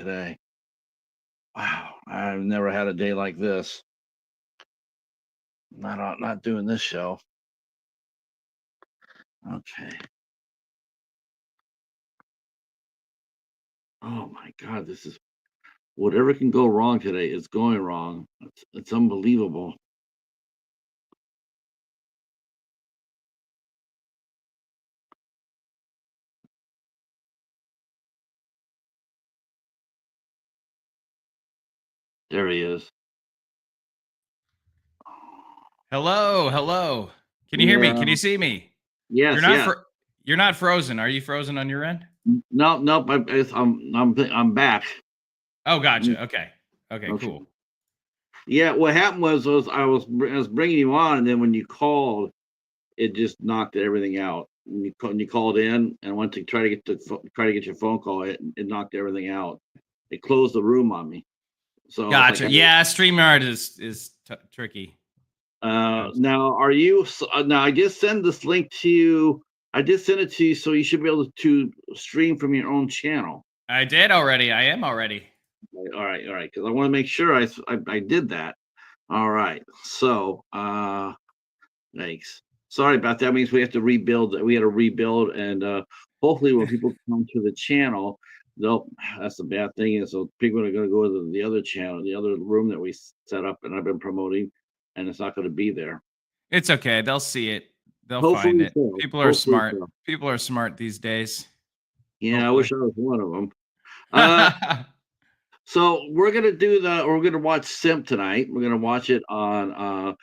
today. Wow, I've never had a day like this. Not doing this show. Okay. Oh my God, this is whatever can go wrong today is going wrong. It's unbelievable. There he is. Hello, hello. Can you hear me? Yeah. Can you see me? Yes. Yes. You're not frozen. Are you frozen on your end? No. Nope. I'm back. Oh, Mm, gotcha. Okay. Okay, Okay. cool. Yeah. What happened was I was bringing you on, and then when you called, it just knocked everything out. When you called in and went to try to get try to get your phone call, it knocked everything out. It closed the room on me. So it's like, Gotcha. Yeah, StreamYard is tricky. now are you? Now I just send this link to you. I just sent it to you, so you should be able to stream from your own channel. I did already. I am already. All right, because I want to make sure I did that. All right, so thanks. Sorry about that. Means we have to rebuild. We had to rebuild, and hopefully, when people come to the channel, they'll. That's the bad thing is, so people are going to go to the other channel, the other room that we set up, and I've been promoting, and it's not going to be there. It's okay. They'll see it. They'll Hopefully find it. so. People are Hopefully smart. so. People are smart these days. Yeah, I Hopefully. wish I was one of them. So we're gonna watch Simp tonight. We're gonna watch it on.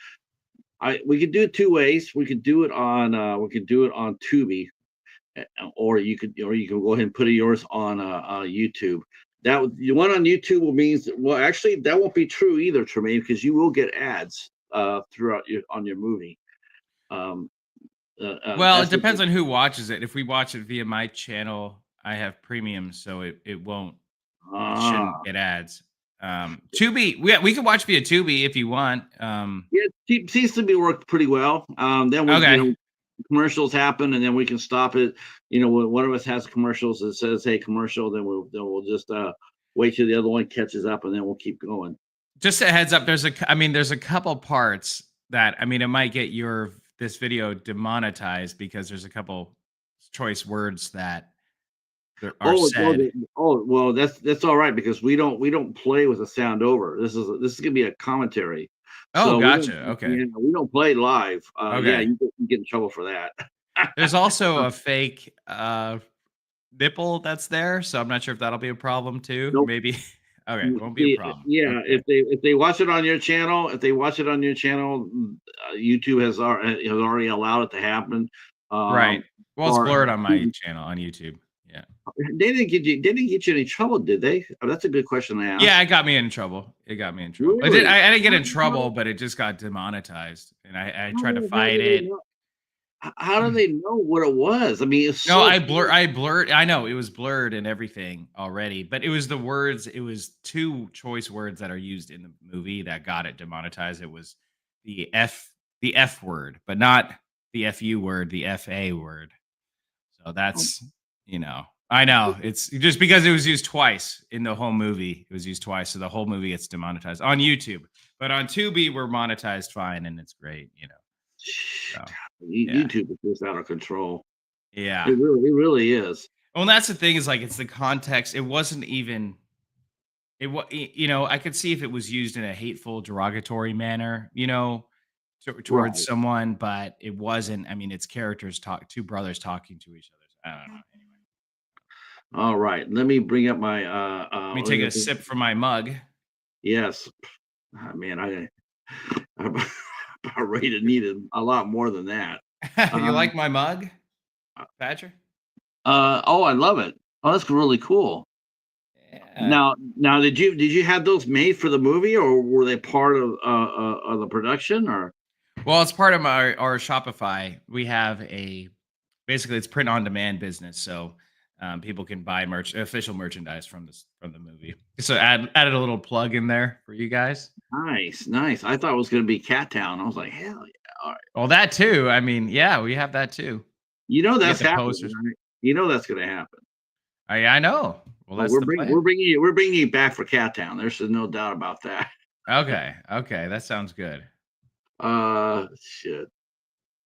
We could do it two ways. We could do it on. We could do it on Tubi, or you can go ahead and put yours on YouTube. The one on YouTube will means actually that won't be true either, Tremaine, because you will get ads throughout on your movie. Well, it depends on who watches it. If we watch it via my channel, I have premium, so it won't. It shouldn't get ads. Tubi, we can watch via Tubi if you want. Yeah, it seems to be worked pretty well. Then we, Okay. commercials happen, and then we can stop it. When one of us has commercials that says, "Hey, commercial," then we'll just wait till the other one catches up, and then we'll keep going. Just a heads up. There's a couple parts that it might get this video demonetized because there's a couple choice words that are said. Well, that's all right because we don't play with the sound over. This is gonna be a commentary. Oh, gotcha. Okay. We don't play live. Okay. Yeah, you get in trouble for that. There's also a fake nipple that's there, so I'm not sure if that'll be a problem too. Nope. Maybe. Okay, it won't be a problem. Yeah, okay. if they watch it on your channel, YouTube has already allowed it to happen. Right. Well, it's blurred on my channel on YouTube. Yeah. They didn't get you any trouble, did they? Oh, that's a good question to ask. Yeah, it got me in trouble. Really? I didn't get in trouble, but it just got demonetized, and I tried to fight it. How do they know what it was? I mean, it's no, I blurred. I know it was blurred and everything already, but it was the words. It was two choice words that are used in the movie that got it demonetized. It was the F word, but not the FU word, the FA word. So that's I know it's just because it was used twice in the whole movie. It was used twice, so the whole movie gets demonetized on YouTube. But on Tubi, we're monetized fine, and it's great. So, YouTube is just out of control. Yeah, it really is. Well, and that's the thing is it's the context. It wasn't even. It was I could see if it was used in a hateful, derogatory manner, towards someone, but it wasn't. I mean, it's characters two brothers talking to each other. I don't know. Anyway. All right, let me bring up my. Let me take a sip from my mug. Yes, man, I'm ready to need a lot more than that. You like my mug, Patrick? I love it. Oh, that's really cool. Yeah. Now, did you have those made for the movie, or were they part of the production, or? Well, it's part of our Shopify. We have basically it's print on demand business, so people can buy official merchandise from the movie. So added a little plug in there for you guys. Nice. I thought it was going to be Cat Town. I was like, hell yeah! All right. Well, that too. I mean, yeah, we have that too. That's happening. Right? That's going to happen. I know. Well, Oh, that's the plan. we're bringing you back for Cat Town. There's no doubt about that. Okay, okay, that sounds good. Shit,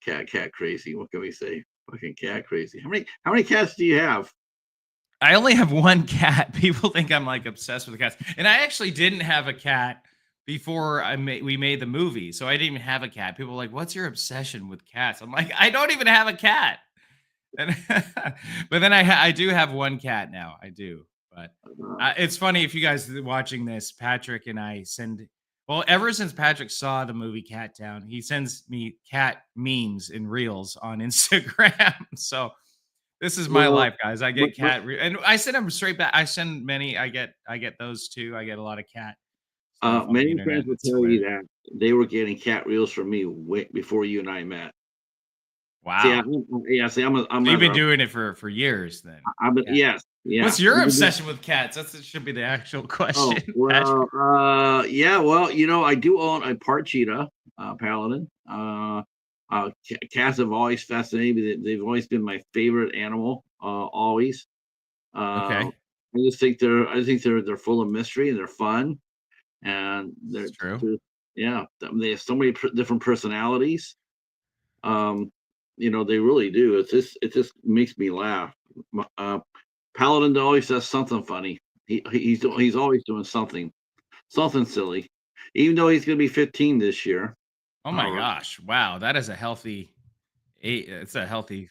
cat crazy. What can we say? Fucking cat crazy. How many cats do you have? I only have 1 cat. People think I'm, like, obsessed with cats, and I actually didn't have a cat before we made the movie, so I didn't even have a cat. People are like, "What's your obsession with cats?" I'm like, "I don't even have a cat." And but then I do have 1 cat now, I do, but, Uh, it's funny if you guys are watching this, Patrick and I send well, ever since Patrick saw the movie Cat Town, he sends me cat memes and reels on Instagram, so this is my well, life, guys. I but, get and I send them straight back. I send many. I get those too. I get a lot of cat stuff on the many internet. friends will It's tell you hilarious. that they were getting cat reels from me way before you and I met. See, Wow. yeah, see, So you've been doing it for years then. Cat. yes, yeah. What's your obsession with cats? That should be the actual Oh, question, Patrick. well, yeah, well, I do own a part cheetah, paladin. Cats have always fascinated me. They've always been my favorite animal, always. Okay, I think they're full of mystery and they're fun and it's true. they're yeah, they have so many different personalities. Um, they really do. It just makes me laugh. Paladin always does something funny. He's always doing something silly. Even though he's gonna be 15 this year. Oh my Uh, gosh! Wow, that is a healthy. It's a healthy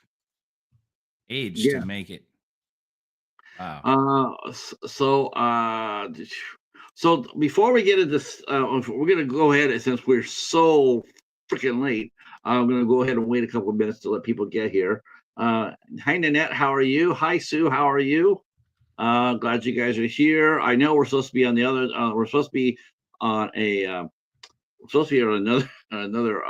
age to yeah. make it. Wow. So before we get into this, we're gonna go ahead and since we're so freaking late, I'm gonna go ahead and wait a couple of minutes to let people get here. Hi Nanette, how are you? Hi Sue, how are you? Glad you guys are here. I know we're supposed to be on the other. We're supposed to be on a. We're supposed to be on another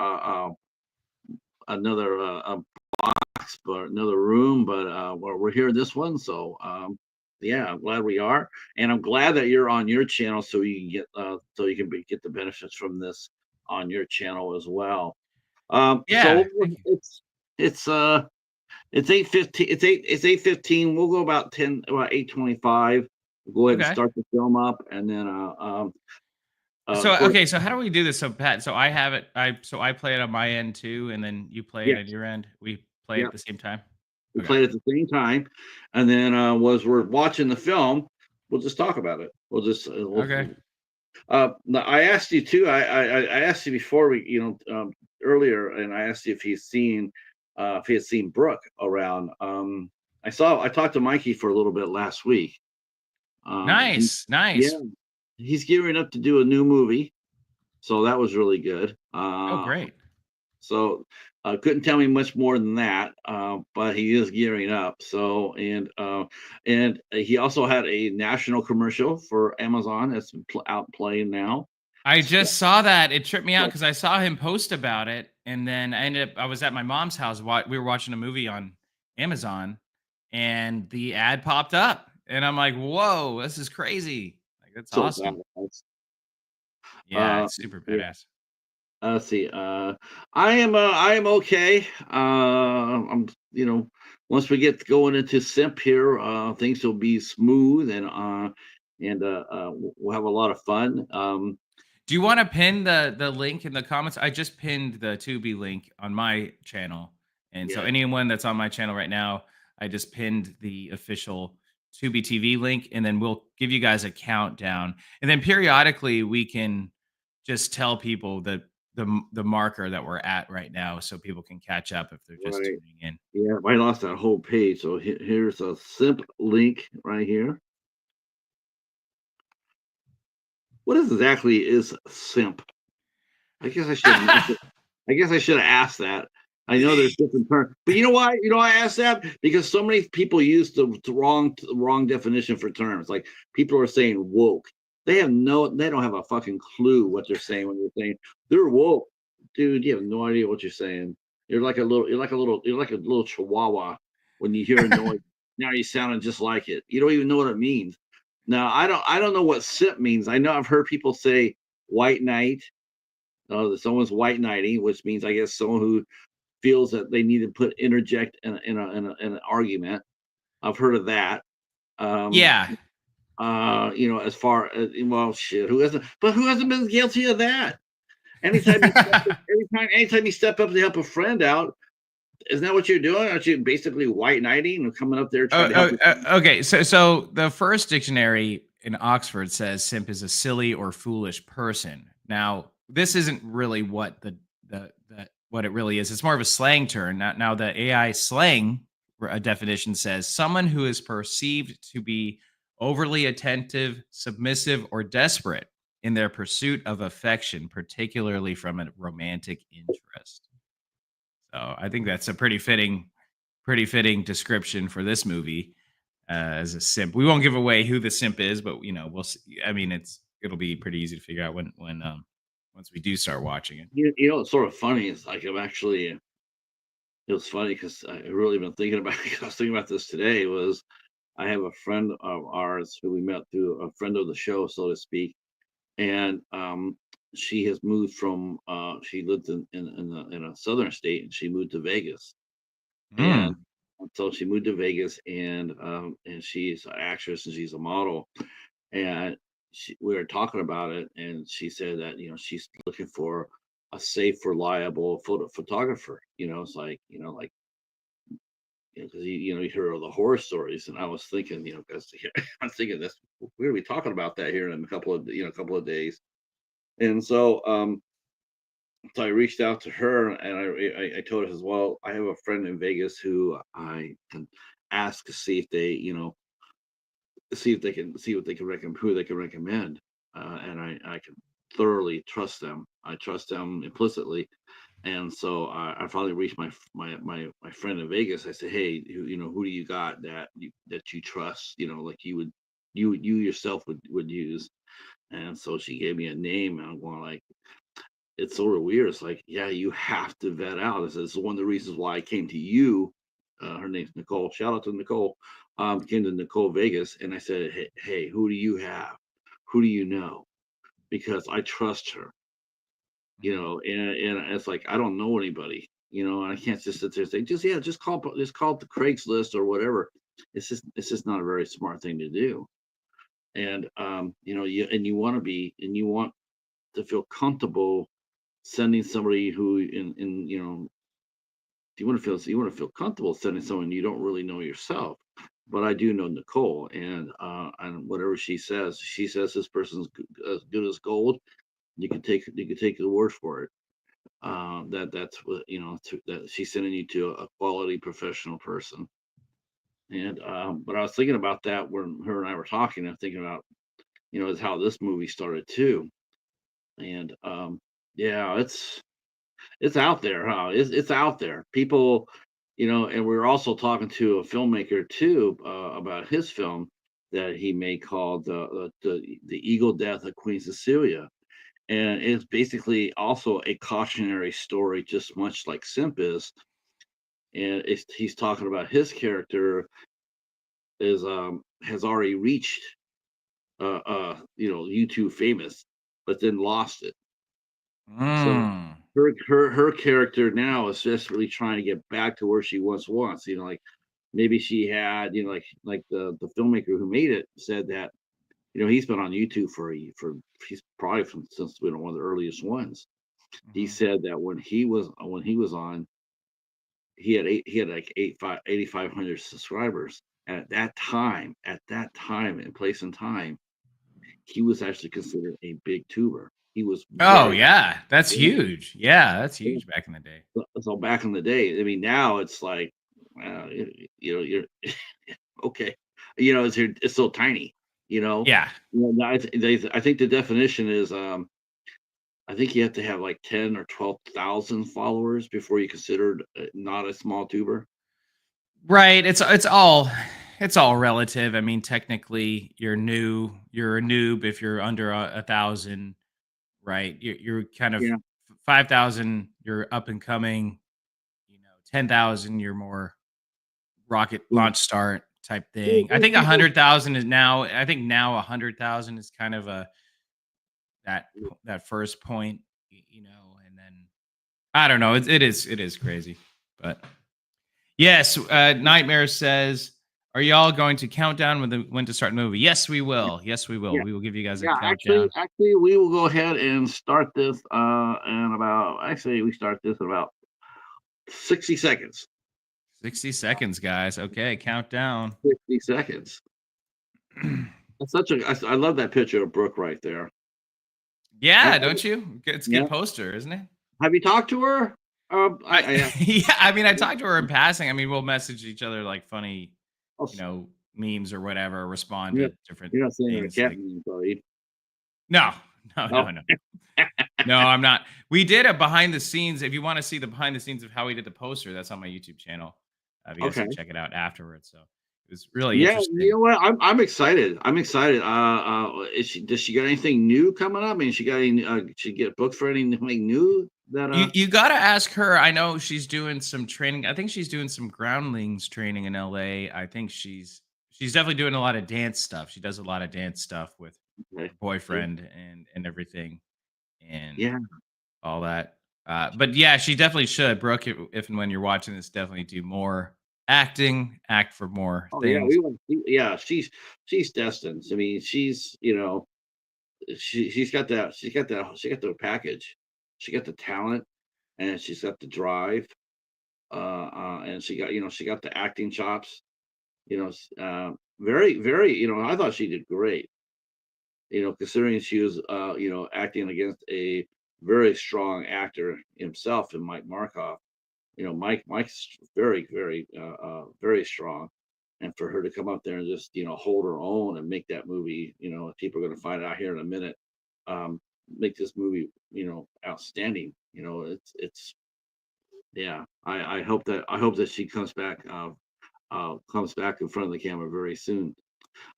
another box, but another room. But we're here in this one, so yeah, I'm glad we are, and I'm glad that you're on your channel, so you can get the benefits from this on your channel as well. Yeah. Thank you. It's uh it's 8:15. It's 8:15. We'll go about 8:25. We'll go ahead and Okay. start the film up, and then So for okay, so how do we do this? So Pat, so I have it. I play it on my end too, and then you play it on yes, your end. We play yeah, at the same time. we Okay. played at the same time, and then was we're watching the film. We'll just talk about it. Okay. Now, I asked you too. I asked you before earlier, and I asked you if he had seen Brooke around. I talked to Mikey for a little bit last week. He, Nice. yeah, Nice. he's gearing up to do a new movie, so that was really good. Oh, great. So couldn't tell me much more than that, but he is gearing up. So and he also had a national commercial for Amazon that's out playing now. I So, just saw that. It tripped me out so, because I saw him post about it, and then I was at my mom's house. We were watching a movie on Amazon, and the ad popped up, and I'm like, "Whoa, this is crazy! Like, that's so awesome." badass. Yeah, Uh, it's super yeah. badass. Let's see. I am okay. I'm once we get going into Simp here, things will be smooth and we'll have a lot of fun. Do you want to pin the link in the comments? I just pinned the Tubi link on my channel, and so Yeah, anyone that's on my channel right now, I just pinned the official Tubi TV link, and then we'll give you guys a countdown, and then periodically we can just tell people that the marker that we're at right now, so people can catch up if they're just right. tuning in. Yeah, I lost that whole page. So here's a Simp link right here. What exactly is Simp? I guess I should. I guess I should have asked that. I know there's different terms, but you know why? You know why I asked that? Because so many people use the wrong definition for terms. Like people are saying woke. They don't have a fucking clue what they're saying when they're saying they're woke. Dude, you have no idea what you're saying. You're like a little chihuahua when you hear a noise. Now you're sounding just like it. You don't even know what it means. Now I don't know what sip means. I know I've heard people say white knight. Someone's white knighting, which means I guess someone who feels that they need to interject in an argument. I've heard of that. Um, Yeah. As far as well, shit, who hasn't been guilty of that? Anytime you step up to help a friend out, isn't that what you're doing? Aren't you basically white knighting and coming up there trying to help? Okay. So the first dictionary in Oxford says simp is a silly or foolish person. Now, this isn't really what the what it really is. It's more of a slang term. Now the AI slang definition says someone who is perceived to be overly attentive, submissive, or desperate in their pursuit of affection, particularly from a romantic interest. So I think that's a pretty fitting description for this movie as a simp. We won't give away who the simp is, but we'll see. I mean, it'll be pretty easy to figure out when once we do start watching it. It's sort of funny. It's like it was funny because I really been thinking about I was thinking about this today. Was I have a friend of ours who we met through a friend of the show, so to speak, and she has moved from she lived in a southern state, and she moved to Vegas. And Mm. so she moved to Vegas, and she's an actress and she's a model. And we were talking about it, and she said that she's looking for a safe, reliable photographer. It's like because you hear all the horror stories, and I was thinking, because I was thinking this, we're gonna be talking about that here in a couple of days. And so I reached out to her, and I told her as well. I have a friend in Vegas who I can ask to see if they see if they can see what they can recommend, who they can recommend, and I can thoroughly trust them. I trust them implicitly, and so I finally reached my friend in Vegas. I said, hey, who do you got that you trust? Like you yourself would use. And so she gave me a name, and I'm going like, it's sort of weird. It's like, yeah, you have to vet out. It's one of the reasons why I came to you. Her name's Nicole. Shout out to Nicole. Came to Nicole Vegas, and I said, hey, who do you have? Who do you know? Because I trust her. And it's like I don't know anybody. And I can't just sit there and say, just call the Craigslist or whatever. It's just not a very smart thing to do. And you want to feel comfortable sending somebody who in you want to feel comfortable sending someone you don't really know yourself. But I do know Nicole, and whatever she says this person's as good as gold. You can take the word for it. That's what that she's sending you to a quality professional person. And but I was thinking about that when her and I were talking. I'm thinking about is how this movie started too. And yeah, it's out there, huh? It's out there. People, and we're also talking to a filmmaker too about his film that he made called the Eagle Death of Queen Cecilia, and it's basically also a cautionary story, just much like Simp is. And he's talking about his character is has already reached YouTube famous, but then lost it. So Mm. her character now is just really trying to get back to where she once was. Like maybe she had, like the filmmaker who made it said that, he's been on YouTube for he's probably since one of the earliest ones. He Mhm. said that when he was on, he had like 8,500 subscribers. And at that time and place and time, he was actually considered a big tuber. He was Oh very yeah, that's yeah. huge. Yeah, that's huge back in the day. So back in the day, I mean, now it's like, you're okay. It's so tiny. You know, Yeah. I think the definition is, I think you have to have like 10 or 12,000 followers before you considered not a small tuber. Right. It's all relative. I mean, technically, You're a noob if you're under a thousand. Right. You're kind of Yeah. 5,000. You're up and coming. 10,000. You're more rocket Yeah. launch start type Well, thing. I think a people, hundred thousand is now. I think now 100,000 is kind of that first point. And then I don't know. It is crazy, but yes. Nightmare says. Are y'all going to count down when to start the movie? Yes, we Yeah, will. Yes, we will. yeah, We will give you guys a yeah. Actually, countdown. actually, we will go ahead and start this in about. Actually, we start this in about 60 seconds. 60 seconds, guys. Okay, countdown. 60 seconds. That's such a. I love that picture of Brooke right there. I, Yeah, don't you? It's a yeah. good poster, isn't it? Have you talked to her? I I yeah, I mean, I yeah. talked to her in passing. I mean, we'll message each other like funny, Oh, memes or whatever, respond you're to different you're not saying her things cat like name, are you? no, no, No. no, no. No, I'm not. We did a behind the scenes. If you want to see the behind the scenes of how we did the poster, that's on my YouTube channel. You guys Okay. can check it out afterwards. So it was really Yeah, you interesting. know what? I'm excited. I'm excited. Does she got anything new coming up? I mean, she got any? She get booked for anything new that? You gotta ask her. I know she's doing some training. I think she's doing some groundlings training in LA. I think she's definitely doing a lot of dance stuff. She does a lot of dance stuff with Okay. her boyfriend and everything and Yeah. all that. But yeah, she definitely should, Brooke. If and when you're watching this, definitely do more acting, act for more Oh yeah. things. We want. Yeah. She's destined. I mean, she's got that. She got the package. She got the talent, and she's got the drive. And she got the acting chops. Very, very. I thought she did great. Considering she was, acting against a very strong actor himself in Mike Markoff. Mike's very, very, very strong, and for her to come up there and just, hold her own and make that movie, people are going to find out here in a minute, um, make this movie, outstanding. Yeah. I hope that she comes back in front of the camera very soon.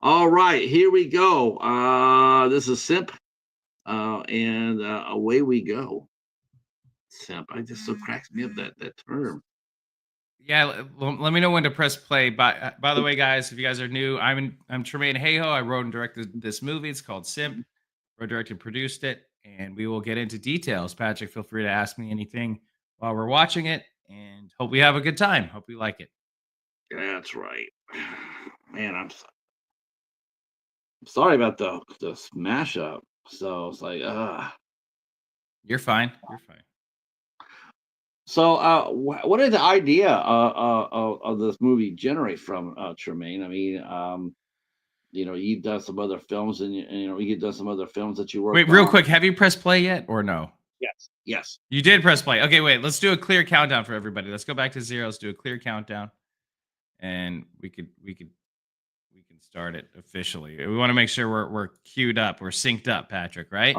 All right, here we go. This is Simp, and away we go. Simp. I just so cracks me up that term. Yeah, let me know when to press play. By the way, guys, if you guys are new, I'm Tremaine Hayho. I wrote and directed this movie. It's called Simp. Wrote, directed, produced it, and we will get into details. Patrick, feel free to ask me anything while we're watching it, and hope we have a good time. Hope you like it. That's right. Man, sorry about the smash up. So it's like, You're fine. You're fine. so what did the idea of this movie generate from Tremaine? I mean, you've done some other films, and you've done some other films that you Wait, worked real on. quick, have you pressed play yet or no? Yes, yes. You did press play. Okay, wait. Let's do a clear countdown for everybody. Let's go back to zero. Let's do a clear countdown, and we can start it officially. We want to make sure we're queued up, we're synced up, Patrick. Right?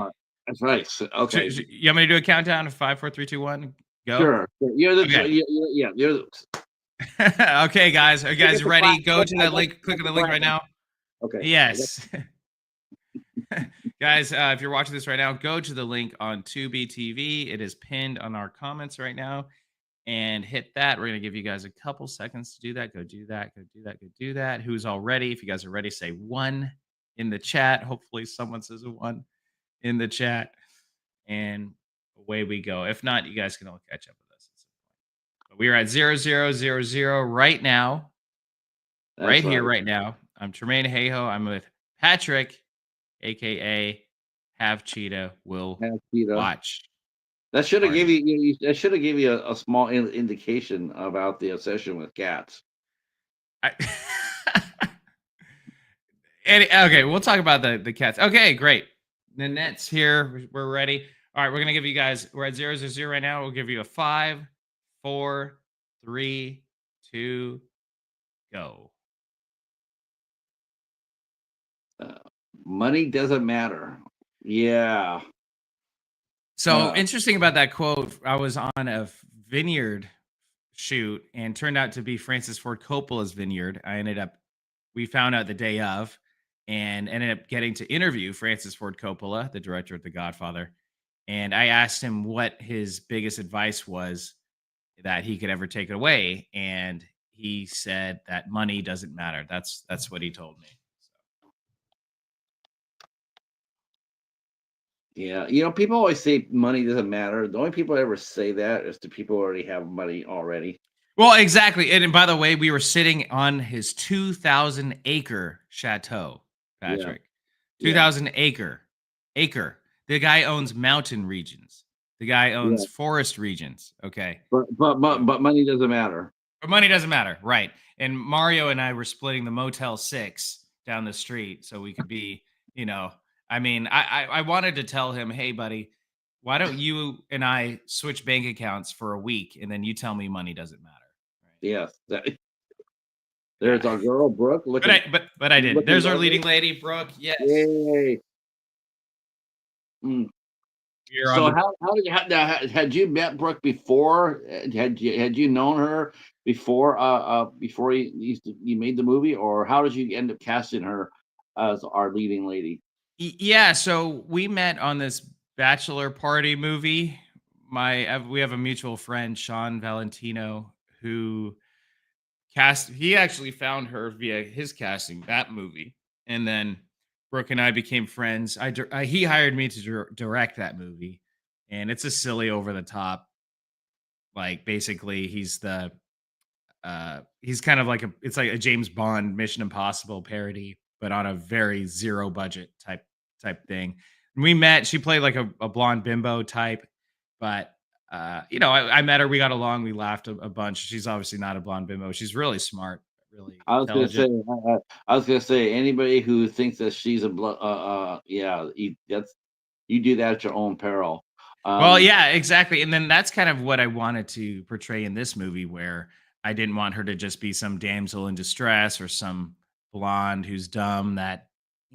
That's right. So, okay, You want me to do a countdown of five, four, three, two, one, go? sure. You're the Okay. yeah. You're Okay, guys. Are you I get guys the clap. ready? Go to that link. I Click got on the the link right clapping. now. Okay, I got. Yes. Guys, if you're watching this right now, go to the link on Tubi TV. It is pinned on our comments right now and hit that. We're going to give you guys a couple seconds to do that. Go do that. Go do that. Go do that. Who's all ready? If you guys are ready, say one in the chat. Hopefully, someone says a one in the chat. And away we go. If not, you guys can all catch up with us at some point. But we are at 0000 right now, That's right here, right. right now. I'm Tremaine Hayho. I'm with Patrick, aka Have Cheetah Will Have Cheetah. Watch That should have gave Party. that should have gave you a small indication about the obsession with cats. I, okay, we'll talk about the cats. Okay, great. Nanette's here. We're ready. All right, we're gonna give you guys. We're at 000 right now. We'll give you a 5, 4, 3, 2, go. Uh, Money doesn't matter. Yeah. So Uh, interesting about that quote. I was on a vineyard shoot and turned out to be Francis Ford Coppola's vineyard. We found out the day of and ended up getting to interview Francis Ford Coppola, the director of The Godfather. And I asked him what his biggest advice was that he could ever take away. And he said that money doesn't matter. That's what he told me. yeah. People always say money doesn't matter. The only people that ever say that is to people who already have money already. Well, exactly. And by the way, we were sitting on his 2,000-acre chateau, Yeah, Patrick. yeah, 2,000 acre. The guy owns mountain regions. The guy yeah. owns forest regions. Okay. But So, but money doesn't matter. but money doesn't matter, right? And Mario and I were splitting the Motel 6 down the street so we could be, you know, I mean, I wanted to tell him, "Hey buddy, why don't you and I switch bank accounts for a week and then you tell me money doesn't matter." Right? Yes, Yeah. there's our girl Brooke But looking I did. looking There's our lovely. leading lady, Brooke. Yes. Yay! Mm. You're on So the how did now, had you met Brooke before? Had you known her before before you made the movie, or how did you end up casting her as our leading lady? Yeah, so we met on this bachelor party movie. We have a mutual friend, Sean Valentino, who he actually found her via his casting that movie. And then Brooke and I became friends. He hired me to direct that movie. And it's a silly over the top, like basically he's kind of like it's like a James Bond Mission Impossible parody, but on a very zero budget type thing. And we met. She played like a blonde bimbo type, but I met her. We got along. We laughed a bunch. She's obviously not a blonde bimbo. She's really smart, really I was gonna say, intelligent. I was gonna say anybody who thinks that she's yeah, you do that at your own peril. Well, Um, yeah, exactly. And then that's kind of what I wanted to portray in this movie, where I didn't want her to just be some damsel in distress or some blonde who's dumb that,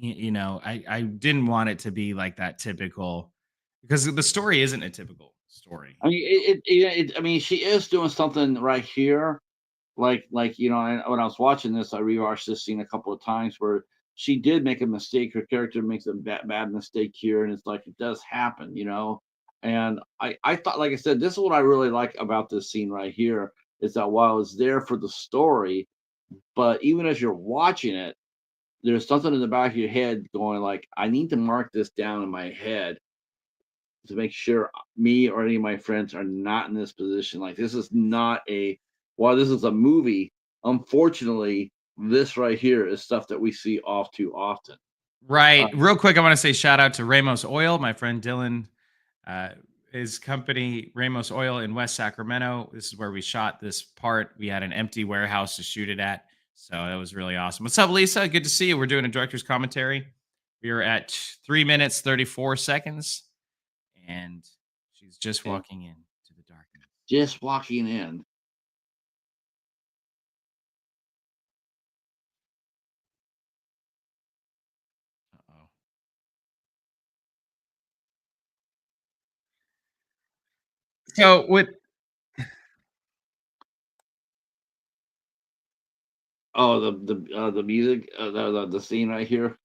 I didn't want it to be like that typical, because the story isn't a typical story. I mean, I mean, she is doing something right here. When I was watching this, I rewatched this scene a couple of times where she did make a mistake. Her character makes a bad mistake here, and it's like it does happen. And I thought, like I said, this is what I really like about this scene right here is that while it's there for the story, but even as you're watching it, there's something in the back of your head going like, I need to mark this down in my head to make sure me or any of my friends are not in this position. Like this is not while this is a movie, unfortunately, this right here is stuff that we see off too often. Right. Um, Real quick, I want to say shout out to Ramos Oil, my friend Dylan. Uh, his company, Ramos Oil in West Sacramento. This is where we shot this part. We had an empty warehouse to shoot it at. So that was really awesome. What's up, Lisa? Good to see you. We're doing a director's commentary. We are at 3 minutes, 34 seconds. And she's just and walking in to the darkness. just walking in. Uh-oh. So with Oh, the music, the scene right here.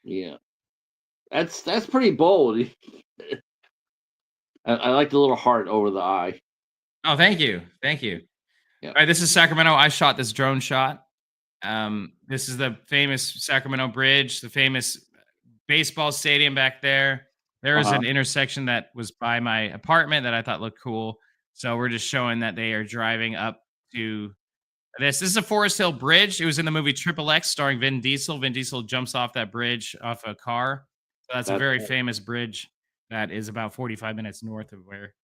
Yeah, that's pretty bold. I like the little heart over the eye. Oh, thank you. Thank you. Yeah. All right, this is Sacramento. I shot this drone shot. This is the famous Sacramento Bridge, the famous baseball stadium back there. There Uh is huh. an intersection that was by my apartment that I thought looked cool. So we're just showing that they are driving up to this. This is a Forest Hill Bridge. It was in the movie Triple X starring Vin Diesel. Vin Diesel jumps off that bridge off a car. So that's a That's very famous bridge that is about 45 minutes north of where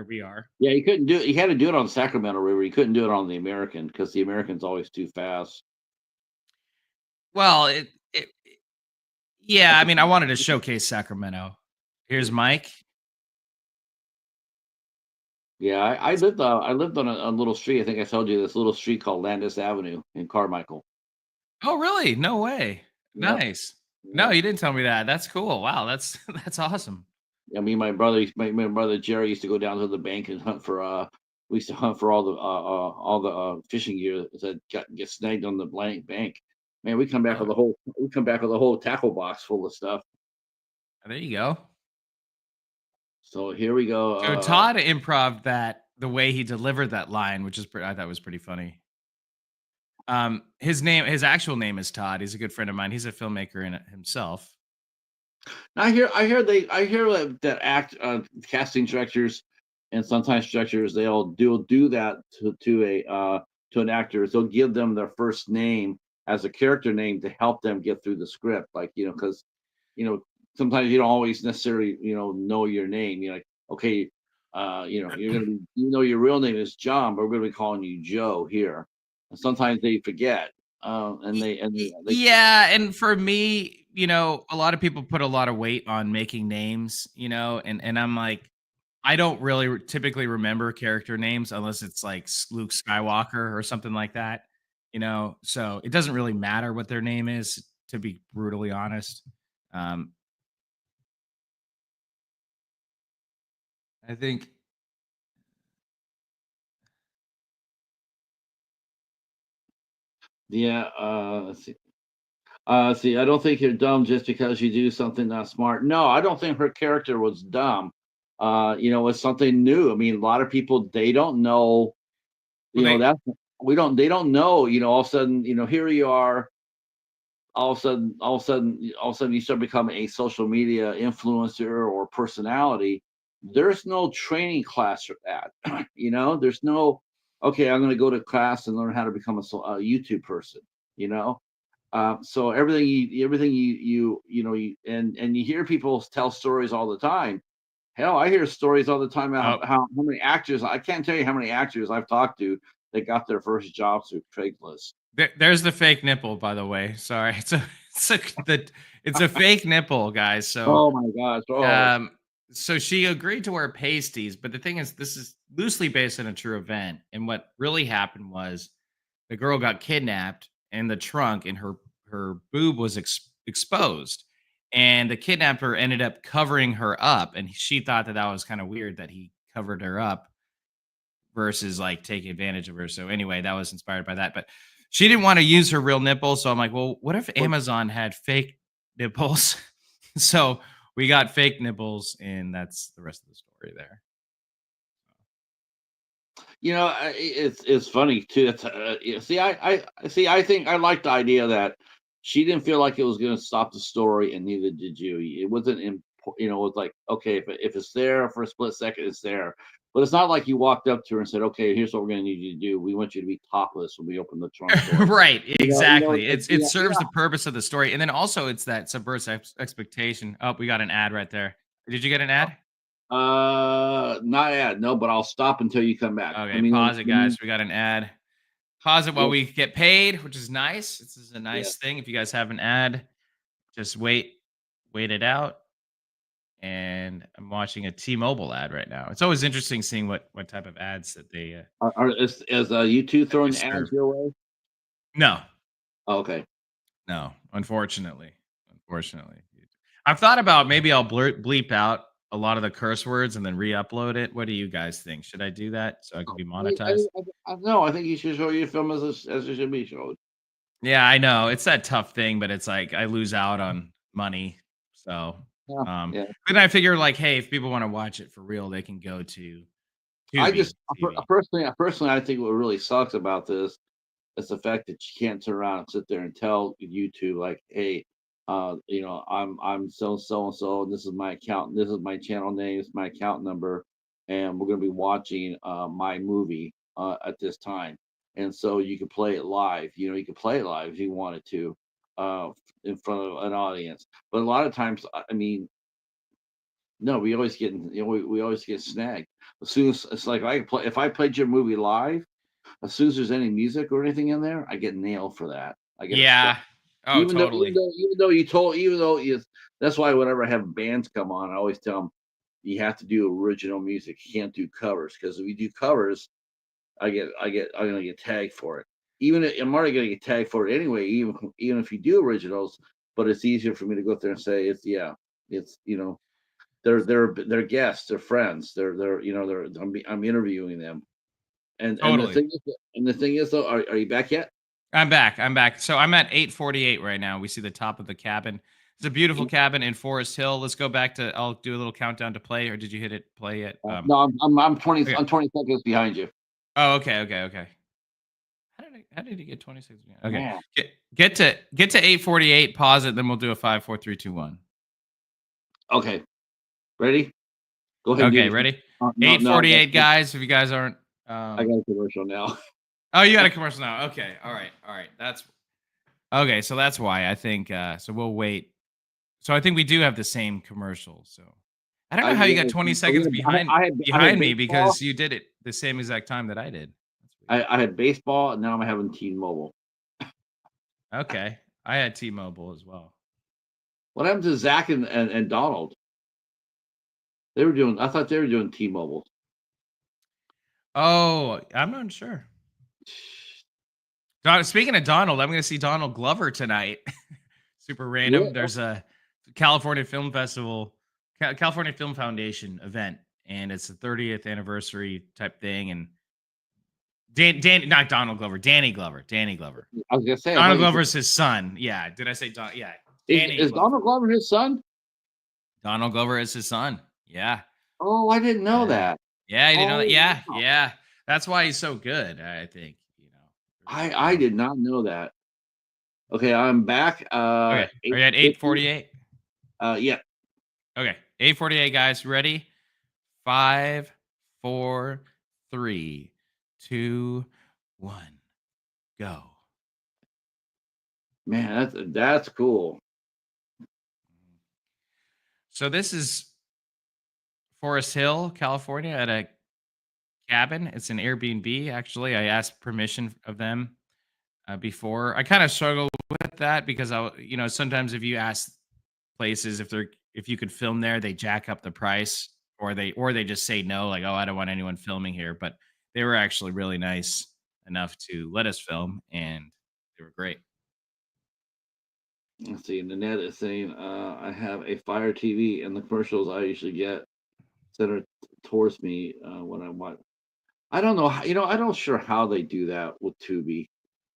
we are. yeah. You couldn't do it. You had to do it on Sacramento River. You couldn't do it on the American because the American's always too fast. Well, yeah, That's I a mean, I wanted to showcase Sacramento. Here's Mike. Yeah, I lived on a little street. I think I told you this little street called Landis Avenue in Carmichael. Oh, really? No way. Yep, Nice. No, yep. you didn't tell me that. That's cool. Wow, that's that's awesome. I mean, my brother Jerry used to go down to the bank and hunt for. We used to hunt for all the fishing gear that get snagged on the blank bank. Man, Oh, we come back with a whole tackle box full of stuff. there you go. So here we go. So Todd improv that the way he delivered that line, which is I thought was pretty funny. His actual name is Todd. He's a good friend of mine. He's a filmmaker in it himself. I hear that casting directors and sometimes directors they'll do that to an actor. They'll give them their first name as a character name to help them get through the script, like because you know sometimes you don't always necessarily know your name. You're like, okay, you're gonna be, your real name is John, but we're gonna be calling you Joe here. And sometimes they forget, and they Yeah, and for me, a lot of people put a lot of weight on making names, and I'm like, I don't really typically remember character names unless it's like Luke Skywalker or something like that, so it doesn't really matter what their name is, to be brutally honest. Um, I think yeah. See, I don't think you're dumb just because you do something not smart. No, I don't think her character was dumb. It's something new. I mean, a lot of people they don't know. well, they That we don't. They don't know. All of a sudden, here you are. All of a sudden, you start becoming a social media influencer or personality. There's no training class for that. There's no. Okay, I'm going to go to class and learn how to become a YouTube person. You know, so and you hear people tell stories all the time. Hell, I hear stories all the time oh, about how many actors. I can't tell you how many actors I've talked to that got their first jobs through Craigslist. there's the fake nipple, by the way. Sorry, it's a fake nipple, guys. So Oh my gosh! Oh, Um, so she agreed to wear pasties, but the thing is, this is loosely based on a true event. And what really happened was the girl got kidnapped in the trunk, and her boob was exposed. And the kidnapper ended up covering her up, and she thought that was kind of weird that he covered her up versus like taking advantage of her. So anyway, that was inspired by that. But she didn't want to use her real nipple. So I'm like, well, what if but Amazon had fake nipples? So we got fake nipples, and that's the rest of the story there. it's funny too. See, I see. I think I like the idea that she didn't feel like it was going to stop the story, and neither did you. It wasn't, it was like, okay, if it's there for a split second, it's there. But it's not like you walked up to her and said, "Okay, here's what we're going to need you to do. We want you to be topless when we open the trunk door." Right, It's exactly. like, It serves the purpose of the story, and then also it's that subverts expectation. Oh, we got an ad right there. Did you get an ad? not yet, no, but I'll stop until you come back. Okay, pause it, guys. We got an ad. Pause it while Yep, we get paid, which is nice. This is a yeah. nice thing. If you guys have an ad, just wait it out. And I'm watching a T-Mobile ad right now. It's always interesting seeing what type of ads that Is you two that they throwing serve. ads your way? No, Oh, okay. no, unfortunately. I've thought about maybe I'll bleep out a lot of the curse words and then re-upload it. What do you guys think? Should I do that so I can be monetized? No, I think you should show your film as it should be showed. Yeah, I know. It's that tough thing, but it's like I lose out on money. So, Yeah, um, yeah. but then I figure like, hey, if people want to watch it for real, they can go to I Tubi just TV. personally, I think what really sucks about this is the fact that you can't turn around and sit there and tell YouTube like, "Hey, I'm and so, and this is my account, and this is my channel name, this is my account number, and we're gonna be watching my movie at this time." And so you can play it live. You can play it live if you wanted to, uh, in front of an audience. But a lot of times, I mean, no, we always get snagged. As soon as it's like I play, if I played your movie live, as soon as there's any music or anything in there, I get nailed for that. I get a strike. Yeah. Oh, totally. Even though you, that's why whenever I have bands come on, I always tell them you have to do original music. You can't do covers because if you do covers, I'm gonna get tagged for it. I'm already gonna get tagged for it anyway. Even if you do originals, but it's easier for me to go up there and say it's they're guests, they're friends, I'm interviewing them. And the Totally. thing is though, are you back yet? I'm back. I'm back. So I'm at 848 right now. We see the top of the cabin. It's a beautiful cabin in Forest Hill. Let's go back to. I'll do a little countdown to play, or did you hit it play yet? No, I'm 20 Okay. I'm 20 seconds behind you. Oh, okay. How did he get 26? Okay. Man. Get to 848. Pause it. Then we'll do a 5, 4, 3, 2, 1. Okay. Ready? Go ahead and do Okay, the ready? no, no, 8:48, guys. If you guys aren't, I got a commercial now. oh, you got a commercial now. Okay, all right. That's okay. So that's why I think. So we'll wait. So I think we do have the same commercial. So I don't know how you got 20 seconds I had behind me baseball. because you did it the same exact time that I did. That's weird. I had baseball, and now I'm having T-Mobile. Okay, I had T-Mobile as well. What happened to Zach and Donald? They were doing. I thought they were doing T-Mobile. Oh, I'm not sure. Speaking of Donald, I'm going to see Donald Glover tonight. Super Yeah. random. There's a California Film Festival, California Film Foundation event, and it's the 30th anniversary type thing. And not Donald Glover, Danny Glover, Danny Glover. I was gonna say. I Donald thought you said, Glover's his son. Yeah, did I say Don? Yeah, Danny is Glover. Donald Glover his son? Donald Glover is his son. Yeah, Oh, I didn't know yeah, that. yeah. You didn't know that? Oh, Yeah, wow. yeah. That's why he's so good. I think really I did not know that. Okay, I'm back. Okay, are you at 8:50. 8:48? Yeah. Okay, 8:48, guys. Ready? 5, 4, 3, 2, 1, go. Man, that's cool. So this is Forest Hill, California, at a cabin. It's an Airbnb. Actually, I asked permission of them before. I kind of struggle with that because sometimes if you ask places if you could film there, they jack up the price, or they just say no, like, oh, I don't want anyone filming here. But they were actually really nice enough to let us film, and they were great. Let's see. The net is saying I have a Fire TV, and the commercials I usually get center towards me when I watch. I don't know. I don't sure how they do that with Tubi.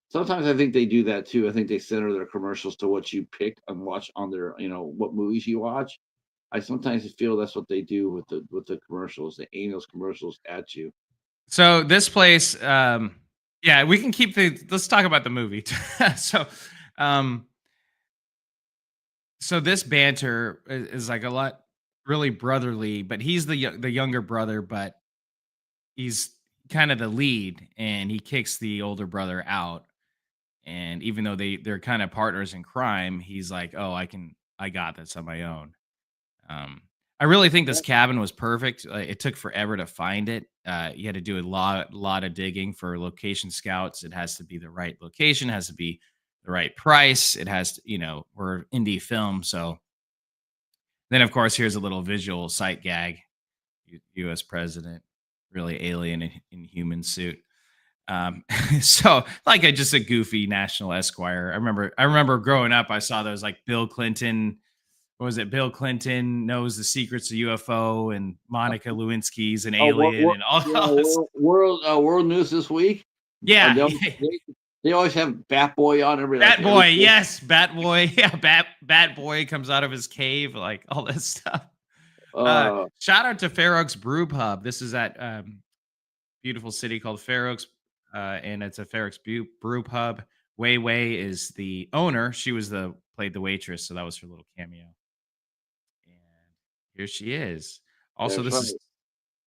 Sometimes I think they do that too. I think they center their commercials to what you pick and watch on their, what movies you watch. I sometimes feel that's what they do with the commercials. They aim those commercials at you. So this place, yeah, we can keep let's talk about the movie. so, um, so this banter is like a lot really brotherly, but he's the younger brother, but he's kind of the lead, and he kicks the older brother out. And even though they're kind of partners in crime, he's like, "Oh, I got this on my own." Um, I really think this cabin was perfect. It took forever to find it. You had to do a lot of digging for location scouts. It has to be the right location, has to be the right price. It has to, we're indie film, so then of course here's a little visual sight gag. U.S. president, really alien in human suit. So like just a goofy National Esquire. I remember growing up, I saw those like Bill Clinton. What was it? Bill Clinton knows the secrets of UFO, and Monica Lewinsky's an Oh, alien, and all, yeah, all this. world news this week. Yeah, They always have Bat Boy on Bat Boy. Yes, Bat Boy. Yeah, Bat Boy comes out of his cave, like all this stuff. Uh, Shout out to Fair Oaks Brew Pub. This is at beautiful city called Fair Oaks, and it's a Fair Oaks Brew Pub. Wei Wei is the owner. She played the waitress, so that was her little cameo. And here she is. Also, that's right.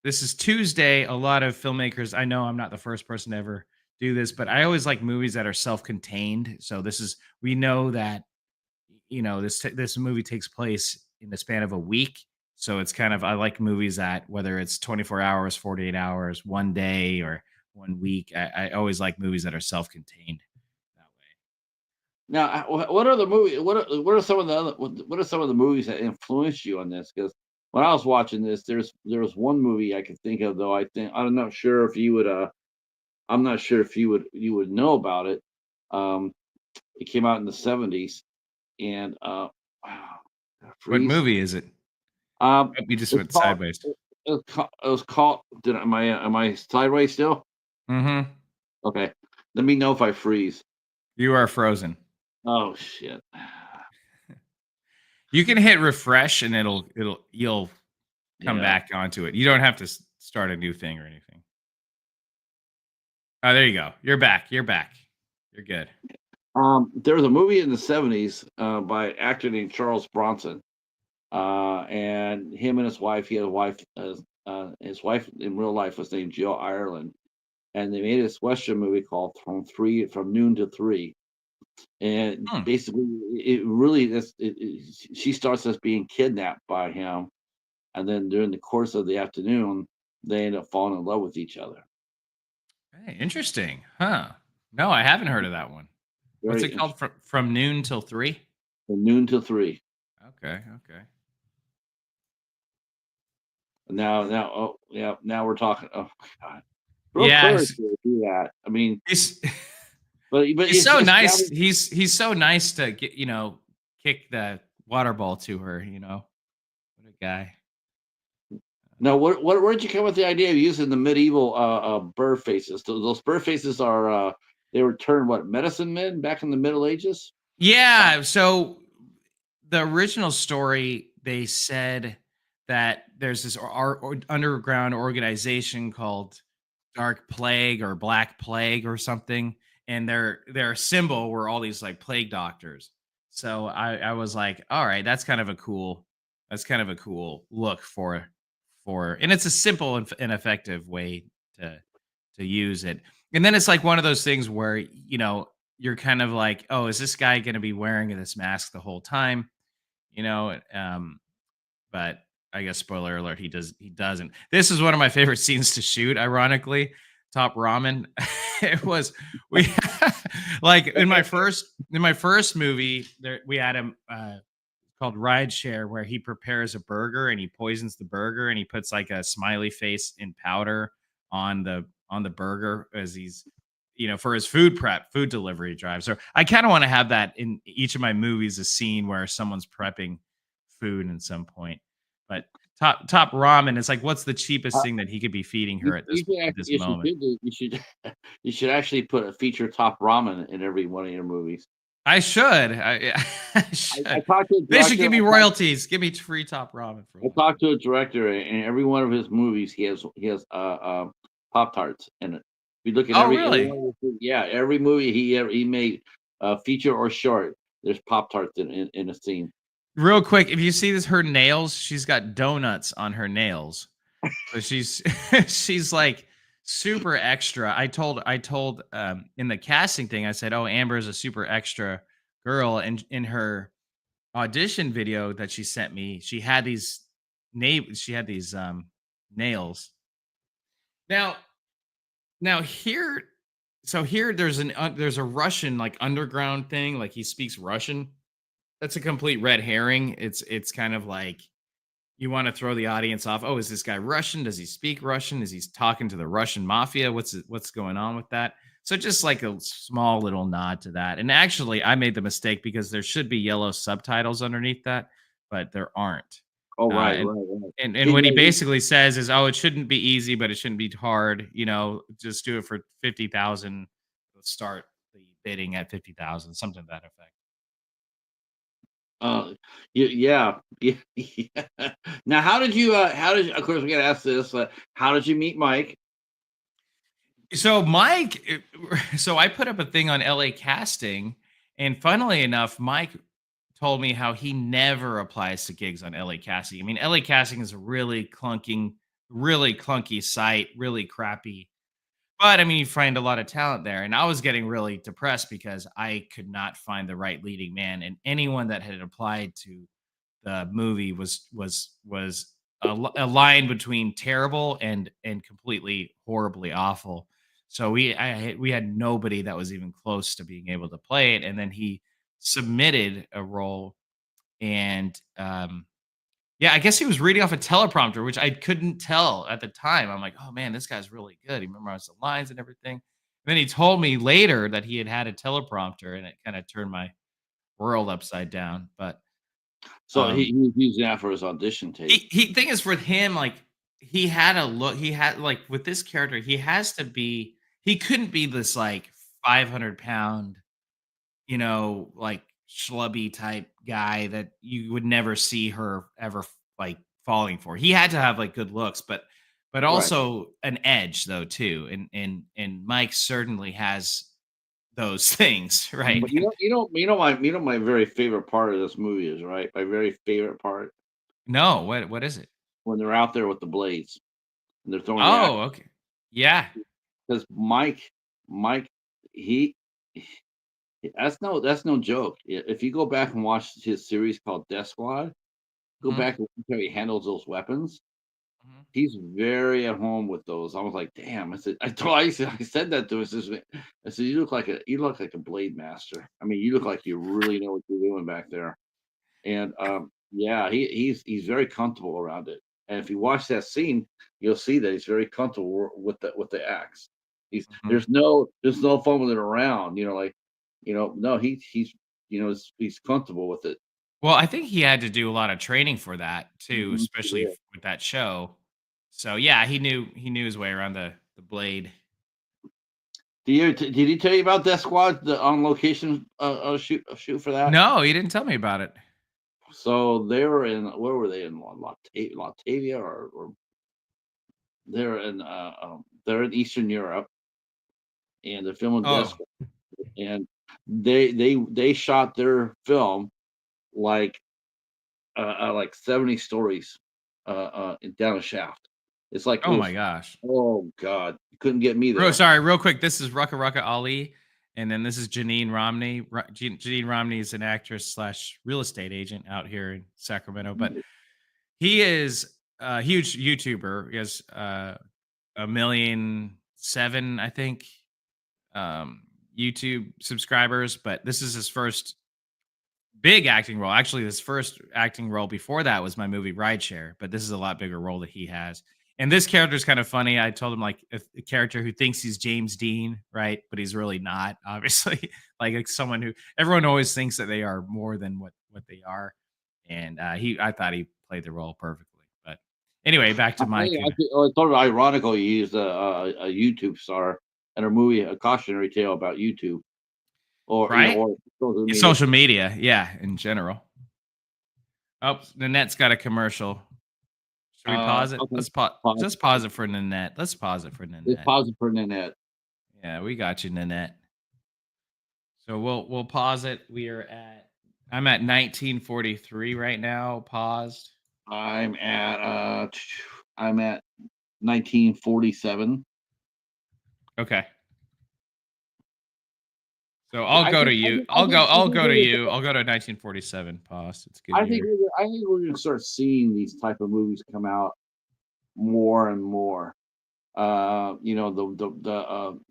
this is Tuesday. A lot of filmmakers. I know I'm not the first person to ever do this, but I always like movies that are self-contained. So we know that this movie takes place in the span of a week. So it's kind of I like movies that whether it's 24 hours, 48 hours, one day, or 1 week. I always like movies that are self-contained that way. Now, what are the movies? What are some of the what are some of the movies that influenced you on this? Because when I was watching this, there was one movie I could think of, though. I'm not sure if you would. I'm not sure if you would know about it. Um, it came out in the '70s, and wow, What freeze. movie is it? Um, Oh, we just it's went called. sideways. It was called. Am I sideways still? Mm-hmm. Okay. Let me know if I freeze. You are frozen. Oh shit. You can hit refresh and you'll come Yeah. back onto it. You don't have to start a new thing or anything. Oh, there you go. You're back. You're back. You're good. There was a movie in the '70s by an actor named Charles Bronson, and him and his wife. He had a wife. His wife in real life was named Jill Ireland, and they made this Western movie called From Noon to Three. And Hmm. basically, it really she starts as being kidnapped by him, and then during the course of the afternoon, they end up falling in love with each other. Hey, interesting. Huh. No, I haven't heard of that one. What's Very it called? interesting. From noon till 3? From Noon to Three. Okay, okay. Now, oh yeah, now we're talking. Oh my god, real Yeah, courage to do that. I mean, he's but he's it's so just that nice. was He's so nice to get, kick the water ball to her, What a guy. now. Where'd you come with the idea of using the medieval bird faces? Those bird faces are they were termed what, medicine men back in the Middle Ages? Yeah, so the original story, they said that there's this underground organization called Dark Plague or Black Plague or something, and their symbol were all these like plague doctors. So I was like, all right, that's kind of a cool look and it's a simple and effective way to use it. And then it's like one of those things where you're kind of like, oh, is this guy going to be wearing this mask the whole time? You know, but I guess spoiler alert, he doesn't. This is one of my favorite scenes to shoot, ironically. Top Ramen. It was we like in my first movie, there we had him called Ride Share, where he prepares a burger and he poisons the burger and he puts like a smiley face in powder on the burger as he's for his food delivery drive. So I kind of want to have that in each of my movies, a scene where someone's prepping food at some point. But top ramen is like, what's the cheapest thing that he could be feeding her at this You should at actually, this if you moment? did this, you should actually put a feature top ramen in every one of your movies. I should. I I should. talked to a They should director. give me royalties. Give me free top ramen for I one. talked to a director, and every one of his movies, he has Pop Tarts in it. We look at Oh, every really? one of his, yeah, every movie he made, feature or short. There's Pop Tarts in a scene. Real quick, if you see this, her nails, she's got donuts on her nails. So she's she's like super extra. I told in the casting thing, I said, "Oh, Amber is a super extra girl." And in her audition video that she sent me, she had these nails. Now, now here so here there's a Russian like underground thing, like he speaks Russian. That's a complete red herring. It's kind of like you want to throw the audience off. Oh, is this guy Russian? Does he speak Russian? Is he talking to the Russian mafia? What's going on with that? So just like a small little nod to that. And actually, I made the mistake because there should be yellow subtitles underneath that, but there aren't. Oh, Uh, right, and right, right. and He, what he yeah, basically says is, oh, it shouldn't be easy, but it shouldn't be hard. Just do it for 50,000. Let's start the bidding at 50,000, something to that effect. uh, yeah, yeah, yeah. Now, of course, we got to ask this. How did you meet Mike? So Mike, so I put up a thing on LA Casting, and funnily enough, Mike told me how he never applies to gigs on LA Casting. I mean, LA Casting is a really clunky site, really crappy. But I mean, you find a lot of talent there, and I was getting really depressed because I could not find the right leading man, and anyone that had applied to the movie was a line between terrible and completely horribly awful. So we had nobody that was even close to being able to play it, and then he submitted a role, and yeah, I guess he was reading off a teleprompter, which I couldn't tell at the time. I'm like, oh man, this guy's really good. He memorized the lines and everything. And then he told me later that he had a teleprompter, and it kind of turned my world upside down. But So um, he was using that for his audition tape. he thing is with him, like he had a look. He had like with this character, he has to be. He couldn't be this like 500 pound, like schlubby type guy that you would never see her ever like falling for. He had to have like good looks, but Right. also an edge though too. And Mike certainly has those things, right? But my very favorite part of this movie is, right. My very favorite part. No, what is it? when they're out there with the blades and they're throwing the axe. Oh, okay. Yeah. Because Mike, he that's no joke. If you go back and watch his series called Death Squad, go Mhm, back and look how he handles those weapons. mhm. He's very at home with those. I was like, damn. I said that to him. I said, you look like a blade master. I mean, you look like you really know what you're doing back there. And yeah, he's very comfortable around it. And if you watch that scene, you'll see that he's very comfortable with the axe. He's Mhm. there's no fumbling around. Like no, he's comfortable with it. Well, I think he had to do a lot of training for that too, Mhm. especially Yeah. with that show. So, yeah, he knew his way around the blade. Did he tell you about that squad, the on location shoot for that? No, he didn't tell me about it. So they were in where were they in Latavia or they're in Eastern Europe and they're filming Death Oh, Squad, and they shot their film like like 70 stories down a shaft. It's like it oh my was, gosh. oh god, you couldn't get me Real there. sorry, real quick. This is Rucka Rucka Ali, and then this is Janine Romney. Janine Romney is an actress slash real estate agent out here in Sacramento, but he is a huge YouTuber. He has 1,000,007, I think, YouTube subscribers. But this is his first big acting role. Actually, his first acting role before that was my movie Rideshare, but this is a lot bigger role that he has. And this character is kind of funny. I told him like a character who thinks he's James Dean, right? But he's really not, obviously. Like someone who everyone always thinks that they are more than what they are. And I thought he played the role perfectly. But anyway, back to Mike and It's sort of ironical you used a YouTube star in a movie, a cautionary tale about YouTube, or right or social media. social media, yeah, in general. Oh, Nanette's got a commercial. Should we pause it? Okay, Let's pause. pause. Just pause it for Nanette. Let's pause it for Just Nanette. pause it for Nanette. Yeah, we got you, Nanette. So we'll pause it. I'm at 1943 right now. Paused. I'm at I'm at 1947. Okay. So I'll I go to think I you. think I think I I'll think go to we're you. gonna, I'll go to 1947. Pause. It's good I think year. I think we're gonna start seeing these type of movies come out more and more.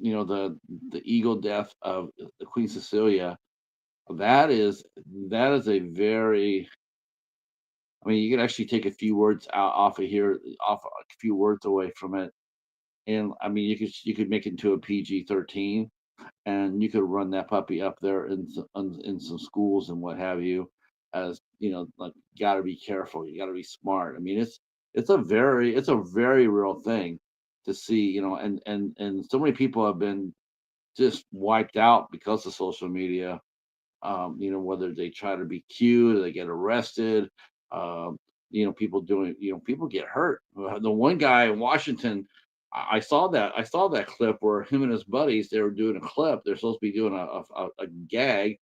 The eagle death of the Queen Cecilia. That is that is a very. I mean, you can actually take a few words out off of here, off a few words away from it, and I mean, you could make it into a PG-13, and you could run that puppy up there in some schools and what have you, as like you got to be careful, you got to be smart. I mean, it's a very real thing to see, and so many people have been just wiped out because of social media. Whether they try to be cute or they get arrested. Um, people get hurt. The one guy in Washington, I saw that clip where him and his buddies they were doing a clip. They're supposed to be doing a gag,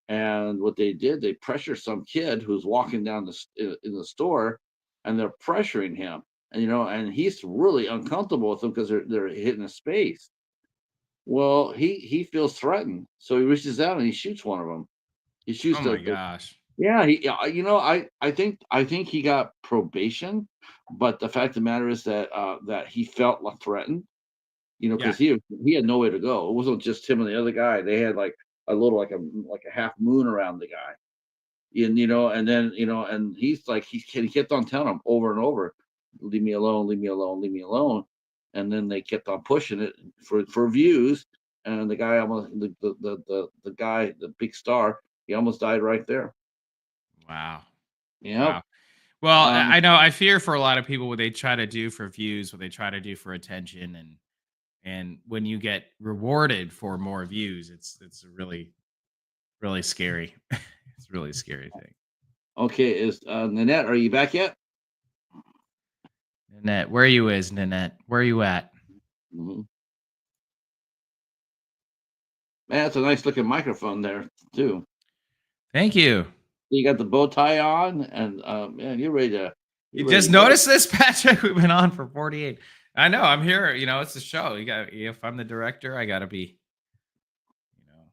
and what they did, they pressured some kid who's walking down in the store, and they're pressuring him, and he's really uncomfortable with them because they're hitting his space. Well, he feels threatened, so he reaches out and he shoots one of them. He shoots Oh my gosh. yeah, I think he got probation, but the fact of the matter is that he felt like threatened, Yeah. because he had nowhere to go. It wasn't just him and the other guy. They had like a little like a half moon around the guy. And then and he's like he kept on telling him over and over, leave me alone, leave me alone, leave me alone. And then they kept on pushing it for views, and the guy almost the guy, the big star, he almost died right there. Wow. Yep. Wow. Well, Um, I know I fear for a lot of people what they try to do for views, what they try to do for attention, and when you get rewarded for more views, it's really really scary. It's really a scary thing. okay, is Nanette, are you back yet? Nanette, where you is Nanette? Where you at? Mhm. Man, that's a nice looking microphone there too. Thank you. you got the bow tie on, and man, You you're ready just to go. noticed this, Patrick? We've been on for 48. I know, I'm here, it's a show. If I'm the director, I gotta be, you know.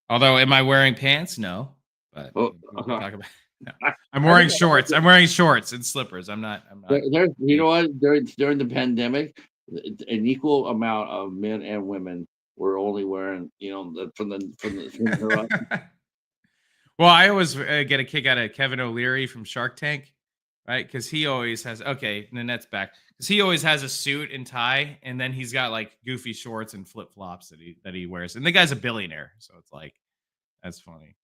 Although, am I wearing pants? No, but Oh, we can talk about no. I'm I think wearing shorts. I'm wearing shorts and slippers. I'm not there's you know naked. what during the pandemic, an equal amount of men and women were only wearing from the Well, I always get a kick out of Kevin O'Leary from Shark Tank, right? Because he always has Nanette's back. Because he always has a suit and tie, and then he's got like goofy shorts and flip flops that he wears. And the guy's a billionaire, so it's like that's funny.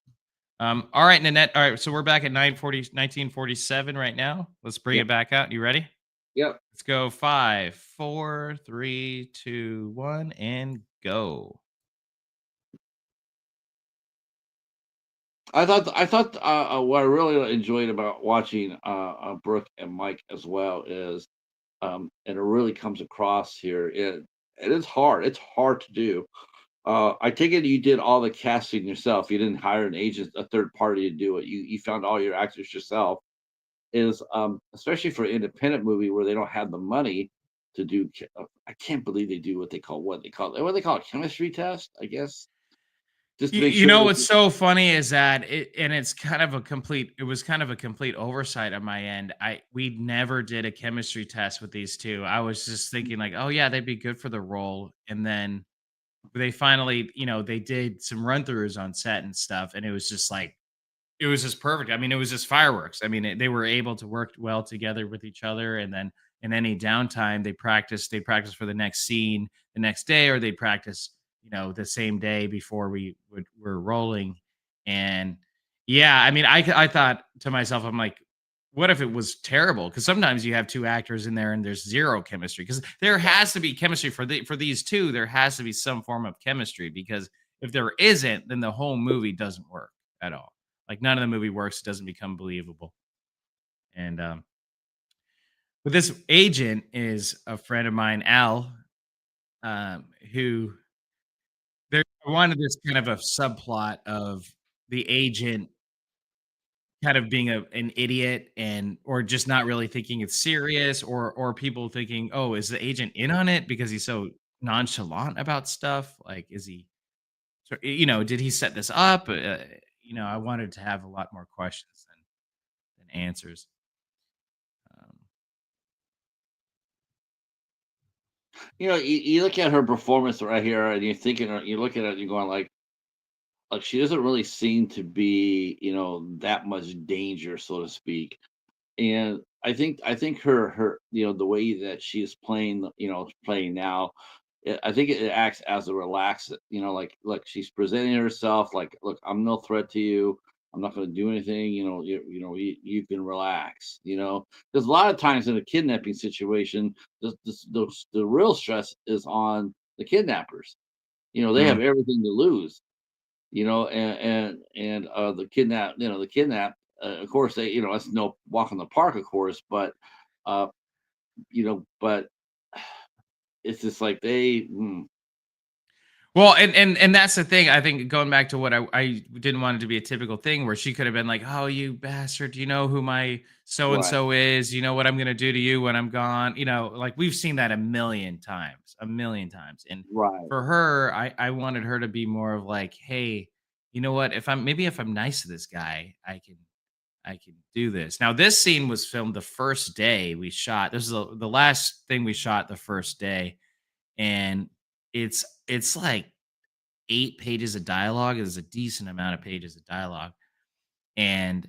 All right, Nanette. All right, so we're back at 1947 right now. Let's bring yeah it back out. You ready? yeah. Let's go. 5, 4, 3, 2, 1, and go. I thought what I really enjoyed about watching Brooke and Mike as well is and it really comes across here. It is hard. It's hard to do. I take it you did all the casting yourself. You didn't hire an agent, a third party to do it. You found all your actors yourself. Is especially for an independent movie where they don't have the money to do. I can't believe they do what they call a chemistry test. I guess just to You, make you sure know that what's so funny is that it was kind of a complete oversight on my end. We never did a chemistry test with these two. I was just thinking like, oh yeah, they'd be good for the role. And then they finally, they did some run throughs on set and stuff, and it was just perfect. I mean, it was just fireworks. I mean, they were able to work well together with each other, and then in any downtime, they practice. They practice for the next scene the next day, or they practice, the same day before we're rolling. And yeah, I mean, I thought to myself, I'm like, what if it was terrible? Because sometimes you have two actors in there and there's zero chemistry. Because there has to be chemistry for these two. There has to be some form of chemistry, because if there isn't, then the whole movie doesn't work at all. Like none of the movie works. It doesn't become believable. And but this agent is a friend of mine, Al, who there wanted this kind of a subplot of the agent kind of being an idiot, and or just not really thinking it's serious, or people thinking, oh, is the agent in on it because he's so nonchalant about stuff? Like, is he? So, did he set this up? I wanted to have a lot more questions than answers. Um, you look at her performance right here, and you're thinking, you look at it, and you're going like she doesn't really seem to be, that much danger, so to speak. And I think her the way that she is playing, playing now, I think it acts as a relax, like she's presenting herself like, look, I'm no threat to you. I'm not going to do anything. You can relax. Because a lot of times in a kidnapping situation, the real stress is on the kidnappers. They have mm. everything to lose. The kidnap, of course, they, it's no walk in the park, of course, uh, but it's just like Well, and that's the thing. I think going back to what I didn't want it to be a typical thing where she could have been like, "Oh, you bastard! You know who my so and right, so is? You know what I'm gonna do to you when I'm gone? Like we've seen that a million times." And right. for her, I wanted her to be more of like, "Hey, you know what? If I'm nice to this guy, I can do this." Now, this scene was filmed the first day we shot. This is the last thing we shot the first day, and it's like 8 pages of dialogue. It's a decent amount of pages of dialogue, and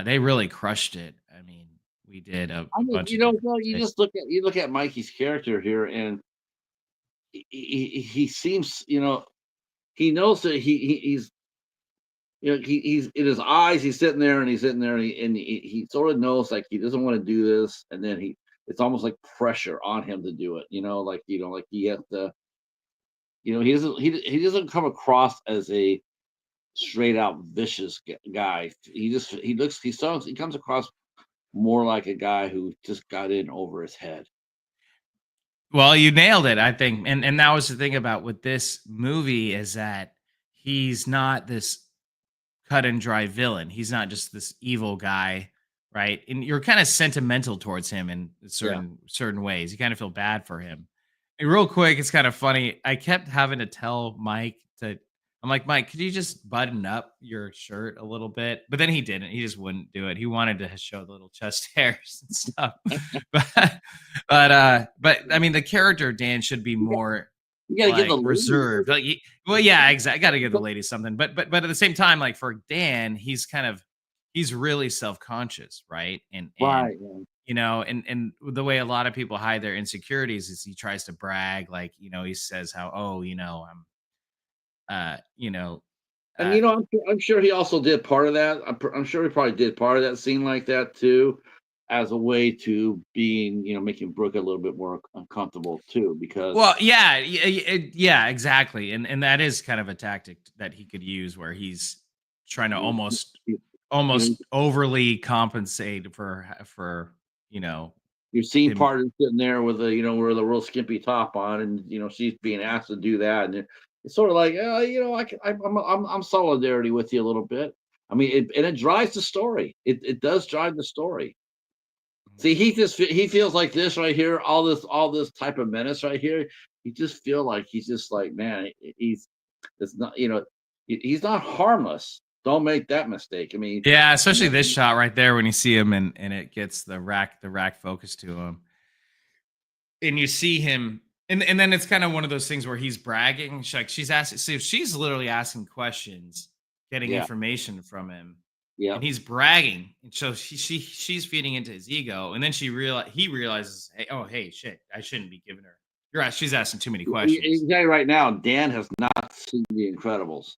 they really crushed it. I mean, we did I a mean, bunch of different no, you takes. just look at Mikey's character here, and he seems, he knows that he's he's in his eyes. He's sitting there, and he's sitting there, and he sort of knows like he doesn't want to do this, and then it's almost like pressure on him to do it. Like he has to. He doesn't come across as a straight out vicious guy. He comes across more like a guy who just got in over his head. Well, you nailed it, I think, and that was the thing about with this movie is that he's not this cut and dry villain. He's not just this evil guy, right? And you're kind of sentimental towards him in Yeah. certain ways. You kind of feel bad for him. And real quick, it's kind of funny. I kept having to tell Mike to. I'm like, Mike, could you just button up your shirt a little bit? But then he didn't. He just wouldn't do it. He wanted to show the little chest hairs and stuff. But but I mean, the character Dan should be You got more you gotta give the like ladies. reserved. Like, well, yeah, exactly. Got to give the ladies something, but at the same time, like for Dan, he's really self conscious, right? And Right, yeah. and the way a lot of people hide their insecurities is he tries to brag, like he says how I'm you know And, uh I'm sure he also did part of that. I'm sure he probably did part of that scene like that too, as a way to being, making Brooke a little bit more uncomfortable too, because well, yeah, yeah, exactly, and that is kind of a tactic that he could use where he's trying to you almost you you know, almost overly compensate for your scene him. partner sitting there with with a real skimpy top on, and she's being asked to do that, and it's sort of like, I'm solidarity with you a little bit. I mean, it drives the story. It does drive the story. See, he feels like this right here, all this type of menace right here. He just feel like he's just like, man, it's not, he's not harmless. Don't make that mistake. I mean, Yeah, especially you this shot right there when you see him and it gets the rack focus to him. And you see him and then it's kind of one of those things where he's bragging. She's asking, see if she's literally asking questions, getting yeah, information from him, yeah. and he's bragging. And so she's feeding into his ego, and then he realizes, hey, oh hey, shit, I shouldn't be giving her. She's asking too many You questions. can tell you right now, Dan has not seen The Incredibles.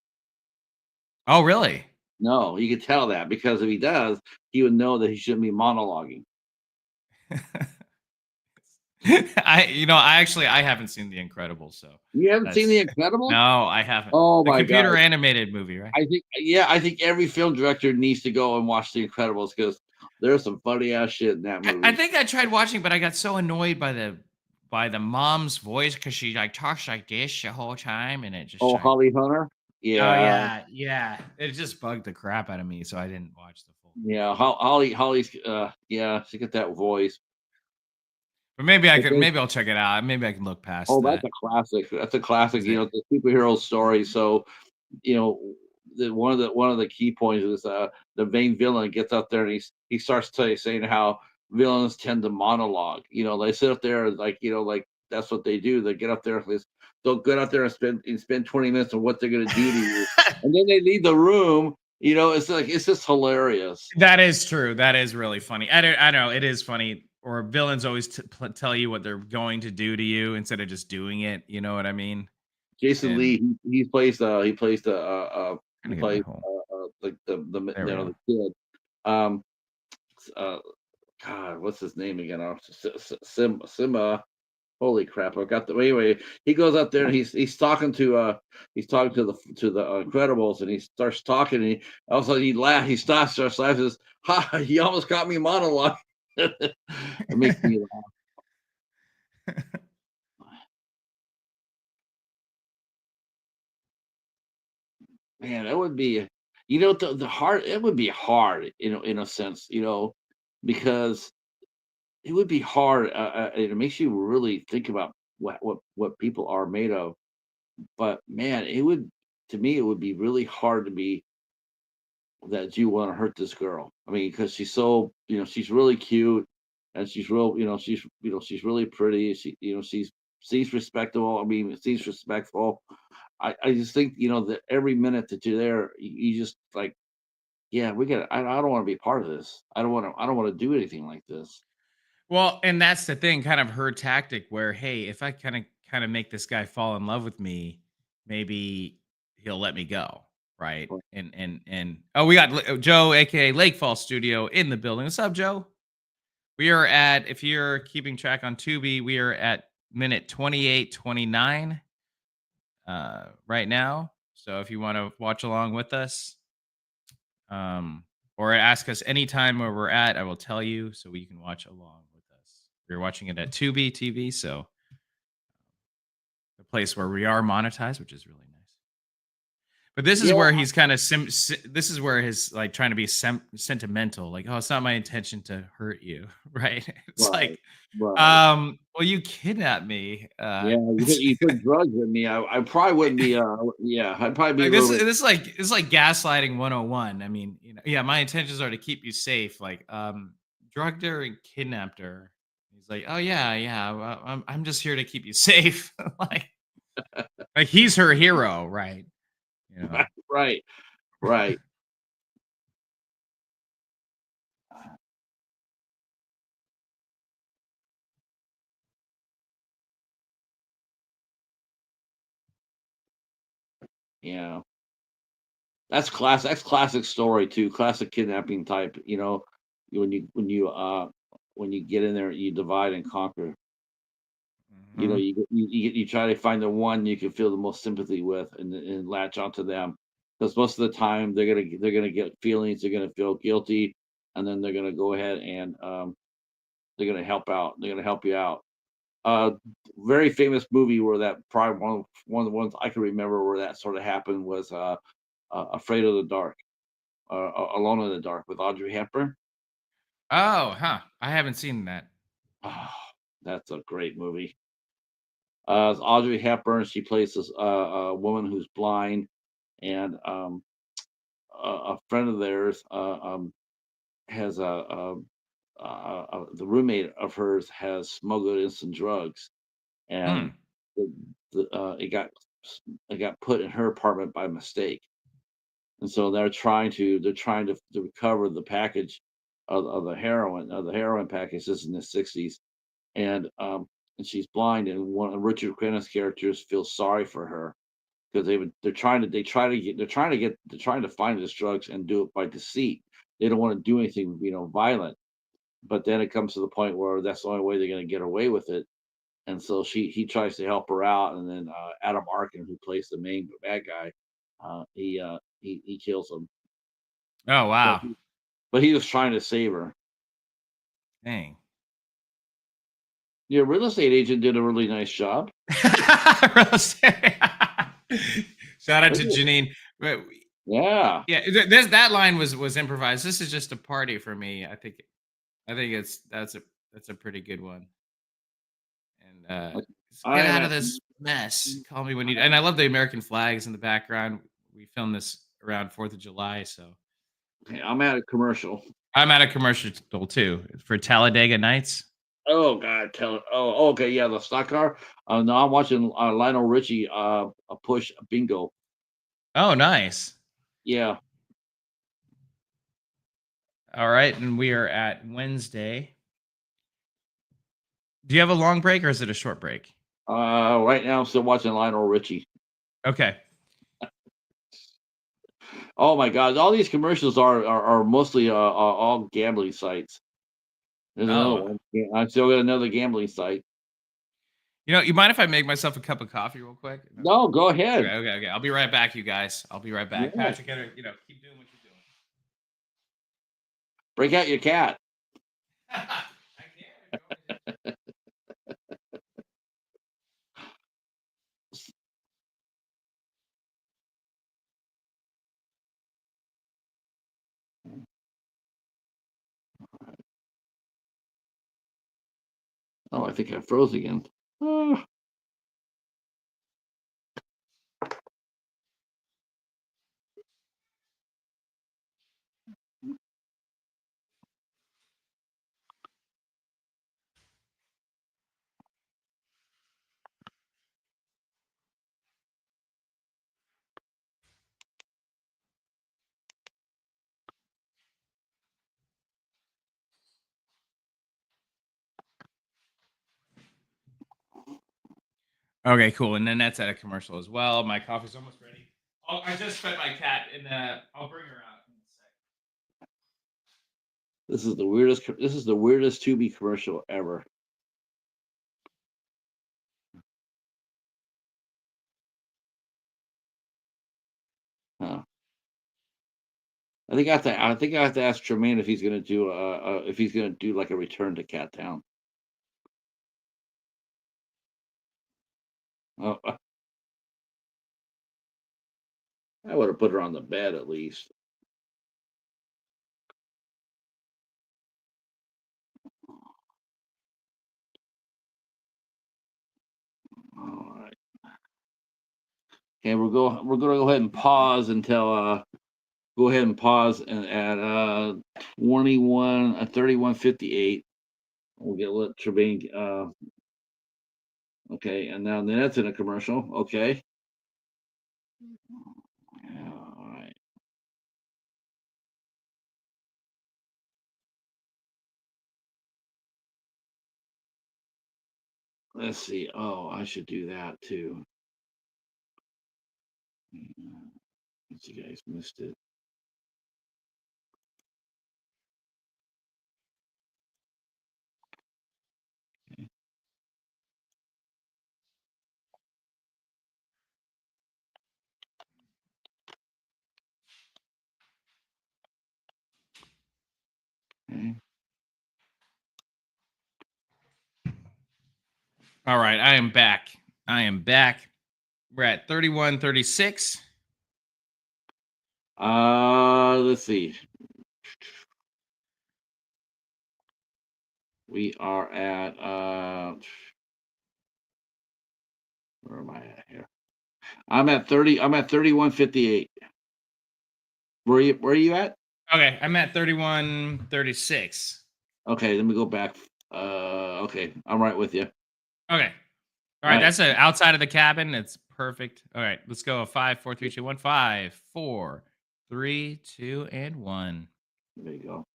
Oh, really? No, you can tell that because if he does, he would know that he shouldn't be monologuing. I haven't seen The Incredibles, so You haven't seen that's The Incredibles? no, I haven't. Oh The my computer god. animated movie, right? I think every film director needs to go and watch The Incredibles because there's some funny ass shit in that I movie. think I tried watching, but I got so annoyed by the mom's voice because she like talks like this the whole time, and it just Oh, like, Holly Hunter? oh Yeah, yeah, yeah, it just bugged the crap out of me, so I didn't watch the full thing. yeah. Holly's, yeah, she got that voice. But maybe But they maybe I'll check it out. Maybe I can look past Oh, that's that. a classic. That's a classic. Is it? The superhero story. So, you know, one of the key points is the main villain gets up there and he starts saying how villains tend to monologue. They sit up there and like that's what they do. They get up there, they'll get up there and spend 20 minutes on what they're gonna do to you, and then they leave the room. It's like it's just hilarious. That is true. That is really funny. I know it is funny. Or villains always tell you what they're going to do to you instead of just doing it. You know what I mean? Jason And Lee, he plays he trying to get my plays home. like There we the go. kid. Um, uh, God, what's his name again? Sim. Holy crap! I got the anyway. He goes up there and he's talking to the Incredibles, and he starts talking, and all of a sudden he stops, starts laughing, says, "Ha! He almost got me monologue." It makes me laugh. Man, that would be, the hard. It would be hard, in a sense, because it would be hard. It makes you really think about what people are made of. But man, to me, it would be really hard to be that you want to hurt this girl. I mean, because she's really cute, and she's really pretty. She's respectable. I mean, she's respectful. I just think that every minute that you're there, you just like, yeah, we got. I don't want to be part of this. I don't want to do anything like this. Well, and that's the thing, kind of her tactic where, hey, if I kind of make this guy fall in love with me, maybe he'll let me go, right? But, And oh, we got Joe, aka Lake Fall Studio, in the building. What's up, Joe? We are at, if you're keeping track on Tubi, we are at minute 28:29 right now. So if you want to watch along with us, or ask us anytime where we're at, I will tell you so you can watch along with us. We're watching it at Tubi TV, so the place where we are monetized, which is really nice. But this is Yeah, where he's kind of this is where his like trying to be sentimental, like, oh, it's not my intention to hurt you, right? It's right, like, right. well, you kidnapped me. Yeah, you put drugs in me. I probably wouldn't be. Yeah, I'd probably be a Like little bit. this is like gaslighting 101. I mean, yeah, my intentions are to keep you safe. Like, drugged her and kidnapped her. He's like, oh yeah, yeah, well, I'm just here to keep you safe. like, like he's her hero, right? You know. Right, right. Yeah, that's class. That's classic story too. Classic kidnapping type. When you get in there, you divide and conquer. Mhm. You try to find the one you can feel the most sympathy with, and latch onto them, because most of the time they're gonna get feelings, they're gonna feel guilty, and then they're gonna go ahead and they're gonna help out. They're gonna help you out. Uh, Very famous movie where that probably one of the ones I can remember where that sort of happened was Afraid of the Dark, Alone in the Dark with Audrey Hepburn. Oh, huh. I haven't seen that. Oh, that's a great movie. It's Audrey Hepburn. She plays this a woman who's blind, and a friend of theirs has the roommate of hers has smuggled in some drugs, and Hmm. the, it got put in her apartment by mistake, and so they're trying to recover the package of the heroin package. This is in the 60s, and she's blind, and one of Richard Crenna's characters feels sorry for her because they're trying to find this drugs and do it by deceit. They don't want to do anything, violent. But then it comes to the point where that's the only way they're going to get away with it. And so he tries to help her out, and then Adam Arkin, who plays the main bad guy, he kills him. Oh, But wow. he was trying to save her. Dang. Your real estate agent did a really nice job. Rose. Shout out to Janine. But Yeah. yeah, that line was improvised. This is just a party for me. I think that's a pretty good one. And Like, get I'm out of at this mess. Call me when you. And I love the American flags in the background. We filmed this around 4th of July, so I'm at a commercial. I'm at a commercial too for Talladega Nights. Oh God, tell it. Oh, okay, yeah, the stock car. No, I'm watching Lionel Richie push bingo. Oh, nice. Yeah. All right, and we are at Wednesday. Do you have a long break or is it a short break? Right now I'm still watching Lionel Richie. Okay. Oh my God, all these commercials are mostly all gambling sites. There's another Oh, one. Yeah, I still got another gambling site. you mind if I make myself a cup of coffee real quick? No. No, go Okay, ahead. okay, okay. I'll be right back, you guys. I'll be right back. Yeah. Patrick, keep doing what you're doing. Break out your cat. I can. Go ahead. Oh, I think I froze again. Ah. Okay, cool. And then that's at a commercial as well. My coffee's almost ready. I just fed my cat, and I'll bring her out in a sec. This is the weirdest Tubi commercial ever. Huh. I think I have to ask Tremaine if he's gonna do if he's gonna do like a return to Cat Town. Oh, I would have put her on the bed at least. All right. Okay, we're gonna go ahead and pause until go ahead and pause and at 21 31:58. We'll get let Trevine okay, and now then that's in a commercial. Okay. All right. Let's see. Oh, I should do that too. You guys missed it. Okay. All right, I am back. I am back. We're at 31:36. Let's see. We are at where am I at here? I'm at 31:58. Where are you at? Okay, I'm at 31:36. Okay, let me go back. Okay, I'm right with you. Okay. All All right, right, that's outside of the cabin. It's perfect. All right, let's go. 5, 4, 3, 2, 1. 5, 4, 3, 2, and 1. there you go.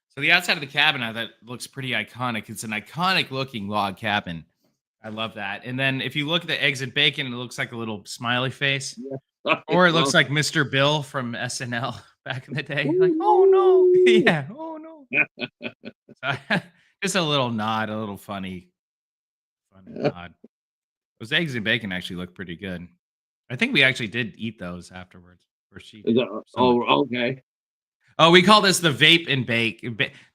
So the outside of the cabin, that looks pretty iconic. It's an iconic looking log cabin. I love that. And then if you look at the eggs and bacon, it looks like a little smiley face, Yeah. or it Well, looks like Mr. Bill from SNL back in the day. Like, oh no, woo! yeah, oh no. So, just a little nod, a little funny nod. Those eggs and bacon actually look pretty good. I think we actually did eat those afterwards, or she Is did. that- Somebody. oh, okay. Oh, we call this the vape and bake,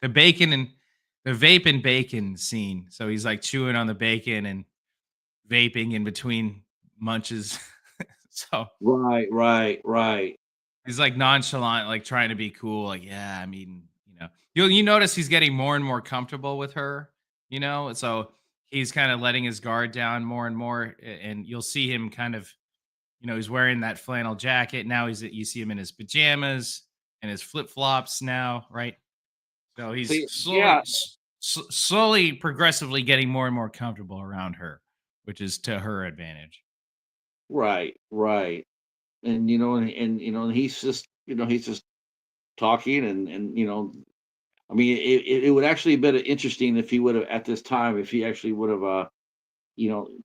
the bacon and the vape and bacon scene. So he's like chewing on the bacon and vaping in between munches. So Right, right, right. he's like nonchalant, like trying to be cool. Like, yeah, I mean, you notice he's getting more and more comfortable with her. So he's kind of letting his guard down more and more, and you'll see him kind of, he's wearing that flannel jacket now. You see him in his pajamas and his flip flops now, right? So he's See, yeah, slowly, progressively getting more and more comfortable around her, which is to her advantage. right, right. And he's just he's just talking and I mean it would actually have been interesting if he would have at this time if he actually would have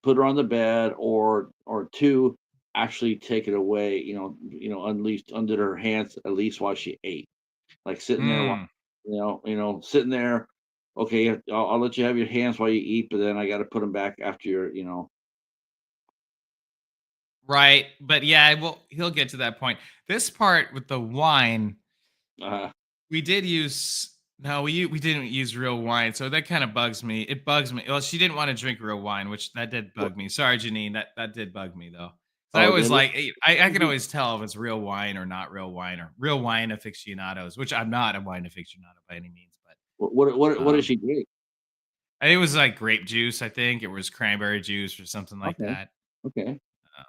put her on the bed or two actually take it away, unleashed under her hands at least while she ate. Like sitting there while Mm, sitting there, okay, I'll let you have your hands while you eat, but then I got to put them back after right, but yeah, well, he'll get to that point. This part with the wine, uh, we did use no, we didn't use real wine, so that kind of bugs me. It bugs me. Well, she didn't want to drink real wine, which that did bug me. Sorry, Janine, that did bug me though. 'Cause I oh, always did it? like I can always tell if it's real wine or not real wine or real wine aficionados, which I'm not a wine aficionado by any means, What did um, she drink? it was like grape juice. I think it was cranberry juice or something like Okay, that. okay. Um,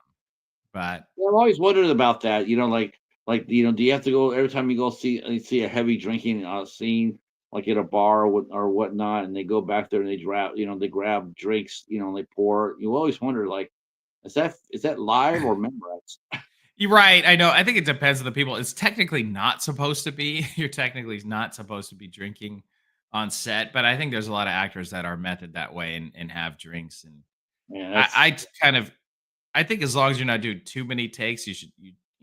but Well, I've always wondered about that. Do you have to go every time you go see a heavy drinking scene, like at a bar or whatnot, and they go back there and they grab drinks, and they pour. You always wonder, like, is that live or Memorex? you're right. I know. I think it depends on the people. It's technically not supposed to be. You're technically not supposed to be drinking on set, but I think there's a lot of actors that are method that way and have drinks. And Man, I kind of I think as long as you're not doing too many takes,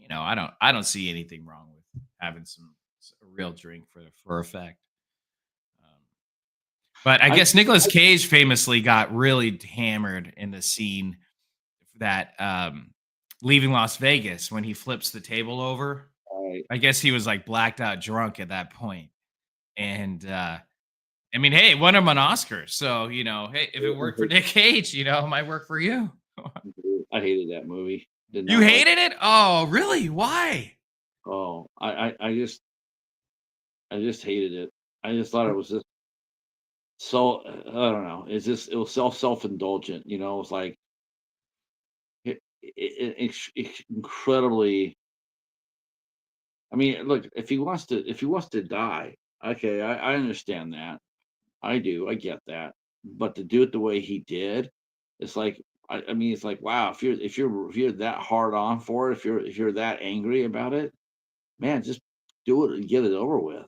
I don't see anything wrong with having a real drink for effect. Um, but I I, guess Nicolas Cage famously got really hammered in the scene that leaving Las Vegas when he flips the table over. I, I guess he was like blacked out drunk at that point. And I mean, hey, it won him an Oscar. So, hey, if it worked for Nick Cage, it might work for you. I hated that movie. Did You not like. hated it? Oh, really? Why? Oh, I just hated it. I just thought it was just so I don't know. It's just it was self-indulgent. You know, it was like incredibly. I mean, look, if he wants to die, okay, I understand that. I do, I get that. But to do it the way he did, it's like I mean, it's like wow. If you're that hard on for it, if you're that angry about it, man, just do it and get it over with.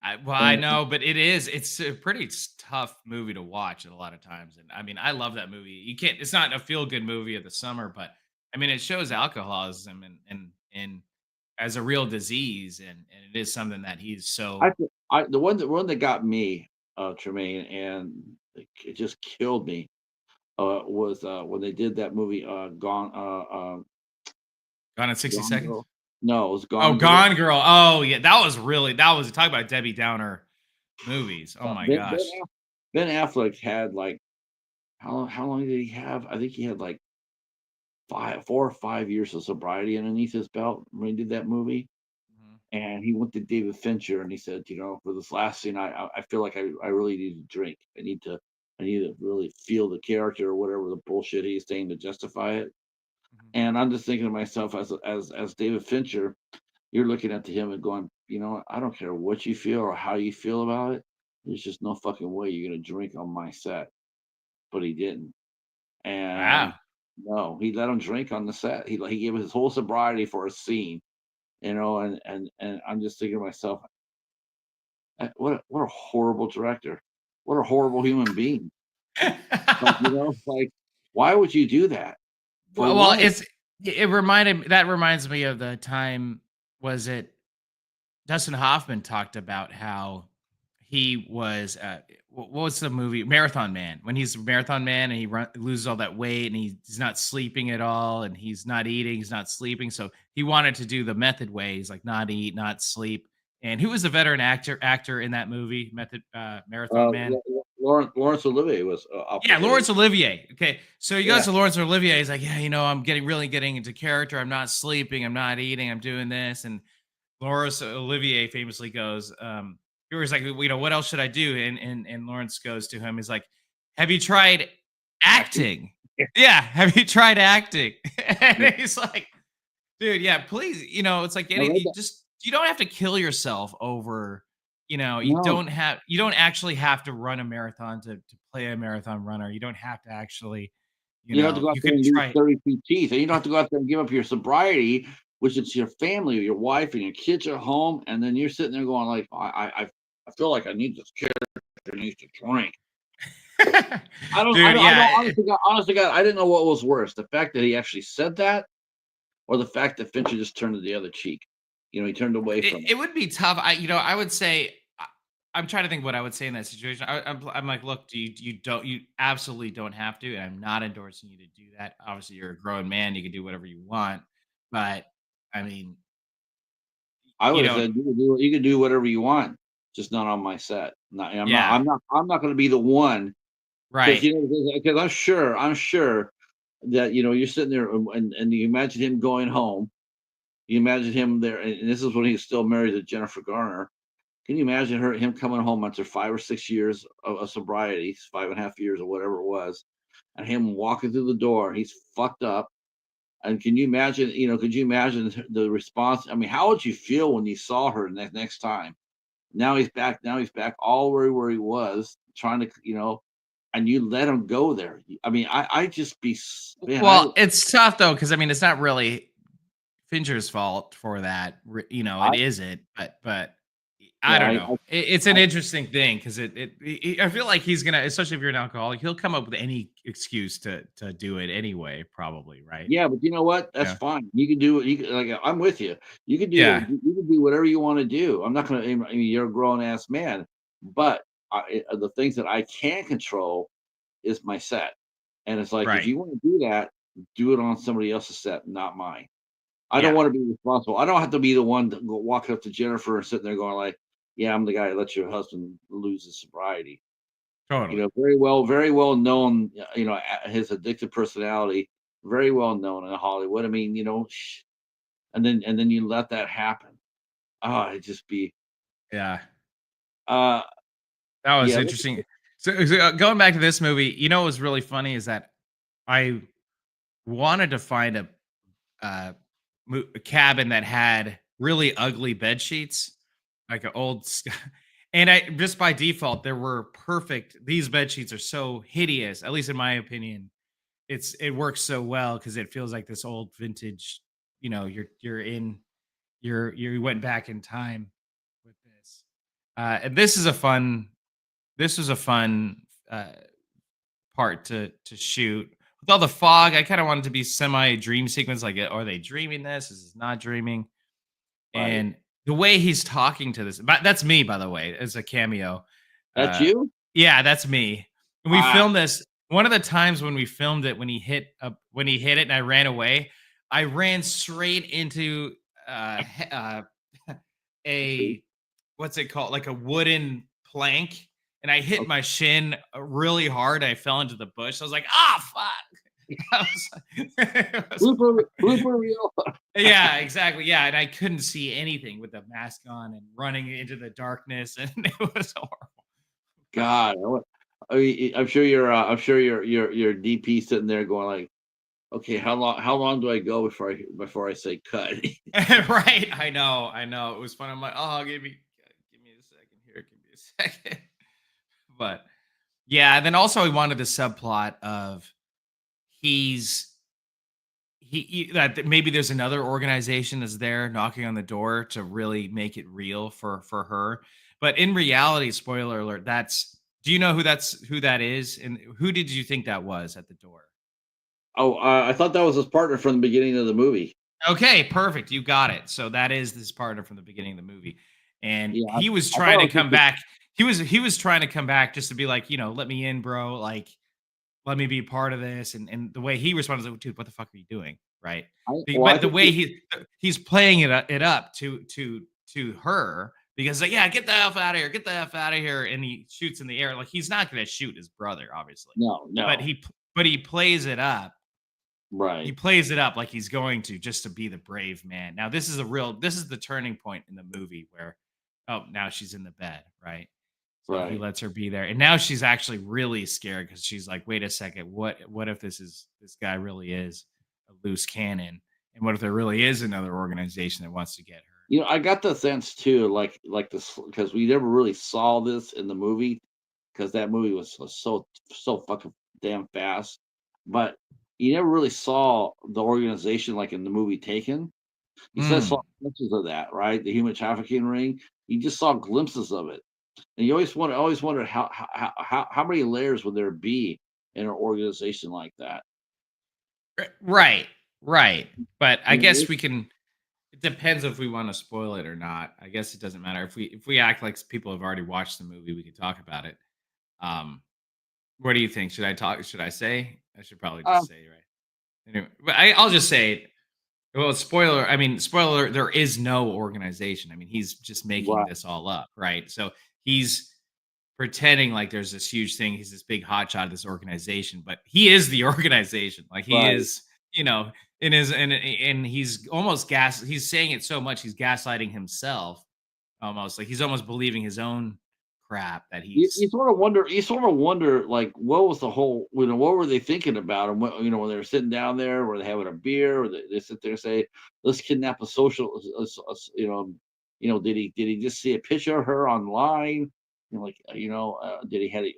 I And know, but it's a pretty tough movie to watch a lot of times. And I mean, I love that movie. You can't, it's not a feel good movie of the summer, but I mean, it shows alcoholism and as a real disease. And it is something that he's I so. th the one that got me, Tremaine, and it just killed me, was, when they did that movie, Gone in 60 Gone Seconds. Girl. No, it was Oh, Gone Girl. Gone Girl. Oh, yeah. That was talk about Debbie Downer movies. Oh my Ben gosh. Ben Affleck had, like how long did he have? I think he had, like, 4 or 5 years of sobriety underneath his belt when he did that movie, Mhm. and he went to David Fincher, and he said, "For this last scene, I feel like I really need to drink. I need to really feel the character or whatever the bullshit he's saying to justify it." Mhm. And I'm just thinking to myself as David Fincher, you're looking at him and going, "You know what? I don't care what you feel or how you feel about it. There's just no fucking way you're gonna drink on my set." But he didn't. And Wow. no, he let him drink on the set. He gave his whole sobriety for a scene, and I'm just thinking to myself, what a horrible director. What a horrible human being. Like, like, why would you do that? For Well, what? that reminds me of the time, was it Dustin Hoffman talked about how he was what was the movie Marathon Man, when he's Marathon Man and loses all that weight and he's not sleeping at all and he's not eating, he's not sleeping, so he wanted to do the method way. He's like not eat, not sleep. And who was the veteran actor in that movie, Marathon Man? Laurence Olivier was up Yeah, with it. Laurence Olivier. Okay, so he goes Yeah. to Laurence Olivier. He's like, yeah, I'm really getting into character. I'm not sleeping. I'm not eating. I'm doing this. And Laurence Olivier famously goes, he was like, what else should I do? And Lawrence goes to him. He's like, have you tried Acting. acting? Yeah, have you tried acting? Yeah. And he's like, dude, yeah, please. It's like I read that. you don't have to kill yourself over, No. you don't actually have to run a marathon to play a marathon runner. You don't have to actually, You don't have to go out you there could and lose try. 32 teeth, and you don't have to go out there and give up your sobriety, which is your family, or your wife, and your kids are home, and then you're sitting there going like, I feel like I need this character needs to drink. Dude, I yeah. don't honestly, God, I didn't know what was worse, the fact that he actually said that, or the fact that Fincher just turned to the other cheek. He turned away It from it. it would be tough. I would say I'm trying to think what I would say in that situation. I'm like, look, you absolutely don't have to, and I'm not endorsing you to do that. Obviously, you're a grown man; you can do whatever you want. But I mean, I you would have know, said, you can do whatever you want, just not on my set. Not, yeah, I'm not going to be the one. Because, right. because I'm sure that, you're sitting there, and you imagine him going home. You imagine him there, and this is when he's still married to Jennifer Garner. Can you imagine him coming home after 5 or 6 years of sobriety, 5.5 years or whatever it was, and him walking through the door? He's fucked up. And can you imagine, could you imagine the response? I mean, how would you feel when you saw her next time? Now he's back. Now he's back all where he was, trying to, and you let him go there. I mean, I just be man. Well, it's tough though because I mean, it's not really Fincher's fault for that. I It isn't, but I yeah, don't know. It's an I interesting thing because I feel like he's gonna, especially if you're an alcoholic, he'll come up with any excuse to do it anyway, probably, right? yeah, but you know what? That's Yeah. fine. You can do it. Like, I'm with you. Yeah. You can do whatever you want to do. I'm not gonna. I mean, you're a grown ass man, but the things that I can control is my set. And it's like, if Right. you want to do that, do it on somebody else's set, not mine. I don't Yeah. want to be responsible. I don't have to be the one to go walk up to Jennifer and sitting there going like, "Yeah, I'm the guy that let your husband lose his sobriety." Totally. Very well known. His addictive personality. very well known in Hollywood. I mean, and then you let that happen. Oh, it just be Yeah. uh That was yeah. interesting. Going back to this movie, what was really funny is that I wanted to find a cabin that had really ugly bed sheets, like an and I just by default there were perfect. These bed sheets are so hideous, at least in my opinion. It works so well because it feels like this old vintage. You went back in time with this. And this was a fun part to shoot. With all the fog, I kind of wanted to be semi dream sequence. Like, are they dreaming this? Is this not dreaming? Right. And the way he's talking to this, but that's me, by the way, as a cameo. That's Uh, you? yeah, that's me. And we Ah, filmed this. One of the times when we filmed it, when he hit it, and I ran away, I ran straight into see. a what's it called, like a wooden plank, and I hit Okay. my shin really hard. I fell into the bush. I was like, ah, fuck. I it was Blooper reel. yeah, exactly. Yeah, and I couldn't see anything with the mask on and running into the darkness, and it was horrible. God, I'm sure I'm sure your DP sitting there going like, okay, how long do I go before I say cut? Right? I know. It was fun. I'm like, oh, give me a second here. Give me a second. But yeah, and then also we wanted the subplot of he's that maybe there's another organization that's there knocking on the door to really make it real for her. But in reality, spoiler alert, that's do you know who that is? And who did you think that was at the door? Oh, I thought that was his partner from the beginning of the movie. Okay, perfect. You got it. So that is this partner from the beginning of the movie. And Yeah, he was I trying thought to it was come just back. He was trying to come back just to be like, let me in, bro. Like, let me be part of this. And the way he responds, like, dude, what the fuck are you doing? Right. I But the think way he's playing it up to her because like, yeah, get the F out of here, get the F out of here. And he shoots in the air. Like he's not gonna shoot his brother, obviously. no, But no, he plays it up. He right, plays it up like he's going to just to be the brave man. Now, this is the turning point in the movie where, oh, now she's in the bed, right? So he right. lets her be there. And now she's actually really scared because she's like, wait a second, what if this guy really is a loose cannon? And what if there really is another organization that wants to get her? I got the sense too, like this because we never really saw this in the movie because that movie was so fucking damn fast. But you never really saw the organization like in the movie Taken. You just saw Mm. glimpses of that, right? The human trafficking ring. You just saw glimpses of it, and you always wondered how many layers would there be in an organization like that? Right, right. But I You know, guess we can it depends if we wanna spoil it or not. I guess it doesn't matter. If we act like people have already watched the movie, we can talk about it. Um, what do you think? Should I say? I should probably uh, just say, right? Anyway, but I'll just say it. Well, spoiler, there is no organization. I mean, he's just making right, this all up, right? So he's pretending like there's this huge thing. He's this big hotshot of this organization, but he is the organization. Like he right. is, in his and he's almost he's saying it so much he's gaslighting himself almost. Like he's almost believing his own crap that he's You sort of wonder, like, what was the whole, what were they thinking about? And when they were sitting down there, were they having a beer, or they sit there and say, "Let's kidnap a social," did he just see a picture of her online? Did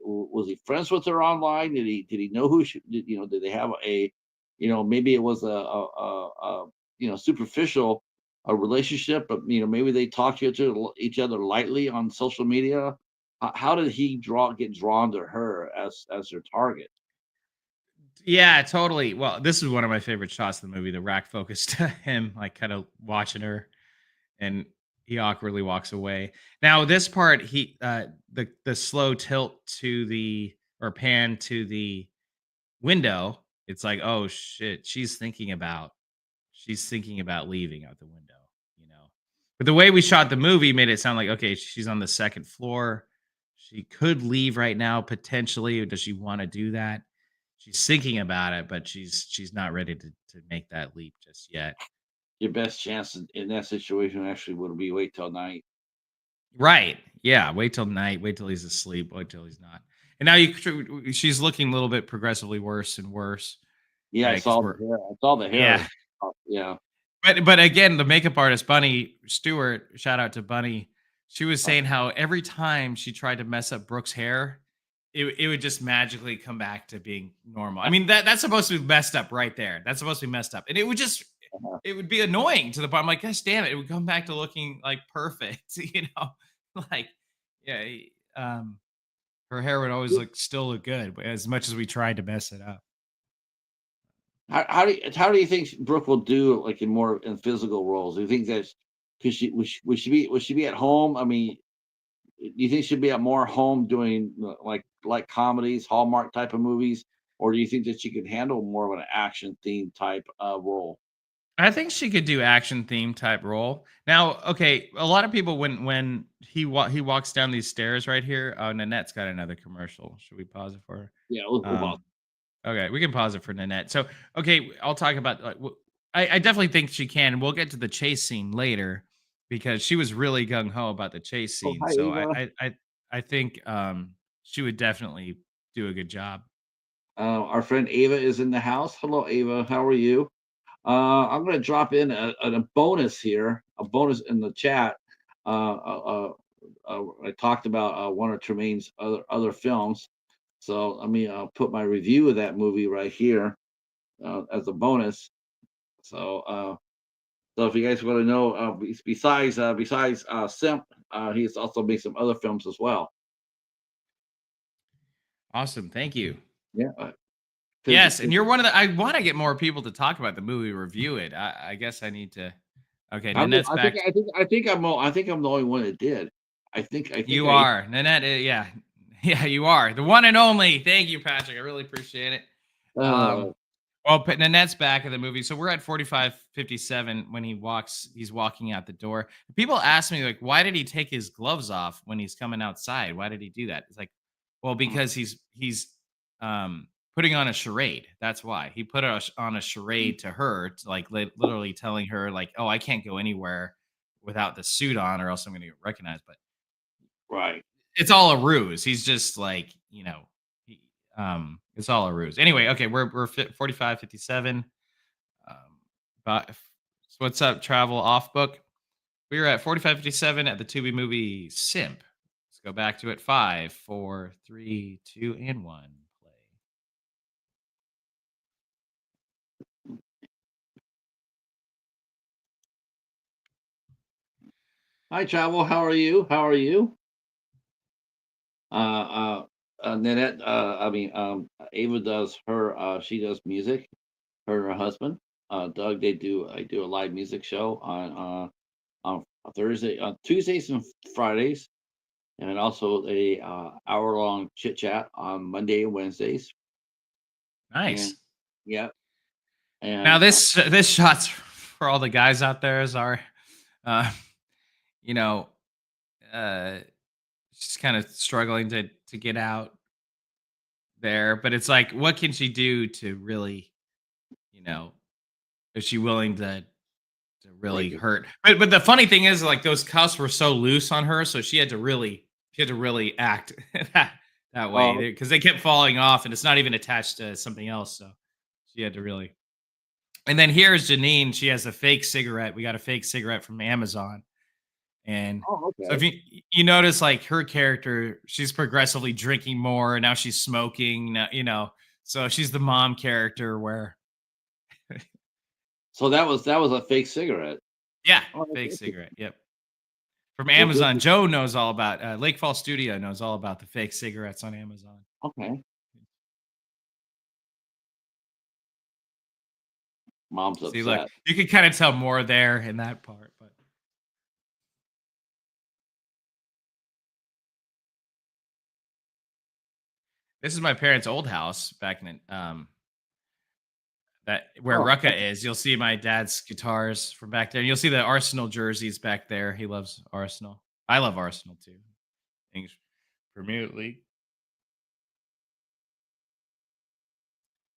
was he friends with her online? Did he know who she? Did they have maybe it was superficial a relationship, but maybe they talk to each other lightly on social media. How did he get drawn to her as their target? yeah, totally. Well, this is one of my favorite shots in the movie. The rack focus to him, like kind of watching her and he awkwardly walks away. Now, this part, the slow tilt to the or pan to the window, it's like, oh shit, she's thinking about leaving out the window, you know. But the way we shot the movie made it sound like, okay, she's on the second floor. She could leave right now, potentially. Or does she want to do that? she's thinking about it, but she's not ready to make that leap just yet. Your best chance in that situation actually would be wait till night. Right. Yeah. Wait till night. Wait till he's asleep. Wait till he's not. And now she's looking a little bit progressively worse and worse. Yeah, I Right. Because saw the we're, hair. I saw the yeah. hair. Yeah. But again, the makeup artist, Bunny Stewart, shout out to Bunny, she was Uh, saying how every time she tried to mess up Brooke's hair, it would just magically come back to being normal. I mean, that's supposed to be messed up right there. That's supposed to be messed up. And it would be annoying to the point. I'm like, gosh damn it, it would come back to looking like perfect, Like, yeah, her hair would always still look good, but as much as we tried to mess it up. how do you think Brooke will do like in physical roles? Do you think that's because would she be at home? I mean, do you think she'd be at more home doing like comedies, Hallmark type of movies, or do you think that she could handle more of an action theme type role? I think she could do action theme type role. Now, okay, a lot of people when he walks down these stairs right here. Oh, Nanette's got another commercial. Should we pause it for her? Yeah, we'll Um, about okay, we can pause it for Nanette. So, okay, I'll talk about. I definitely think she can. We'll get to the chase scene later because she was really gung ho about the chase Oh, scene. hi, So Ava. I think she would definitely do a good job. Our friend Ava is in the house. Hello, Ava. How are you? I'm going to drop in a bonus here, a bonus in the chat. I talked about one of Tremaine's other films, so let me put my review of that movie right here as a bonus. So if you guys want to know, besides Simp, he's also made some other films as well. Awesome, thank you. Yeah, Yes, and you're one of the. I want to get more people to talk about the movie, review it. I guess I need to. Okay, Nanette's I think back. I'm the only one that did. I think You I are Nanette. Yeah, yeah, you are the one and only. Thank you, Patrick. I really appreciate it. uh Um, well, Nanette's back in the movie, so we're at 45:57 when he's walking out the door. People ask me like, why did he take his gloves off when he's coming outside? Why did he do that? It's like, well, because he's putting on a charade. That's why he put on a charade to her, to like literally telling her like, oh, I can't go anywhere without the suit on, or else I'm going to get recognized. But right. it's all a ruse. He's just like, it's all a ruse. Anyway, okay, we're 45:57. Um, but so what's up, travel off book? We are at 45:57 at the Tubi movie Simp. Let's go back to it. 5, 4, 3, 2, and 1. Play. Hi, Travel. How are you? How are you? Nanette, Ava does she does music. Her and her husband, Doug, I do a live music show on Tuesdays and Fridays, and also a hour long chit chat on Monday and Wednesdays. And Nice. yeah, Now and this shot's for all the guys out there is our, uh, you know, uh, just kind of struggling to get out there, but it's like, what can she do to really, you know, is she willing to really break it. hurt? But the funny thing is, like those cuffs were so loose on her, so she had to really act that way Oh, because they kept falling off, and it's not even attached to something else. So she had to really. And then here's Janine. She has a fake cigarette. We got a fake cigarette from Amazon, and so if okay. you notice, like her character, she's progressively drinking more. Now she's smoking. So she's the mom character where, So that was a fake cigarette. yeah, Oh, that's fake interesting. cigarette. Yep. From Well, good. Amazon. Joe knows all about Lake Fall Studio knows all about the fake cigarettes on Amazon. Okay, mom's See, look, upset. you can kind of tell more there in that part, but this is my parents' old house back in that where Oh, Rucka is. You'll see my dad's guitars from back there. And you'll see the Arsenal jerseys back there. He loves Arsenal. I love Arsenal too. English Premier League.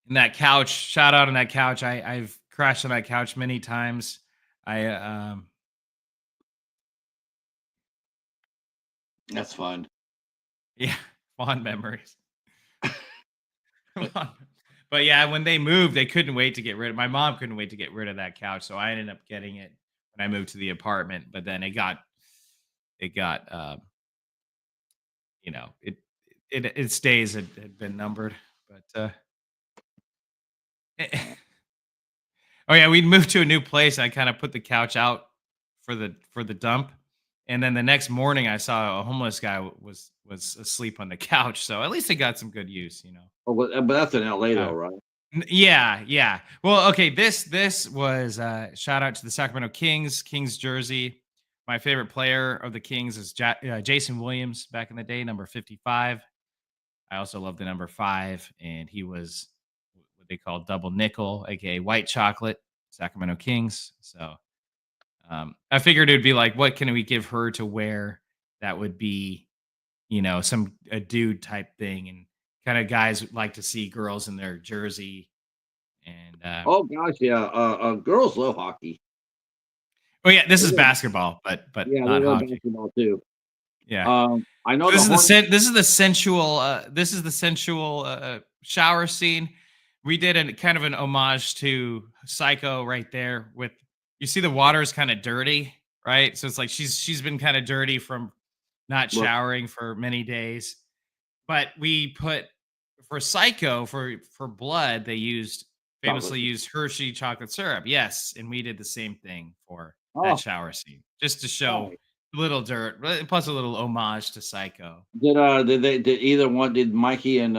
And that couch, shout out on that couch. I've crashed on that couch many times. I That's fun. yeah, fond memories. But yeah, when they moved, they couldn't wait to get rid of my mom couldn't wait to get rid of that couch. So I ended up getting it when I moved to the apartment. But then it got its days had been numbered. But oh yeah, we moved to a new place. I kind of put the couch out for the dump, and then the next morning I saw a homeless guy was asleep on the couch. So at least it got some good use. Oh, but that's in LA though, Uh, right? yeah, yeah. Well, okay. This was shout out to the Sacramento Kings jersey. My favorite player of the Kings is Jason Williams back in the day, number 55. I also love the number 5, and he was what they call double nickel, aka white chocolate, Sacramento Kings. So I figured it'd be like, what can we give her to wear that would be, some a dude type thing, and kind of guys would like to see girls in their jersey, and Oh gosh, yeah. Girls love hockey. oh yeah, this They is love- basketball, but Yeah, they not love hockey. basketball too. Yeah. I know So the Hornets. this is the sensual shower scene. We did a kind of an homage to Psycho right there. With you see the water is kind of dirty, right? So it's like she's been kind of dirty from not Well, showering for many days. But we put for Psycho for blood, they chocolate. famously used Hershey chocolate syrup. Yes, and we did the same thing for that Oh, shower scene, just to show right. a little dirt, plus a little homage to Psycho. Did either one did Mikey and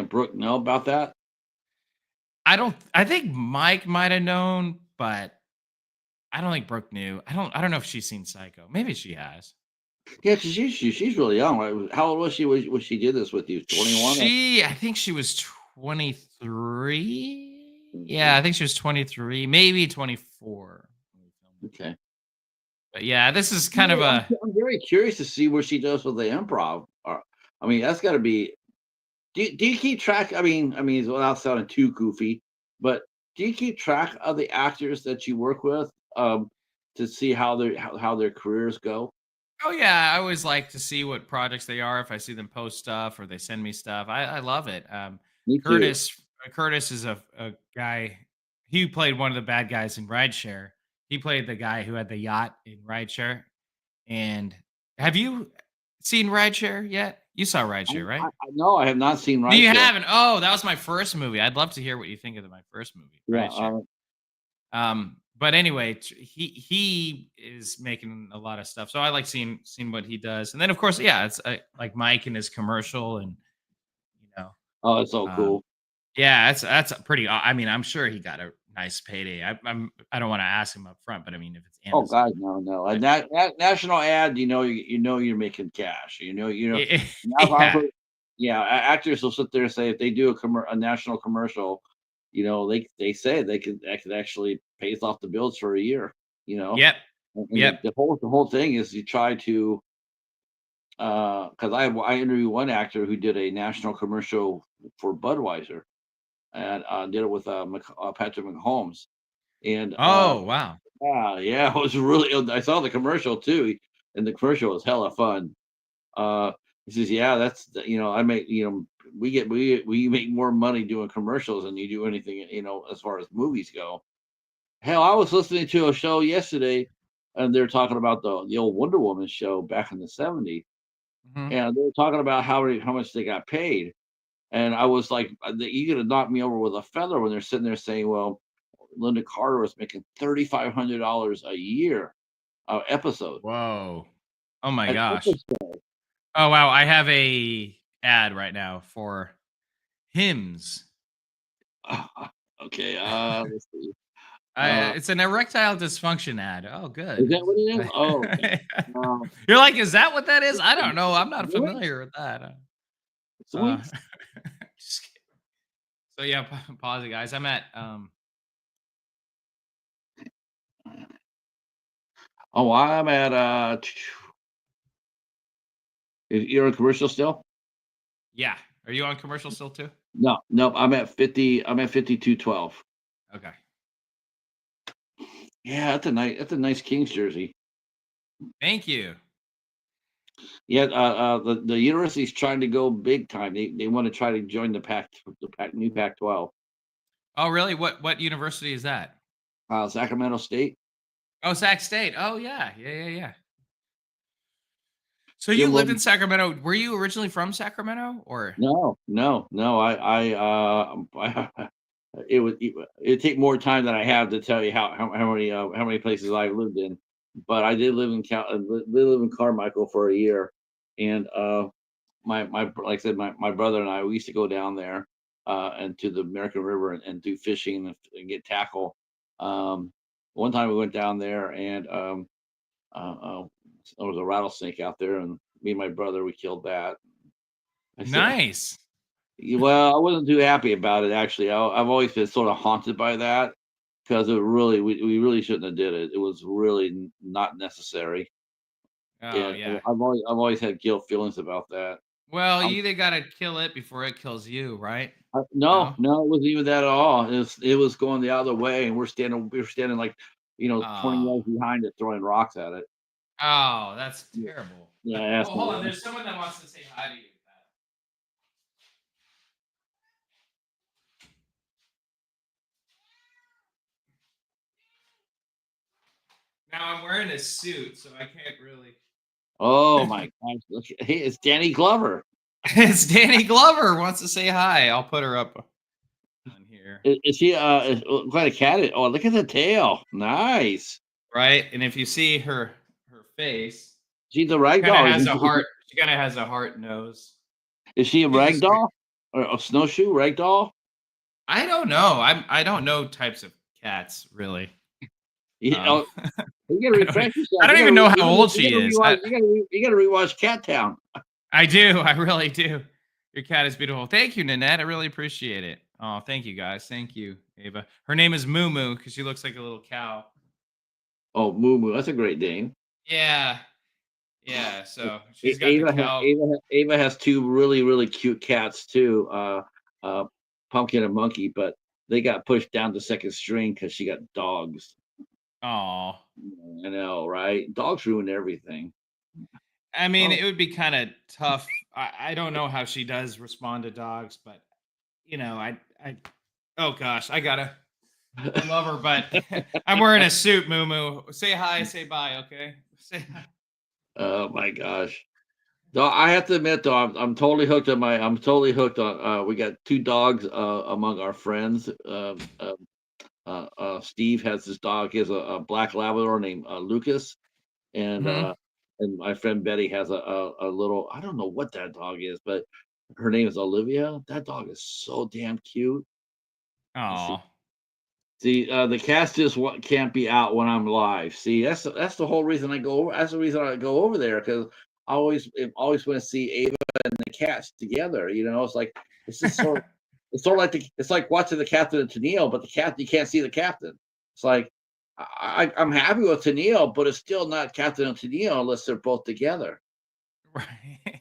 Brooke know about that? I think Mike might have known, but I don't think Brooke knew. I don't know if she's seen Psycho. Maybe she has. Yeah, 'cause she's really young. Right? How old was she when she did this with you? 21? I think she was 23. Yeah, I think she was 23, maybe 24 when we filmed it. Okay. But yeah, this is kind of Yeah, a I'm very curious to see what she does with the improv. I mean, that's got to be. Do you keep track? I mean, without sounding too goofy, but do you keep track of the actors that you work with to see how their careers go? oh yeah, I always like to see what projects they are if I see them post stuff or they send me stuff. I love it. Me too. Curtis Curtis is a guy. He played one of the bad guys in Rideshare. He played the guy who had the yacht in Rideshare. And have you seen Rideshare yet? You saw Rideshare, right? I know I have not seen No, you Rideshare. haven't. Oh, that was my first movie. I'd love to hear what you think of my first movie, Yeah. Rideshare. But anyway, he is making a lot of stuff, so I like seeing what he does. And then, of course, yeah, it's like Mike and his commercial, and you know, Oh, it's so um, cool. yeah, that's a pretty. I mean, I'm sure he got a nice payday. I don't want to ask him up front, but I mean, if it's Oh Amazon, God, no, no. A but national ad, you know you're making cash. You know. Now if I yeah, heard, yeah, actors will sit there and say if they do a national commercial, they say that could actually pays off the bills for a year. You know, yep, and yep. the whole thing is you try to because I interviewed one actor who did a national commercial for Budweiser and did it with Patrick McHolmes and Oh wow. yeah, yeah, it was really I saw the commercial too, and the commercial was hella fun. Uh, he says, "Yeah, I make we make more money doing commercials than you do anything, as far as movies go." Hell, I was listening to a show yesterday, and they're talking about the old Wonder Woman show back in the '70s, Mhm. and they were talking about how much they got paid, and I was like, "You could have knocked me over with a feather" when they're sitting there saying, "Well, Linda Carter was making $3,500 a year." Episode. Whoa. Oh my An gosh. episode. Oh wow, I have a ad right now for Hims. Okay, let's see. It's an erectile dysfunction ad. Oh, Is good. that what it is? Oh, okay. Uh, You're like, is that what that is? I don't know. I'm not really? familiar with that. Uh, Sweet. just kidding. So yeah, pause it, guys. I'm at Oh, I'm at you're in commercial still? yeah. Are you on commercial still too? No, nope. I'm at 50. I'm at 52-12. Okay. Yeah, that's a nice Kings jersey. Thank you. Yeah, the university's trying to go big time. They want to try to join the new Pac-12. Oh, really? What university is that? Sacramento State. Oh, Sac State. Oh, yeah. Yeah, yeah, yeah. So you Jim lived in Rome. Sacramento. Were you originally from Sacramento or? No, no, no. It'd take more time than I have to tell you how many places I lived in. But I did live in live in Carmichael for a year, and like I said, my brother and I, we used to go down there and to the American River and do fishing and get tackle. Um, One time we went down there and there was a rattlesnake out there, and me and my brother, we killed that. I said, Nice. well, I wasn't too happy about it actually. I've always been sort of haunted by that because we really shouldn't have did it. It was really not necessary, Oh, and yeah. I've always had guilt feelings about that. Well, I'm you either gotta kill it before it kills you, right? No, No? no, it wasn't even that at all. It was going the other way, and we were standing like 20 Oh. yards behind it, throwing rocks at it. Oh, that's Yeah, terrible. yeah, Oh, asked me. hold on. There's someone that wants to say hi to you. Now I'm wearing a suit, so I can't really. Oh my gosh, look, hey, it's Danny Glover. It's Danny Glover wants to say hi. I'll put her up on here. Is she what kind of cat? Oh, look at the tail. Nice. Right? And if you see her face, She's a she rag kind of doll. has a heart. She kind of has a heart nose. Is she a She's rag just weird. doll or a snowshoe rag doll? I don't know. I don't know types of cats really. You Um, know, you gotta I don't refresh yourself. I don't You gotta even know re- how you gotta, old you she gotta is. rewatch. You gotta rewatch Cat Town. I do. I really do. Your cat is beautiful. Thank you, Nanette. I really appreciate it. Oh, thank you guys. Thank you, Ava. Her name is Moo Moo because she looks like a little cow. Oh, Moo Moo, that's a great name. Yeah. Yeah. So she's got the Ava ha cow. Ava ha Ava has 2 really, really cute cats too, uh, Pumpkin and Monkey, but they got pushed down to 2nd string because she got dogs. Oh. I know, right? Dogs ruin everything. I mean, Oh, it would be kind of tough. I don't know how she does respond to dogs, but I oh gosh, I love her, but I'm wearing a suit, Moo Moo. Say hi, say bye, okay? Say hi. oh my gosh. No, I have to admit though, I'm totally hooked on, we got 2 dogs, among our friends. Steve has this dog. He has a black Labrador named, Lucas, and, Hmm. my friend Betty has a little, I don't know what that dog is, but her name is Olivia. That dog is so damn cute. Oh. See, the cast just can't be out when I'm live. See, that's the whole reason I go over. That's the reason I go over there because I always want to see Ava and the cats together. It's like it's just sort of it's like watching the captain and Tennille, but the captain you can't see the captain. It's like I'm happy with Tennille, but it's still not Captain and Tennille unless they're both together. Right.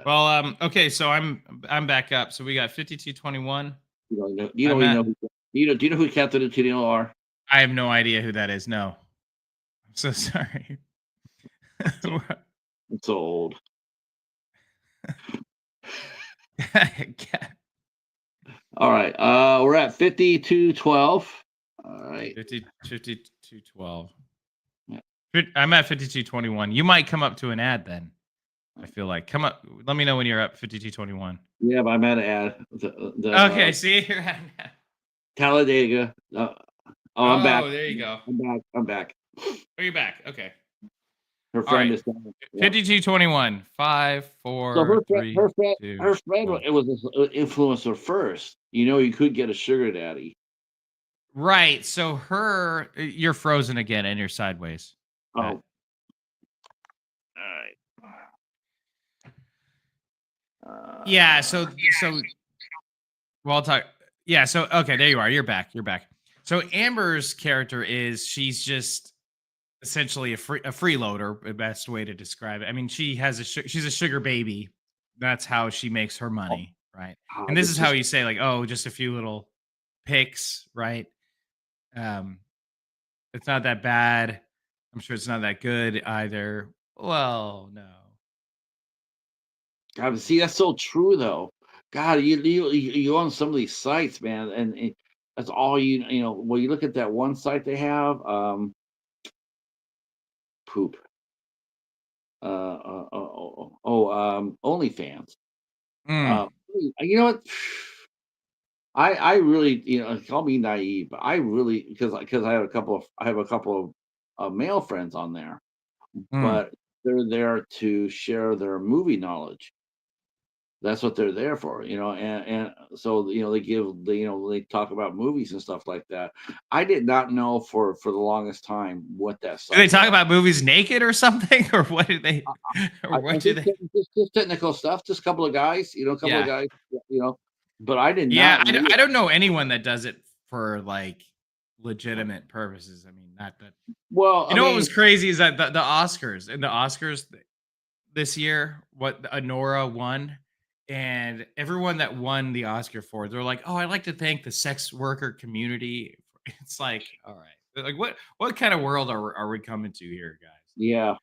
Well, okay, so I'm back up. So we got 52-21. You I'm don't even at know do you know who Captain and Tennille are? I have no idea who that is. No. I'm so sorry. So it's old. All right, we're at 52-12. All right. 52-12. Yeah. I'm at 52-21. You might come up to an ad then. I feel like. Come up. Let me know when you're up 52-21. Yeah, but I'm at an ad. Okay, see, you're at an ad. Talladega. I'm back. Oh, there you go. I'm back. I'm back. Oh, you're back. Okay. Her All friend right. is down. Yep. 52-21. 5, So 4, 3, 2, her friend 1. it was an influencer first. You could get a sugar daddy. Right. So you're frozen again and you're sideways. Oh, Okay. all right. Yeah. So well, I'll talk. Yeah. So okay, there you are. You're back. You're back. So Amber's character she's just essentially a freeloader. The best way to describe it. I mean, she's a sugar baby. That's how she makes her money, right? Ah, And this is this how is you say like, oh, just a few little picks, right? Um, it's not that bad. I'm sure it's not that good either. Well, no. God, see, that's so true though. God, you on some of these sites, man, and that's all you know. Well, you look at that one site they have, poop. OnlyFans. Mm, Uh, you know what? I really, call me naive, but I really because I have a couple of male friends on there, mm. but they're there to share their movie knowledge. That's what they're there for, and so they talk about movies and stuff like that. I did not know for the longest time what that Do they site talk was. about movies naked or something, or what do they, or I what do think they? just technical stuff, just a couple of guys, a couple of Yeah, guys, you know, but I did yeah. not I don't realize. know anyone that does it for like legitimate purposes. I mean, not that. Well, You I know what was mean, crazy is that the Oscars and the Oscars this year, what Anora won, and everyone that won the Oscar for, they're like, "Oh, I'd like to thank the sex worker community." It's like, all right, like what kind of world are we coming to here, guys? yeah,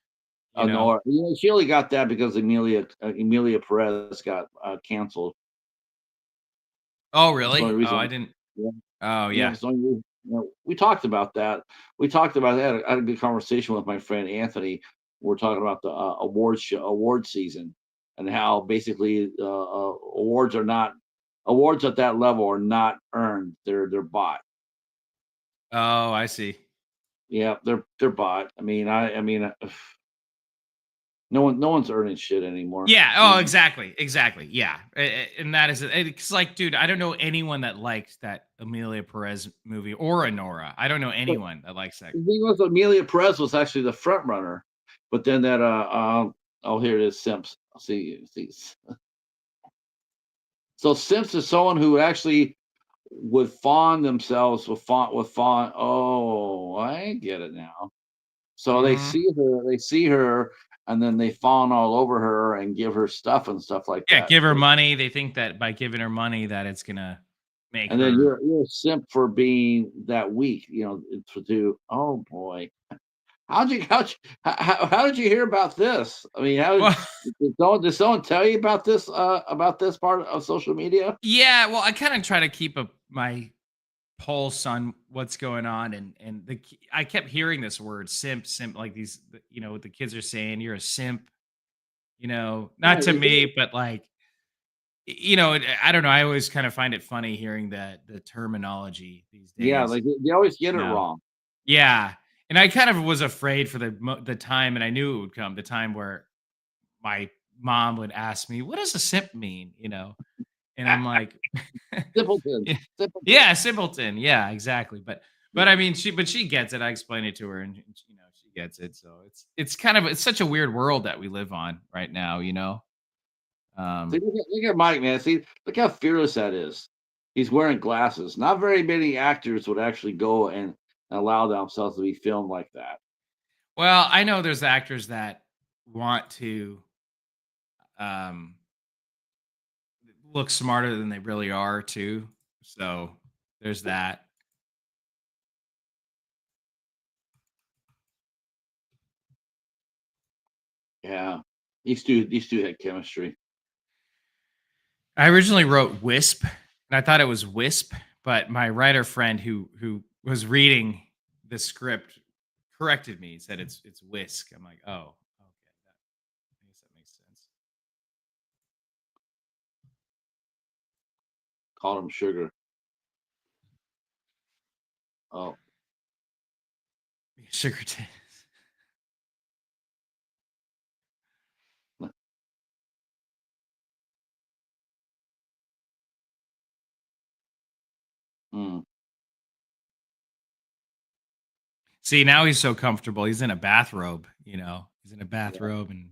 You know? Nora, she only got that because Emilia Perez got canceled. Oh, That's the only really? Oh, I reason. didn't. Yeah, Oh, yeah, yeah. that's the only reason. We talked about that. We talked about that. I had a good conversation with my friend Anthony. We're talking about the award season, and how basically awards at that level are not earned. They're bought. Oh, I see. Yeah, they're bought. I mean, no one's earning shit anymore. Yeah. You Oh, know? exactly. Yeah, and that is it. It's like, dude, I don't know anyone that liked that Amelia Perez movie or Anora. I don't know But anyone that likes that. the thing was, Amelia Perez was actually the front runner, but then oh, here it is, Simps. See. So Simps is someone who actually would fawn themselves with fawn. Oh, I get it now. So Mhm. they see her, and then they fawn all over her and give her stuff and stuff like Yeah, that. give her money. They think that by giving her money that it's gonna make And then her. you're a simp for being that weak, to do. Oh boy, how did you hear about this? I mean, Well, did someone tell you about this part of social media? yeah, well, I kinda try to keep my pulse on what's going on, and I kept hearing this word simp, like what the kids are saying, "You're a simp," Yeah, not to me, but like, I don't know, I always kind of find it funny hearing that the terminology these yeah, days, like they always get you it know. wrong. Yeah, and I kind of was afraid for the time, and I knew it would come, the time where my mom would ask me, "What does a simp mean?" And I'm like, Simpletons, yeah, simpletons. yeah, simpleton. Yeah, exactly. But I mean, she gets it. I explained it to her, and she gets it. So it's such a weird world that we live on right now. See, Um, look at Mike, man. See, look how fearless that is. He's wearing glasses. Not very many actors would actually go and allow themselves to be filmed like that. well, I know there's actors that want to um look smarter than they really are too. So there's that. Yeah, these two had chemistry. I originally wrote Wisp, and I thought it was Wisp, but my writer friend who was reading the script corrected me. He said it's Whisk. I'm like, oh, okay, I guess that makes sense. Called him sugar. Oh, Sugar tits. mm, See, now he's so comfortable. He's in a bathrobe. He's in a yeah, bathrobe, and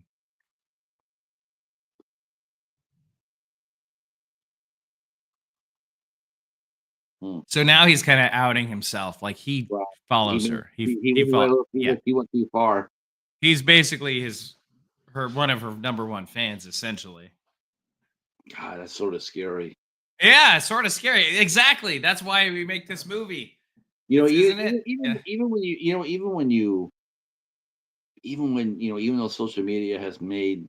mm. so now he's kind of outing himself. Like he Well, he follows made, her. he He went a follow. little, Yeah, he went too far. he's basically his her one of her number one fans, essentially. God, that's sort of scary. Yeah, sort of scary. Exactly. That's why we make this movie. You know, It's you isn't it? Yeah. even when you know, even when you even when you know, even though social media has made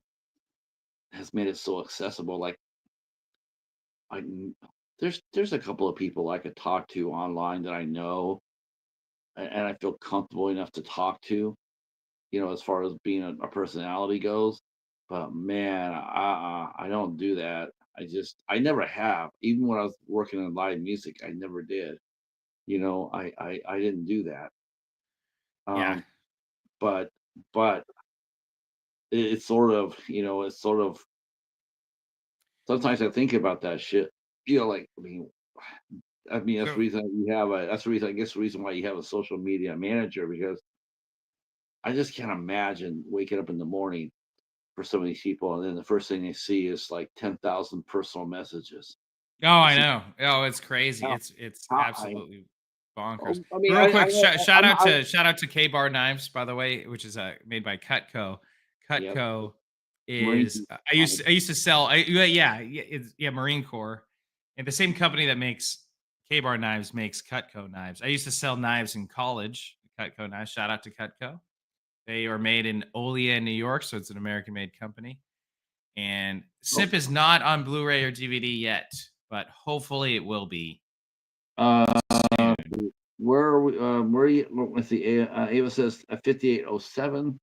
it so accessible, like I n- there's a couple of people I could talk to online that I know and I feel comfortable enough to talk to, you know, as far as being a personality goes. But man, I don't do that. I never have. Even when I was working in live music, I never did. You know, I didn't do that. Yeah. Um, but but it's sort of, you know, it's sort of sometimes I think about that shit. You know, like I mean that's the So reason you have a that's the reason I guess the reason why you have a social media manager because I just can't imagine waking up in the morning for some of these people and then the first thing they see is like 10,000 personal messages. oh, I It's just know. Oh, it's crazy. how It's how absolutely bonkers. I mean Real I quick, know shout out to K Bar Knives, by the way, which is made by Cutco. yeah, Cutco Marine is Corps, I used to sell yeah, Marine Corps, and the same company that makes K Bar Knives makes Cutco knives. I used to sell knives in college. Cutco knives. Shout out to Cutco. They are made in Olean, New York, so it's an American made company. And oh, Simp is not on Blu-ray or DVD yet, but hopefully it will be uh soon. where are we where are you let's see Ava says 5807.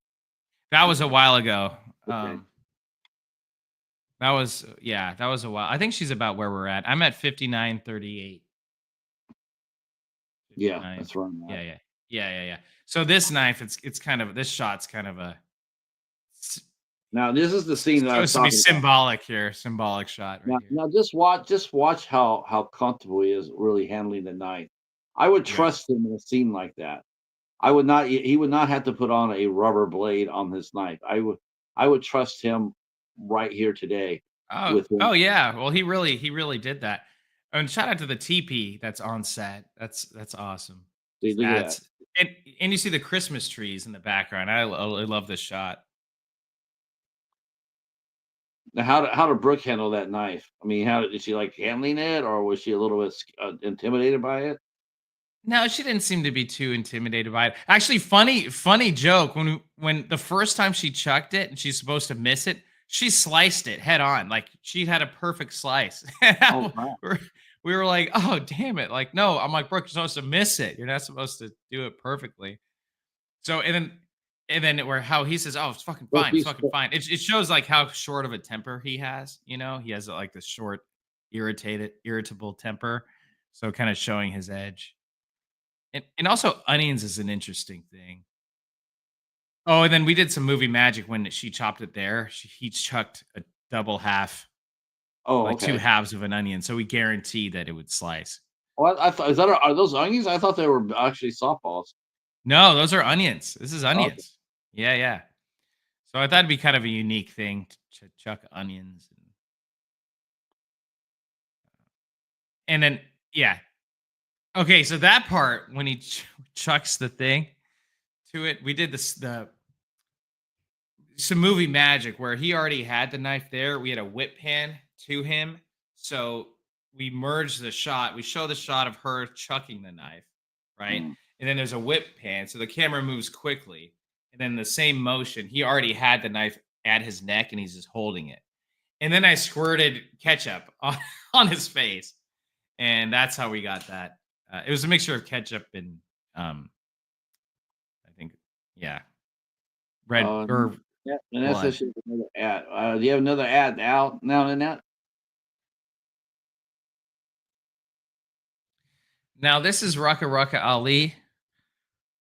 That was a while ago. Okay. That was yeah, that was a while. I think she's about where we're at. I'm at 5938. Yeah, 59. that's where I'm at. Yeah, yeah. Yeah, yeah, yeah. So this knife, it's kind of this shot's kind of a Now this is the scene that I was supposed to be talking about. symbolic here. Symbolic shot right here. Now just watch how comfortable he is really handling the knife. I would Yeah. trust him in a scene like that. I would not he would not have to put on a rubber blade on his knife. I would trust him right here today Oh, with him. oh yeah. Well, he really did that. And shout out to the TP that's on set. That's awesome. See, look at that. That's and and you see the Christmas trees in the background. I love this shot. Now how did Brooke handle that knife? I mean, how did she like handling it, or was she a little bit intimidated by it? No, she didn't seem to be too intimidated by it. Actually, funny joke when the first time she chucked it and she's supposed to miss it, she sliced it head on. Like she had a perfect slice. Oh wow. we're, we were like, "Oh, damn it." Like, "No." I'm like, "Brooke, you're supposed to miss it. You're not supposed to do it perfectly." So, and then where how he says, "Oh, it's fucking Well, fine. It's fucking fine." It shows like how short of a temper he has, you know? He has like this short irritable temper. So kind of showing his edge. And also onions is an interesting thing. Oh, and then we did some movie magic when she chopped it there. He chucked a double half, oh, like two okay. halves of an onion, so we guaranteed that it would slice. Well, I thought are those onions? I thought they were actually softballs. No, those are onions. This is Okay. onions. Yeah, yeah. So I thought it'd be kind of a unique thing to chuck onions. And then, yeah. Okay, so that part when he chucks the thing to it, we did this the some movie magic where he already had the knife there. We had a whip pan to him. So we merged the shot. We show the shot of her chucking the knife, right? Mm. And then there's a whip pan. So the camera moves quickly. And then the same motion, he already had the knife at his neck and he's just holding it. And then I squirted ketchup on his face. And that's how we got that. It was a mixture of ketchup and, I think, yeah, red Uh, or yeah, and that's blood. just another ad. Do you have another ad out now in that? Now this is Rucka Ali.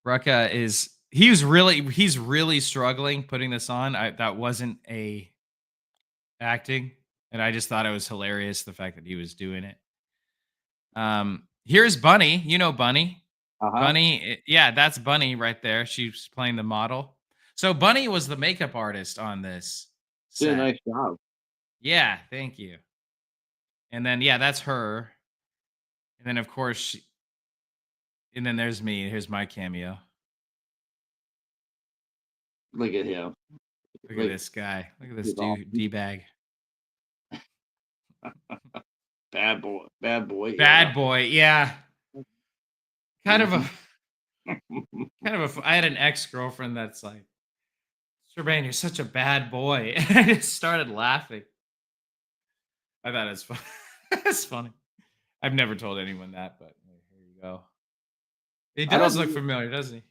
Rucka is he's really struggling putting this on. That wasn't a acting, and I just thought it was hilarious the fact that he was doing it. Here's Bunny. You know Bunny. Uh-huh. Yeah, that's Bunny right there. She's playing the model. So Bunny was the makeup artist on this Did a set. nice job. Yeah, thank you. And then yeah, that's her. And then of course, and then there's me. Here's my cameo. Look at him. Look at Look, this guy. Look at this he's off. dude, D bag. Bad boy, yeah. Bad boy, yeah. Kind of a Mhm. I had an ex-girlfriend that's like, "Serbain, you're such a bad boy." And I just started laughing. I thought it's fun. It's funny. I've never told anyone that, but here you go. He I don't does look know. familiar, doesn't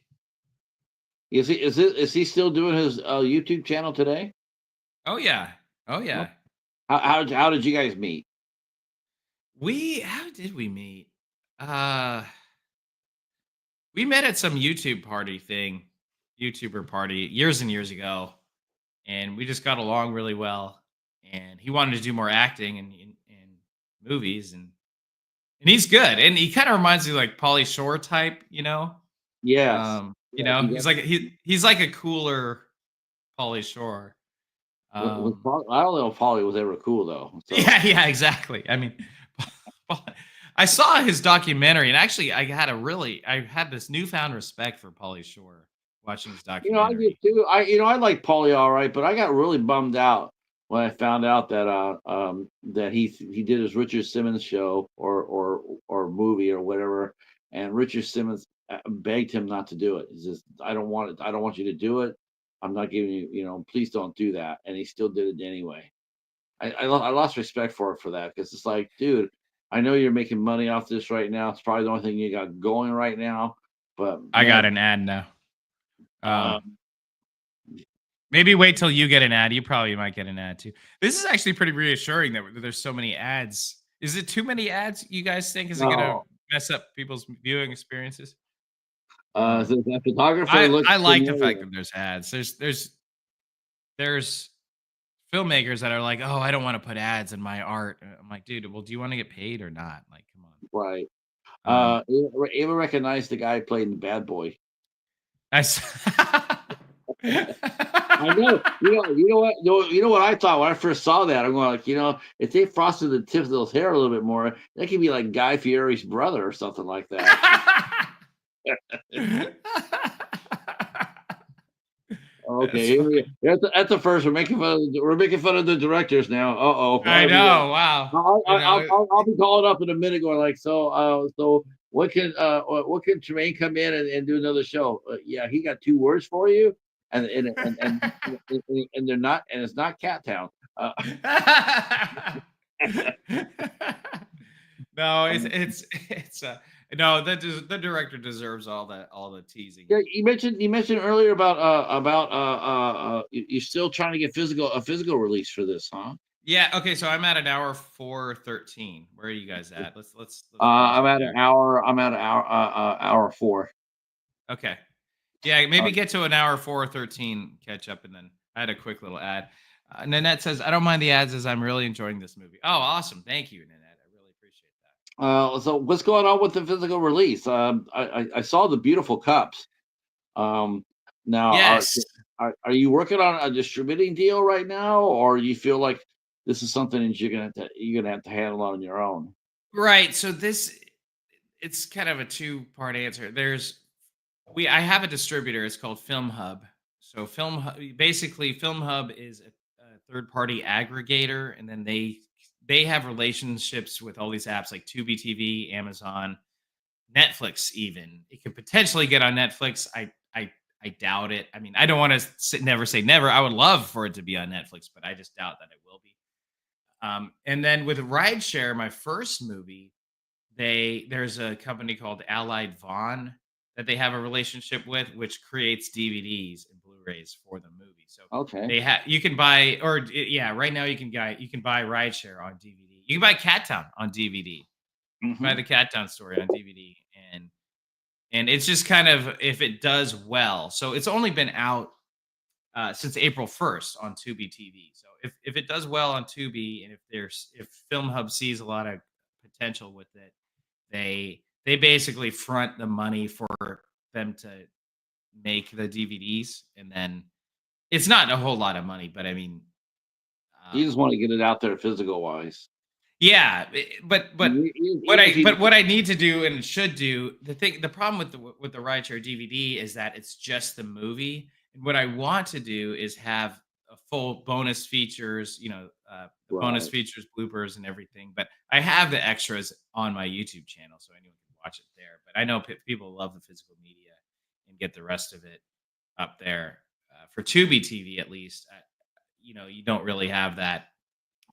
he? Is he still doing his YouTube channel today? Oh yeah. Oh No. yeah. How did you guys meet? How did we meet? Uh we met at some YouTuber party years and years ago, and we just got along really well. And he wanted to do more acting in movies, and he's good. And he kind of reminds me like Pauly Shore type, you know. Yes. Yes, he He's does. like he's like a cooler Pauly Shore. Um, I don't know if Polly was ever cool though. So yeah, yeah, exactly. I mean, I saw his documentary, and actually, I had this newfound respect for Pauly Shore watching his I did documentary. too. I like Polly all right, but I got really bummed out when I found out that that he did his Richard Simmons show or movie or whatever, and Richard Simmons begged him not to do it. He says, "I don't want it. I don't want you to do it. I'm not giving you. Please don't do that." And he still did it anyway. I lost respect for that because it's like, dude, I know you're making money off this right now. It's probably the only thing you got going right now, but I got man, an ad now. Um, um, Maybe wait till you get an ad. You probably might get an ad too. This is actually pretty reassuring that there's so many ads. Is it too many ads? You guys think is it gonna no. mess up people's viewing experiences? Um, So that photographer looks I like the fact familiar. that there's ads. There's filmmakers that are like, "Oh, I don't want to put ads in my art." I'm like, "Dude, well, do you want to get paid or not?" Like, come Right. on. You ever recognize the guy who played in Bad Boy? I s- I know. You know what I thought when I first saw that? I'm going like, if they frosted the tips of those hair a little bit more, that could be like Guy Fieri's brother or something like that. Okay, That's here funny. we at the first we're making fun of the directors now. Uh-oh. I know. Wow. I'll be calling up in a minute going like, so what can Tremaine come in and do another show? Yeah, he got two words for you, and they're not, and it's not Cat Town. No, Um, it's no, the director deserves all the teasing. yeah, you mentioned earlier about you're still trying to get a physical release for this, huh? Yeah, okay, so I'm at an hour 4:13. Where are you guys at? Let's pause I'm right at an there. hour. I'm at an hour 4. Okay. Yeah, Uh, maybe get to an hour 4:13, catch up, and then I had a quick little ad. Nanette says, "I don't mind the ads as I'm really enjoying this movie." Oh, awesome! Thank you, Nanette. I really appreciate that. so what's going on with the physical release? I saw the beautiful cups. Um, now Yes. are you working on a distributing deal right now, or you feel like this is something that you're gonna have to handle on your own? Right. So it's kind of a two-part answer. I have a distributor. It's called Film Hub. So basically Film Hub is a third-party aggregator, and then they have relationships with all these apps like Tubi TV, Amazon, Netflix. Even it could potentially get on Netflix. I doubt it. I mean, I don't want to never say never. I would love for it to be on Netflix, but I just doubt that it will be. And then with Rideshare, my first movie, there's a company called Allied Vaughn that they have a relationship with, which creates DVDs and Blu-rays for the movie. So Okay. you can buy, yeah, right now you can buy Rideshare on DVD. You can buy Cat Town on DVD. Buy Hmm. the Cat Town story on DVD, and it's just kind of if it does well. So it's only been out since April 1st on Tubi TV. So if it does well on Tubi, and if Film Hub sees a lot of potential with it, they basically front the money for them to make the DVDs, and then it's not a whole lot of money, but I mean, You just um, want to get it out there physical wise. yeah, Even if you what I need to do and should do the problem with the Rideshare DVD is that it's just the movie, and what I want to do is have a full bonus features, the bonus Right. features, bloopers, and everything. But I have the extras on my YouTube channel, so anyone can watch it there. But I know people love the physical media and get the rest of it up there. For Tubi TV, at least, you don't really have that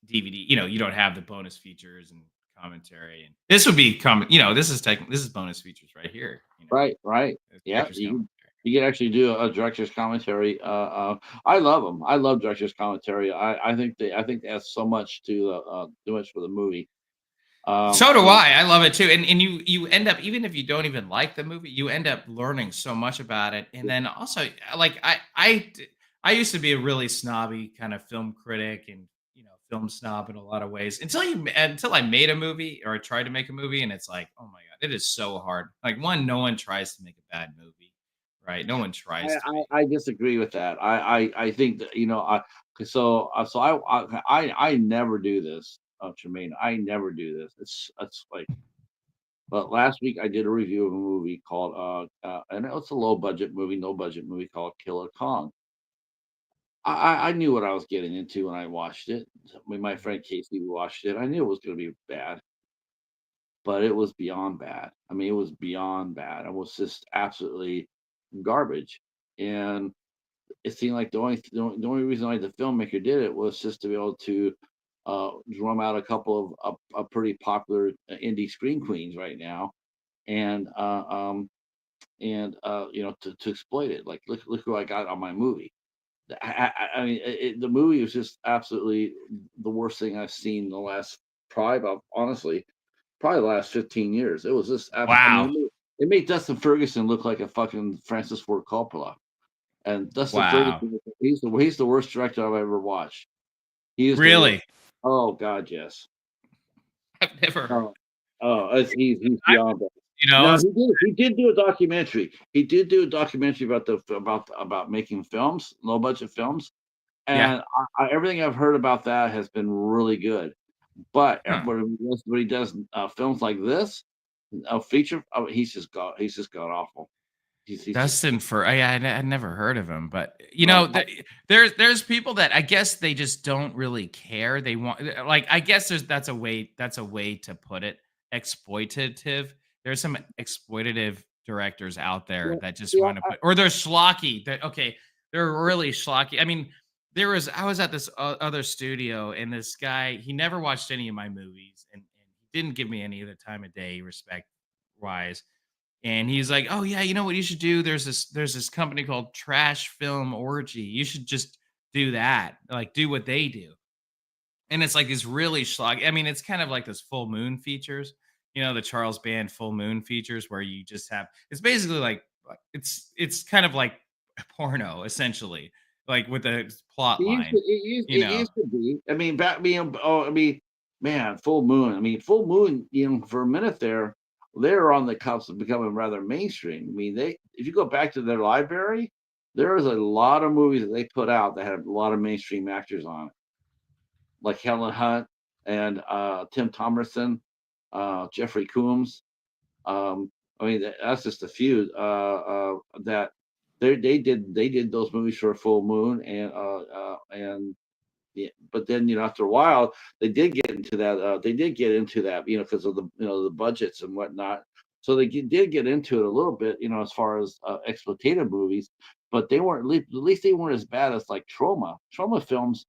DVD. You don't have the bonus features and commentary. And this would be this is bonus features right here. Right, right. It's Yeah, director's commentary. you can actually do a director's commentary. I love them. I love director's commentary. I think they have so much to do much for the movie. So do You know, I. I love it too. And you end up, even if you don't even like the movie, you end up learning so much about it. And then also, like I used to be a really snobby kind of film critic and film snob in a lot of ways until I made a movie or I tried to make a movie, and it's like, oh my god, it is so hard. Like, one, no one tries to make a bad movie, right? No one tries to make. I disagree with that. I think that I never do this, Tremaine. I never do this. It's like, but last week I did a review of a movie called and it's a low budget movie, no budget movie called Killer Kong. I knew what I was getting into when I watched it. When my friend Casey watched it, I knew it was going to be bad, but it was beyond bad. I mean, it was beyond bad. It was just absolutely garbage, and it seemed like the only reason why the filmmaker did it was just to be able to drum out a couple of pretty popular indie screen queens right now, and to exploit it. Like, look who I got on my movie. I mean, the movie was just absolutely the worst thing I've seen in the last, honestly, probably the last 15 years. It was just I mean, Wow, it made Dustin Ferguson look like a fucking Francis Ford Coppola. And Dustin wow, Ferguson, he's the worst director I've ever watched. He is the worst. really? Oh God, yes. I've never heard. Oh, he's I, beyond that. you know, Now he did do a documentary. He did do a documentary about making films, low budget films, yeah. and everything I've heard about that has been really good. But Huh. when he does films like this, a feature, he's just got awful. He's just Dustin for I never heard of him, but right. there's people that I guess they just don't really care. They want, like, I guess that's a way to put it, exploitative. There's some exploitative directors out there Yeah, that just yeah, want to put, or they're schlocky. They're really schlocky. I mean, I was at this other studio, and this guy, he never watched any of my movies, and he didn't give me any of the time of day, respect wise. And he's like, "Oh yeah, you know what you should do? There's this company called Trash Film Orgy. You should just do that. Like, do what they do." And it's like this really schlock. I mean, it's kind of like this full moon features, the Charles Band full moon features, where you just have, it's basically like, it's kind of like a porno essentially, like with a plot line, you It know. used to be. I mean, I mean, man, Full Moon. I mean, Full Moon. For a minute there, they were on the cusp of becoming rather mainstream. I mean, if you go back to their library, there was a lot of movies that they put out that had a lot of mainstream actors on it, like Helen Hunt and Tim Thomerson, Jeffrey Combs. I mean, that's just a few that they did those movies for a Full Moon, and yeah, but then after a while they did get into that. They did get into that, because of the budgets and whatnot. So they did get into it a little bit, as far as exploitative movies, but they weren't, at least they weren't as bad as like trauma films.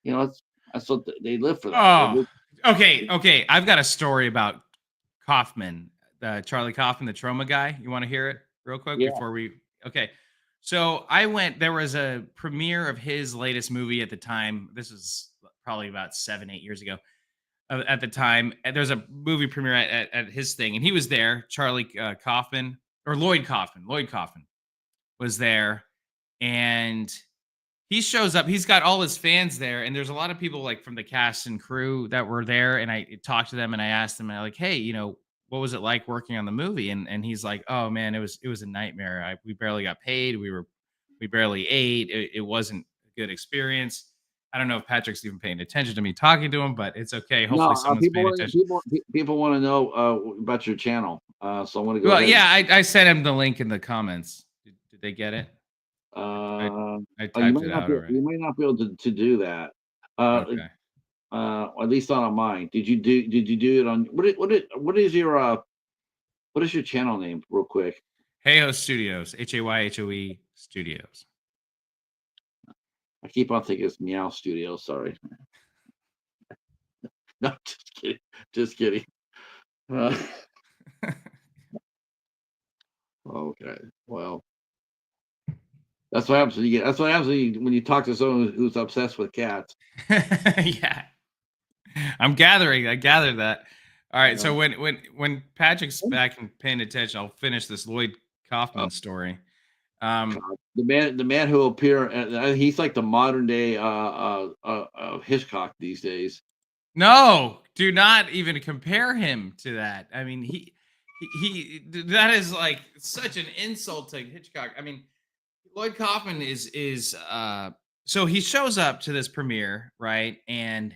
It's that's what they live for that. Oh, okay. I've got a story about Kaufman, Charlie Kaufman, the trauma guy. You want to hear it real quick Yeah. before we? Okay. So I went. There was a premiere of his latest movie at the time. This was probably about 7, 8 years ago. At the time, and there's a movie premiere at his thing, and he was there. Charlie Kaufman, or Lloyd Kaufman. Lloyd Kaufman was there, and he shows up. He's got all his fans there, and there's a lot of people, like, from the cast and crew that were there. And I talked to them, and I asked them, like, "Hey, what was it like working on the movie?" And he's like, "Oh man, it was a nightmare. We barely got paid. We barely ate. It wasn't a good experience." I don't know if Patrick's even paying attention to me talking to him, but it's okay. No, Hopefully, someone's people paying want attention. people want to know about your channel. So I want to go Well, ahead. yeah, I sent him the link in the comments. Did they get it? I Uh, I you typed might it not out be already. able to do that. Uh, Okay. at least not on mine. Did you do it on what is your channel name real quick? Heyo Studios, Hayhoe Studios. I keep on thinking it's Meow Studio. Sorry. No, just kidding. Just kidding. Uh, okay. Well, that's what happens when you get. That's what happens when you talk to someone who's obsessed with cats. Yeah. I'm gathering. I gathered that. All right. So Yeah. when Patrick's back and paying attention, I'll finish this Lloyd Oh, Kaufman story. Um, God. The man who appear. He's like the modern day Hitchcock these days. no, do not even compare him to that. I mean, that is like such an insult to Hitchcock. I mean, Lloyd Kaufman is so he shows up to this premiere, right? And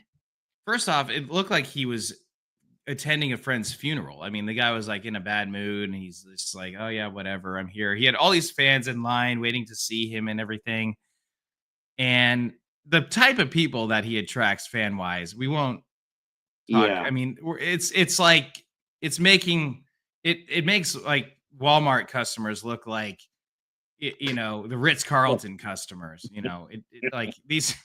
first off, it looked like he was attending a friend's funeral. I mean, the guy was like in a bad mood and he's just like, "Oh yeah, whatever, I'm here." He had all these fans in line waiting to see him and everything. And the type of people that he attracts fan wise, we won't talk. Yeah. I mean, it's like it's making it makes like Walmart customers look like the Ritz Carlton customers. Like these.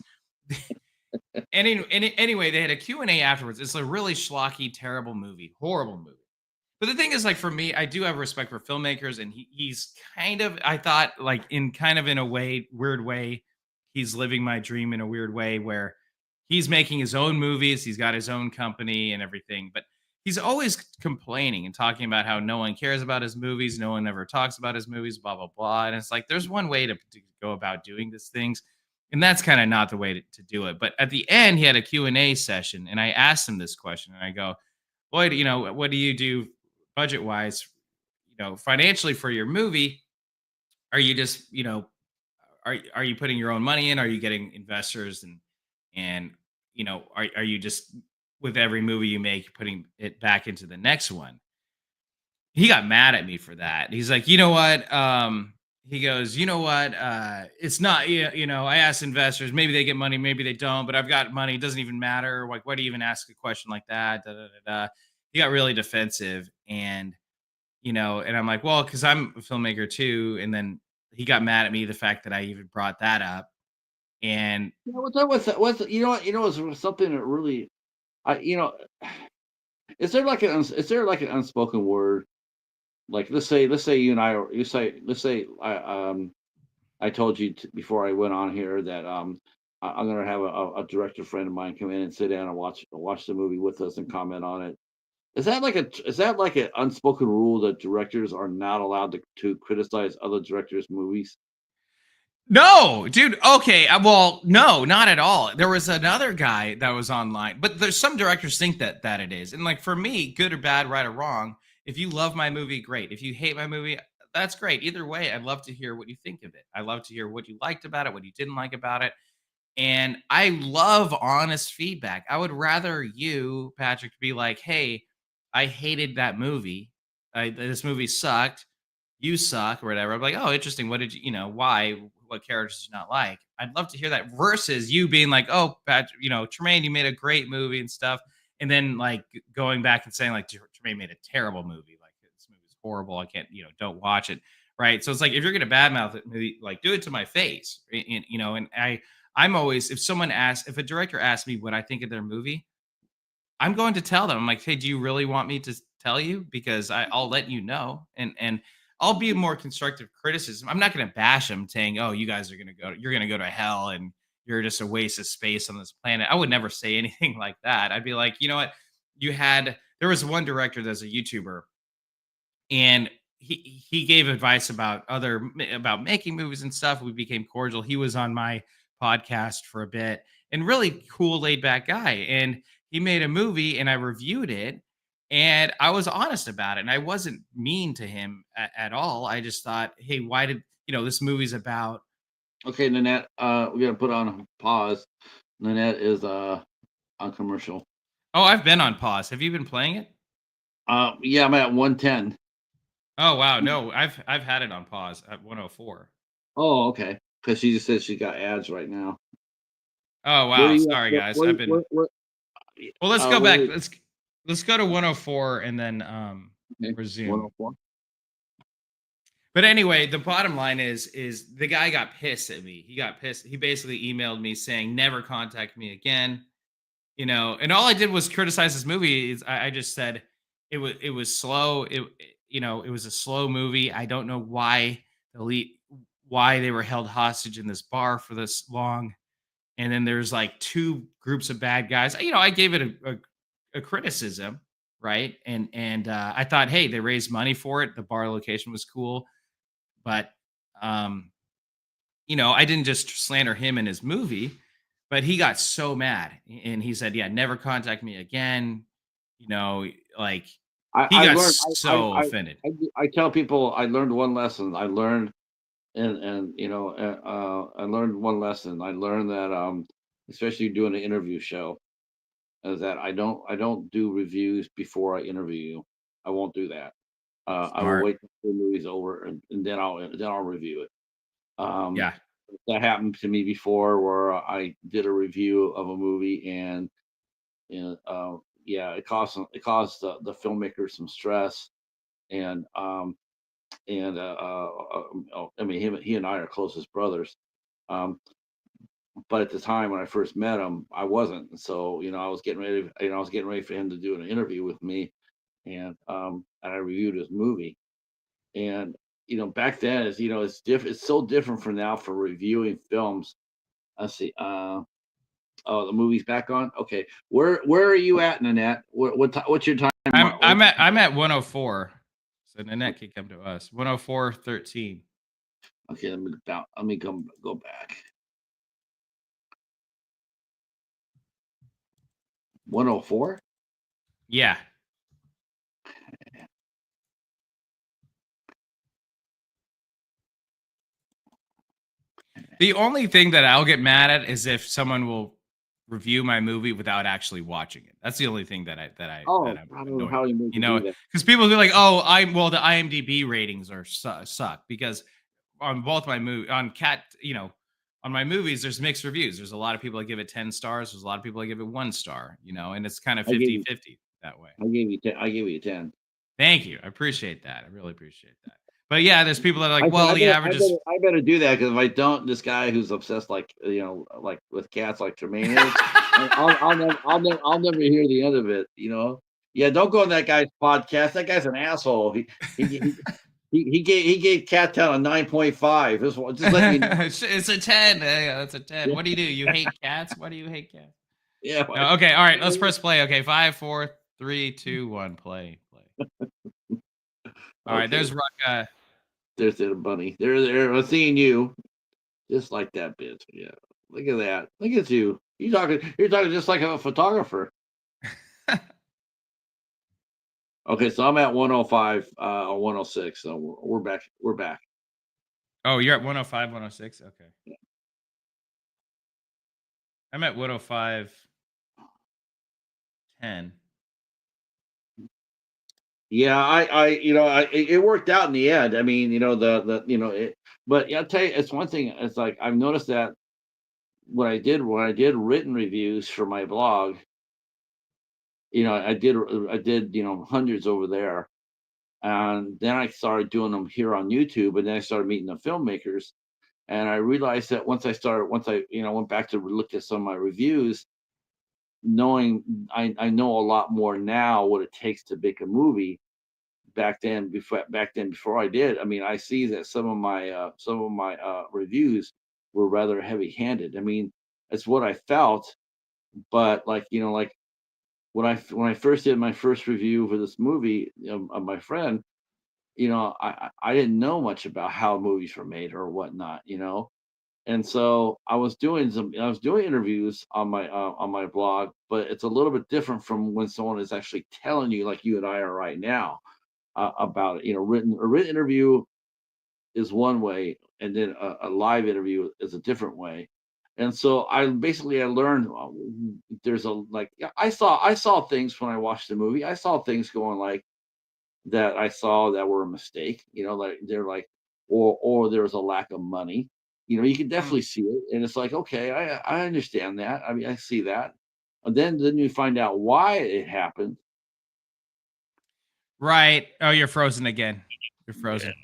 Anyway, they had a Q&A afterwards. It's a really schlocky, terrible movie, horrible movie. But the thing is, like for me, I do have respect for filmmakers, and he's kind of, I thought, like in a way, weird way, he's living my dream in a weird way where he's making his own movies, he's got his own company and everything, but he's always complaining and talking about how no one cares about his movies, no one ever talks about his movies, blah blah blah. And it's like there's one way to go about doing these things, and that's kind of not the way to do it. But at the end, he had a Q&A session, and I asked him this question, and I go, Lloyd, what do you do budget wise, financially for your movie? Are you just, are you putting your own money in? Are you getting investors and are you just with every movie you make putting it back into the next one? He got mad at me for that. He's like, you know what? He goes, you know what? It's not, I asked investors, maybe they get money, maybe they don't, but I've got money. It doesn't even matter. Like, why do you even ask a question like that? Da, da, da, da. He got really defensive. And I'm like, well, because I'm a filmmaker too. And then he got mad at me, the fact that I even brought that up. And You know what's something that really I you know is there like an unspoken word, like let's say you and I are you say let's say I told you before I went on here that I'm gonna have a director friend of mine come in and sit down and watch the movie with us and comment on it. Is that like an unspoken rule that directors are not allowed to criticize other directors' movies? no, dude. Okay. Well, no, not at all. There was another guy that was online, but there's some directors think that it is. And like for me, good or bad, right or wrong, if you love my movie, great. If you hate my movie, that's great. Either way, I'd love to hear what you think of it. I love to hear what you liked about it, what you didn't like about it. And I love honest feedback. I would rather you, Patrick, be like, "Hey, I hated that movie. This movie sucked. You suck," or whatever. I'm like, "Oh, interesting. What did why? What characters did you not like?" I'd love to hear that versus you being like, "Oh, Patrick, Tremaine, you made a great movie and stuff," and then like going back and saying like, "Tremaine made a terrible movie. Like this movie's horrible. I can't, don't watch it." Right. So it's like if you're gonna badmouth it, maybe like do it to my face. And I'm always, if a director asks me what I think of their movie, I'm going to tell them. I'm like, "Hey, do you really want me to tell you? Because I'll let you know." And I'll be a more constructive criticism. I'm not going to bash them saying, "Oh, you're going to go to hell and you're just a waste of space on this planet." I would never say anything like that. I'd be like, "You know what? There was one director that's a YouTuber, and he gave advice about making movies and stuff. We became cordial. He was on my podcast for a bit, and really cool, laid back guy. And he made a movie, and I reviewed it, and I was honest about it, and I wasn't mean to him at all. I just thought, hey, why did this movie's about? Okay, Nanette, we gotta put on pause. Nanette is on commercial. Oh, I've been on pause. Have you been playing it? Yeah, I'm at 110. Oh wow, no, I've had it on pause at 104. Oh, okay. Because she just said she got ads right now. Oh Where are wow, you at? sorry guys. I've been Well, let's go back. Wait, Let's go to 104 and then okay, resume. 104. But anyway, the bottom line is the guy got pissed at me. He got pissed. He basically emailed me saying never contact me again. And all I did was criticize this movie. I just said it was slow. It was a slow movie. I don't know why they were held hostage in this bar for this long. And then there's like two groups of bad guys. I gave it a criticism, right? And I thought, hey, they raised money for it. The bar location was cool, but um, I didn't just slander him and his movie, but he got so mad and he said, "Yeah, never contact me again." You know, like he I got learned. so offended. I tell people I learned one lesson. I learned, and I learned one lesson. I learned that especially doing an interview show, is that I don't do reviews before I interview you. I won't do that. I will Smart. wait till the movie's over, and then I'll review it. Um, Yeah. that happened to me before, where I did a review of a movie, and yeah, it caused the filmmaker some stress, and I mean, he and I are closest brothers. Um, but at the time when I first met him, I wasn't. And so, I was getting ready for him to do an interview with me, and I reviewed his movie. And back then, it's different. It's so different from now for reviewing films. Let's see. Oh, the movie's back on. Okay, where are you at, Nanette? What's your time? I'm at 104. So Nanette can come to us. 104:13. Okay, let me go back. 104. Yeah. The only thing that I'll get mad at is if someone will review my movie without actually watching it. That's the only thing that Oh, I'm I don't know annoyed how with. you make it do that. Because people be like, "Oh, the IMDb ratings are suck," because on both my movie on my movies there's mixed reviews. There's a lot of people that give it 10 stars, there's a lot of people that give it 1 star, and it's kind of I gave you 50-50 that way. I gave you 10. I gave you 10. Thank you. I appreciate that. I really appreciate that. But yeah, there's people that are I like, said, "Well, the average is." I better do that, because if I don't, this guy who's obsessed, like with cats, like Tremaine is, I'll never hear the end of it. Yeah, don't go on that guy's podcast. That guy's an asshole. He gave Cat Town a 9.5. Just let you know. It's a 10. Yeah, that's a 10. What do you do? You hate cats? Why do you hate cats? Yeah. No, okay, all right. Let's press play. Okay, 5, 4, 3, 2, 1. Play. All right, Okay. there's Rucka. There's the bunny. There. I'm seeing you, just like that bitch. Yeah. Look at that. Look at you. You're talking just like a photographer. Okay, so I'm at 105 or 106. So we're back. We're back. Oh, you're at 105, 106. Okay. I'm at 105, 10. Yeah, it worked out in the end. I mean, but yeah, I'll tell you, it's one thing. It's like I've noticed that when I did written reviews for my blog, I did hundreds over there, and then I started doing them here on YouTube, and then I started meeting the filmmakers, and I realized that once I went back to look at some of my reviews, knowing I know a lot more now what it takes to make a movie. Before I did, I mean, I see that some of my reviews were rather heavy-handed. I mean, it's what I felt, but like when I first did my first review for this movie, of my friend, I didn't know much about how movies were made or whatnot. And so I was doing interviews on my blog, but it's a little bit different from when someone is actually telling you, like you and I are right now, about it. A written interview is one way, and then a live interview is a different way. And so I learned, there's a like yeah, I saw things when I watched the movie. I saw things going like that. I saw that were a mistake. Like they're like, or there was a lack of money. You can Mm. definitely see it, and it's like, okay, I understand that. I mean, I see that. and then you find out why it happened. Right. Oh, you're frozen again. You're Yeah, frozen.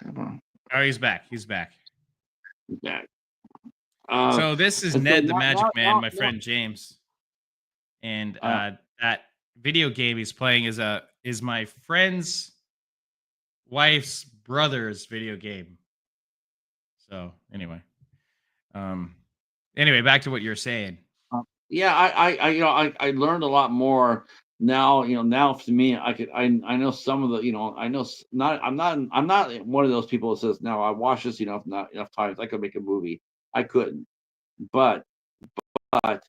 come on, Oh, he's back. He's back. back. Uh, So this is and so Ned the Magic Man, my now, friend James, and uh, that video game he's playing is my friend's wife's brother's video game. So um, anyway, back to what you're saying. yeah, I learned a lot more now. Now for me, I know some of the, I know not I'm not one of those people that says, no, I watched this, not enough times I could make a movie. I couldn't, but but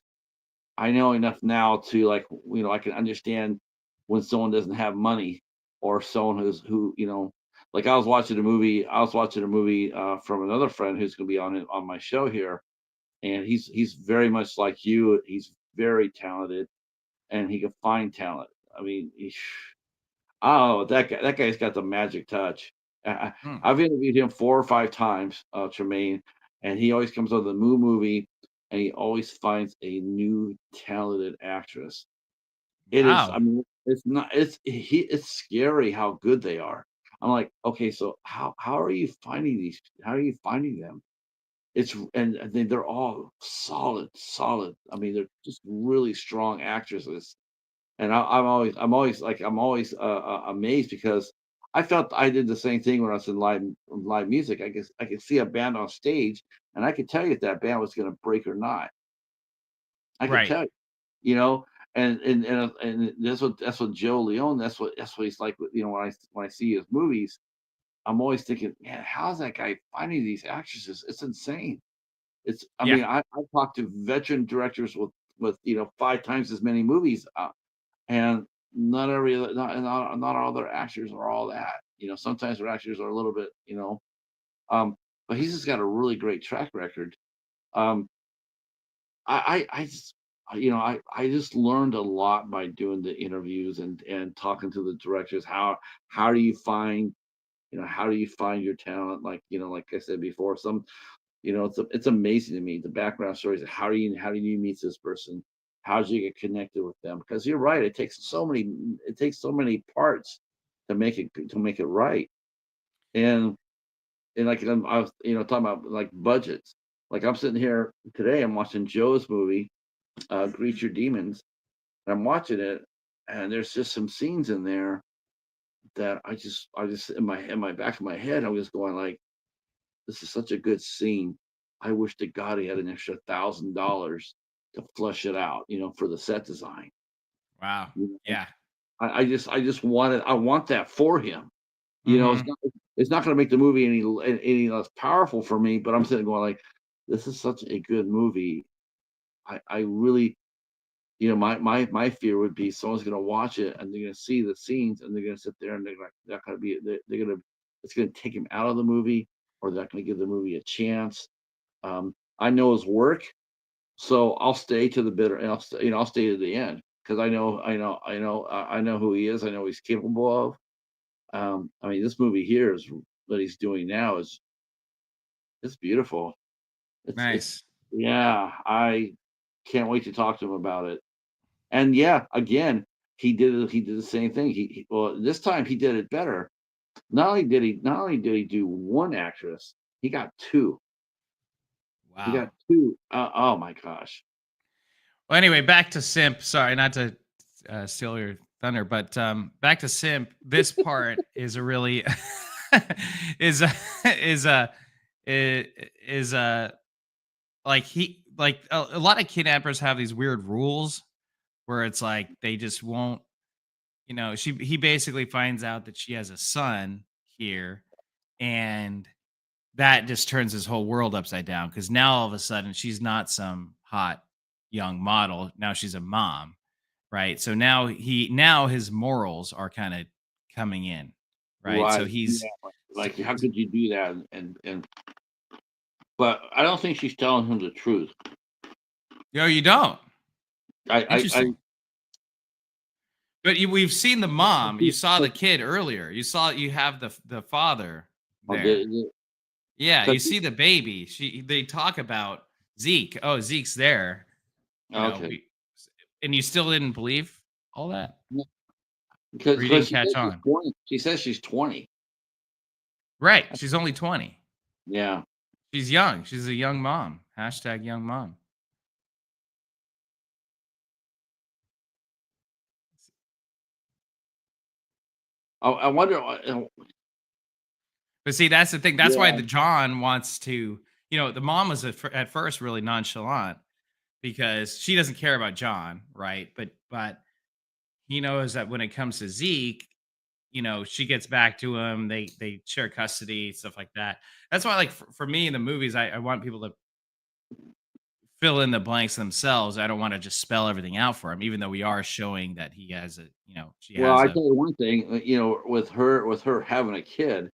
I know enough now to, like, I can understand when someone doesn't have money, or someone who, like, I was watching a movie from another friend who's going to be on my show here, and he's very much like you. He's very talented, and he can find talent. I mean, oh, that guy's got the magic touch. Hmm. I've interviewed him 4 or 5 times, Tremaine, and he always comes on the movie, and he always finds a new talented actress. It is, I Wow. mean, it's not, it's scary how good they are. I'm like, okay, so how are you finding these? How are you finding them? And they're all solid, solid. I mean, they're just really strong actresses. And I'm always amazed, because I felt I did the same thing when I was in live music. I guess I could see a band on stage, and I could tell you if that band was going to break or not. I could Right. tell you, you know. And that's what Joe Leone. That's what he's like. When I see his movies, I'm always thinking, man, how's that guy finding these actresses? It's insane. I Yeah. mean, I talked to veteran directors with 5 times as many movies. And not all their actors are all that. Sometimes their actors are a little bit, um, but he's just got a really great track record. Um, I just, I just learned a lot by doing the interviews and talking to the directors. How do you find, how do you find your talent? Like I said before, it's amazing to me, the background stories. How do you meet this person? How did you get connected with them? Because you're right, it takes so many parts to make it right. And like, I was, talking about, like, budgets. Like, I'm sitting here today, I'm watching Joe's movie, Greet Your Demons, and I'm watching it, and there's just some scenes in there that I just in my back of my head, I'm just going like, this is such a good scene. I wish to God he had an extra $1,000 to flush it out, for the set design. Wow. You know, Yeah. I just I want that for him. It's Hmm. not going to make the movie any less powerful for me, but I'm sitting going like, this is such a good movie. I really, my fear would be someone's going to watch it, and they're going to see the scenes, and they're going to sit there, and they're going to be, they're going to, it's going to take him out of the movie, or they're not going to give the movie a chance. I know his work, so I'll stay to the bitter, and I'll stay to the end, because I know who he is. I know what he's capable of. I mean, this movie here is that he's doing now is it's beautiful. It's Nice. Yeah, I can't wait to talk to him about it. And yeah, again, he did the same thing. Well, this time he did it better. Not only did he do one actress, he got two. He got Wow. two. Oh my gosh. Well, anyway, back to Simp. Sorry, not to steal your thunder, but back to Simp. This part is a really is a, is a is a like he like a lot of kidnappers have these weird rules where it's like they just won't. He basically finds out that she has a son here, and that just turns his whole world upside down because now all of a sudden she's not some hot young model. Now she's a mom, right? So now his morals are kind of coming in, right? So Right. he's Yeah. Like, how could you do that? And but I don't think she's telling him the truth. yo, you don't. I Interesting. But we've seen the mom. You saw the but kid earlier. You have the father oh, did, there. Yeah, you 'Cause see the baby. They talk about Zeke. Oh, Zeke's there. You know, okay. and you still didn't believe all that, Yeah, or you because didn't she says catch she's on. 20. She says she's 20. Right? She's only 20. Yeah. She's young. She's a young mom. Hashtag young mom. I wonder, But see, that's the thing. That's why yeah. the John wants to. The mom was at first really nonchalant because she doesn't care about John, right? But he knows that when it comes to Zeke, she gets back to him. They share custody, stuff like that. That's why, like for me in the movies, I want people to fill in the blanks themselves. I don't want to just spell everything out for him, even though we are showing that he has she Well, has I a. tell you one thing, with her having a kid,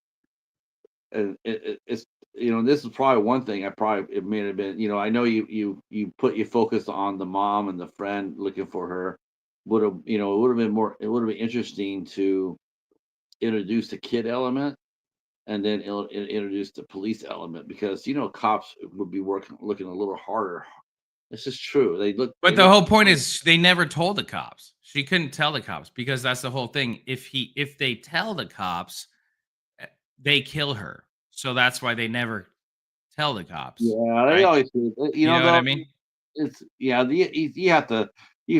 and it's this is probably one thing I probably it may have been, I know you put your focus on the mom and the friend looking for her. Would have it would have been more, it would have been interesting to introduce the kid element, and then introduce the police element, because cops would be looking a little harder. This is true. They But the look whole point hard. is they never told the cops. She couldn't tell the cops because that's the whole thing. If they tell the cops, eh, they kill her. So that's why they never tell the cops, Yeah, they right? always do. You know what I Though, mean? it's yeah, you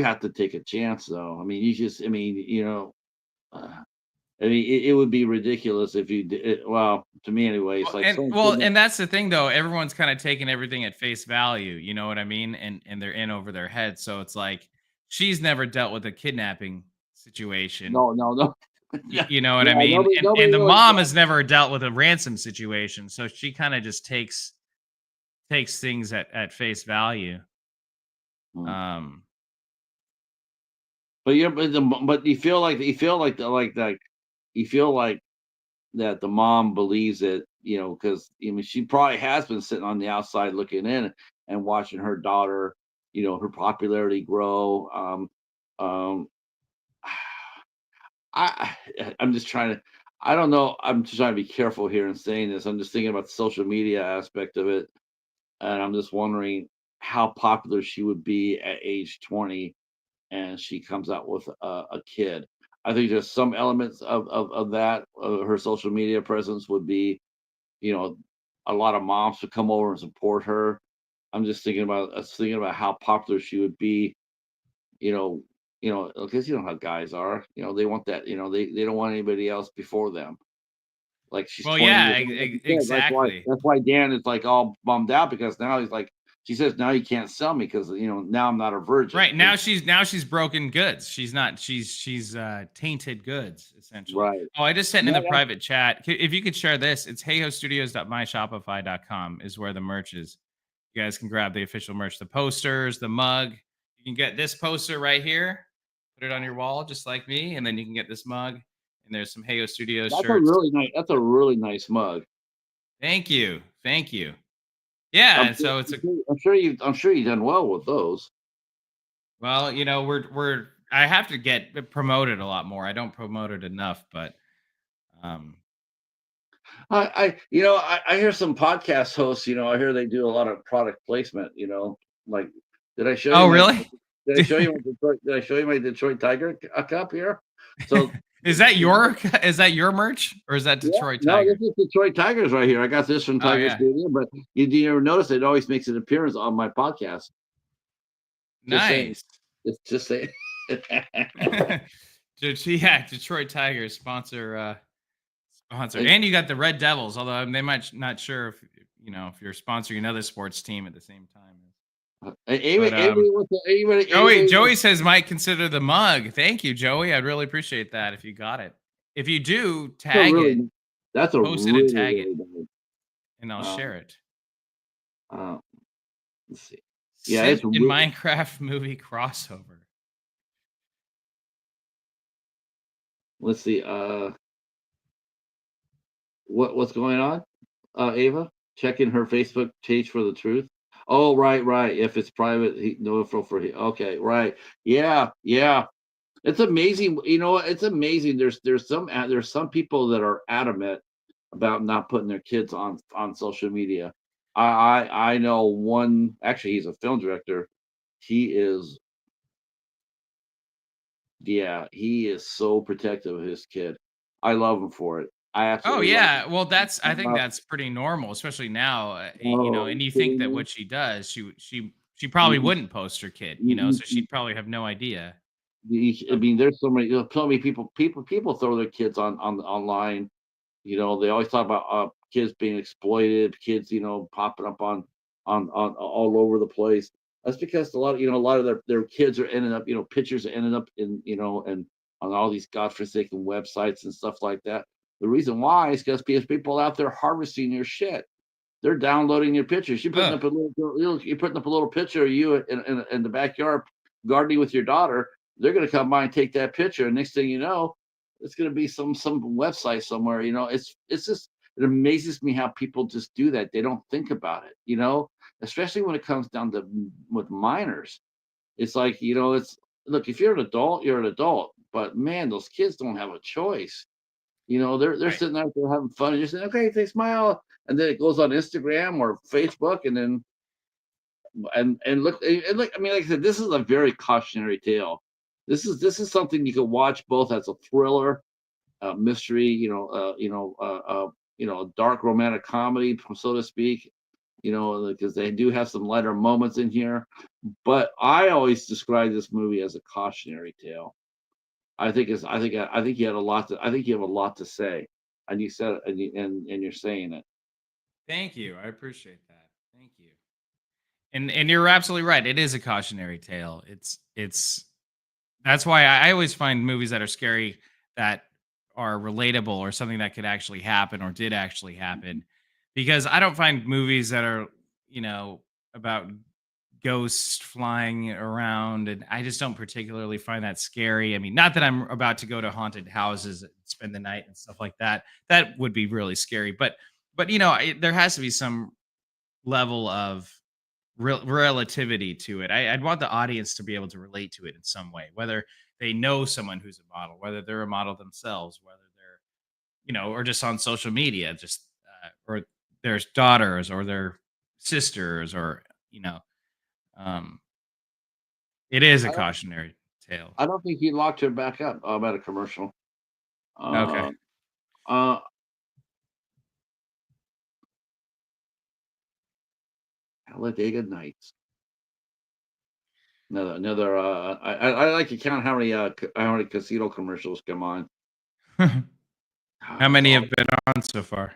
have to take a chance though. I mean, you just, uh, I mean, it would be ridiculous if you did. Well, to me anyway, it's Well, like and someone well, kidnapped. and that's the thing though. Everyone's kind of taking everything at face value. You know what I mean? And they're in over their head. So it's like she's never dealt with a kidnapping situation. No, no, no. Yeah, You know what I yeah. mean? And Nobody the really mom got. has never dealt with a ransom situation. So she kind of just takes things at face value. Mm. Um, But you feel like that the mom believes it, because I mean, she probably has been sitting on the outside looking in and watching her daughter, her popularity grow. Um, I'm just trying to. I don't know. I'm just trying to be careful here in saying this. I'm just thinking about the social media aspect of it, and I'm just wondering how popular she would be at age 20, and she comes out with a kid. I think there's some elements of that. Her social media presence would be, you know, a lot of moms would come over and support her. I was thinking about how popular she would be, you know, because you know how guys are. They want that. They don't want anybody else before them. Like she's well, 20 yeah, years old. Like you said, that's why exactly. that's why Dan is like all bummed out, because now he's like, she says, now you can't sell me because now I'm not a virgin. Right, now she's broken goods. She's tainted goods essentially. Right. Oh, I just sent in Yeah, the private chat. If you could share this, it's heyhostudios.myshopify.com is where the merch is. You guys can grab the official merch, the posters, the mug. You can get this poster right here, put it on your wall just like me, and then you can get this mug. And there's some Heyo Studios shirts. that's a really nice mug. Thank you, thank you. Yeah, Sure, so it's a I'm sure you've done well with those. well, we're I have to get promoted a lot more. I don't promote it enough, but um I hear some podcast hosts. I hear they do a lot of product placement. Like, did I show you oh, my really? Did I show you my Detroit Tiger cup here? So Is that your merch or is that yeah, Detroit no, this Tiger? is Detroit Tigers right here. I got this from Oh Tiger yeah. Stadium, but you ever notice it always makes an appearance on my podcast? Just saying. Nice. Just saying. Yeah, Detroit Tigers sponsor. And you got the Red Devils, although they might not sure if you're sponsoring another sports team at the same time. But Joey says might consider the mug. Thank you, Joey. I'd really appreciate that if you got it. If you do, That's a tag it, really, that's a post it and really, tag it, really nice. and I'll Um, share it. uh, let's see. Yeah, it's Simp in really. Minecraft movie crossover. Let's see. What's going on? Ava, checking her Facebook page for the truth. Oh, right, right. If it's private, no info for he. Okay, right. Yeah, yeah. It's amazing. It's amazing. There's some people that are adamant about not putting their kids on social media. I know one. Actually, he's a film director. He is, yeah, he is so protective of his kid. I love him for it. I Oh, absolutely love yeah. him. Well, that's I think Uh, that's pretty normal, especially now, oh, are and you you think kidding that me? what she does, she probably You, wouldn't post her kid, you, so you, she'd probably have no idea. I Um, mean, there's so many people throw their kids on online. They always talk about kids being exploited, kids, popping up on all over the place. That's because a lot of their kids are ending up, pictures are ending up and on all these godforsaken websites and stuff like that. The reason why is because people out there harvesting your shit. They're downloading your pictures. ugh, You're putting up a little picture of you in the backyard gardening with your daughter. They're gonna come by and take that picture, and next thing you know, it's gonna be some website somewhere. It's just it amazes me how people just do that. They don't think about it. Especially when it comes down to with minors. It's like it's look, if you're an adult, you're an adult. But man, those kids don't have a choice. They're right. sitting out there having fun, and you're saying, "Okay, they smile," and then it goes on Instagram or Facebook, and then look. I mean, like I said, this is a very cautionary tale. This is something you can watch both as a thriller, mystery, a dark romantic comedy, so to speak. Because they do have some lighter moments in here, but I always describe this movie as a cautionary tale. I think you had a lot to. I think you have a lot to say, and you said, and you're saying it. Thank you. I appreciate that. Thank you. And you're absolutely right. It is a cautionary tale. It's That's why I always find movies that are scary that are relatable or something that could actually happen or did actually happen. Because I don't find movies that are, about ghosts flying around, and I just don't particularly find that scary. I mean, not that I'm about to go to haunted houses and spend the night and stuff like that. That would be really scary. But there has to be some level of relativity to it. I'd want the audience to be able to relate to it in some way, whether they know someone who's a model, whether they're a model themselves, whether they're, or just on social media, just or their daughters or their sisters, or um, it is a I don't. cautionary tale. I don't think he locked her back up at a commercial. Okay. Uh, uh, Talladega Nights. Another. I like to count how many casino commercials come on. How It's many all have been on so far?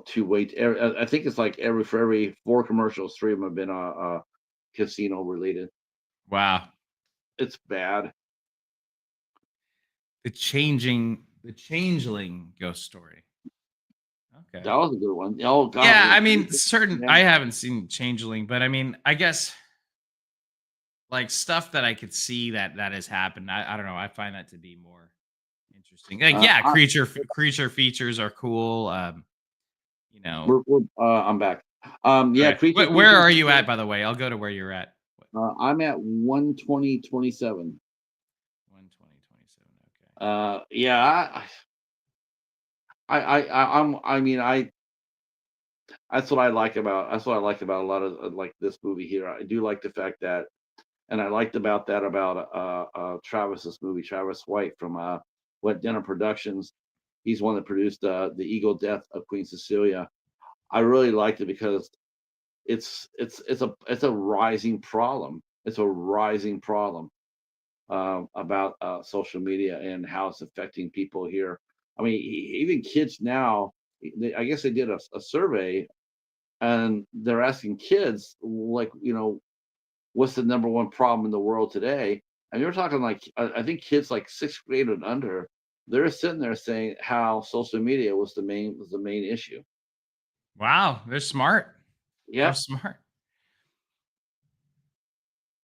to wait. I think it's like for every four commercials, three of them have been casino related. Wow. It's bad. The changeling ghost story. Okay. That was a good one. Oh God, Yeah, I mean, certain yeah. I haven't seen Changeling, but I mean, I guess like stuff that I could see that has happened. I don't know. I find that to be more interesting. Like, Uh, yeah, I, creature features are cool. You know, I'm back. Yeah, okay. creature Where features. are you at, by the way? I'll go to where you're at. I'm at 120.27. 120.27. Okay. Yeah, I mean, that's what I like about a lot of like this movie here. I do like the fact that, and I liked about that about Travis's movie, Travis White from What Dinner Productions. He's one that produced the Eagle Death of Queen Cecilia. I really liked it because it's a rising problem. It's a rising problem about social media and how it's affecting people here. I mean, even kids now. I guess they did a survey, and they're asking kids like, what's the number one problem in the world today? And you're talking like I think kids like sixth grade and under, they're sitting there saying how social media was the main issue. Wow, they're smart. They're Yep. smart.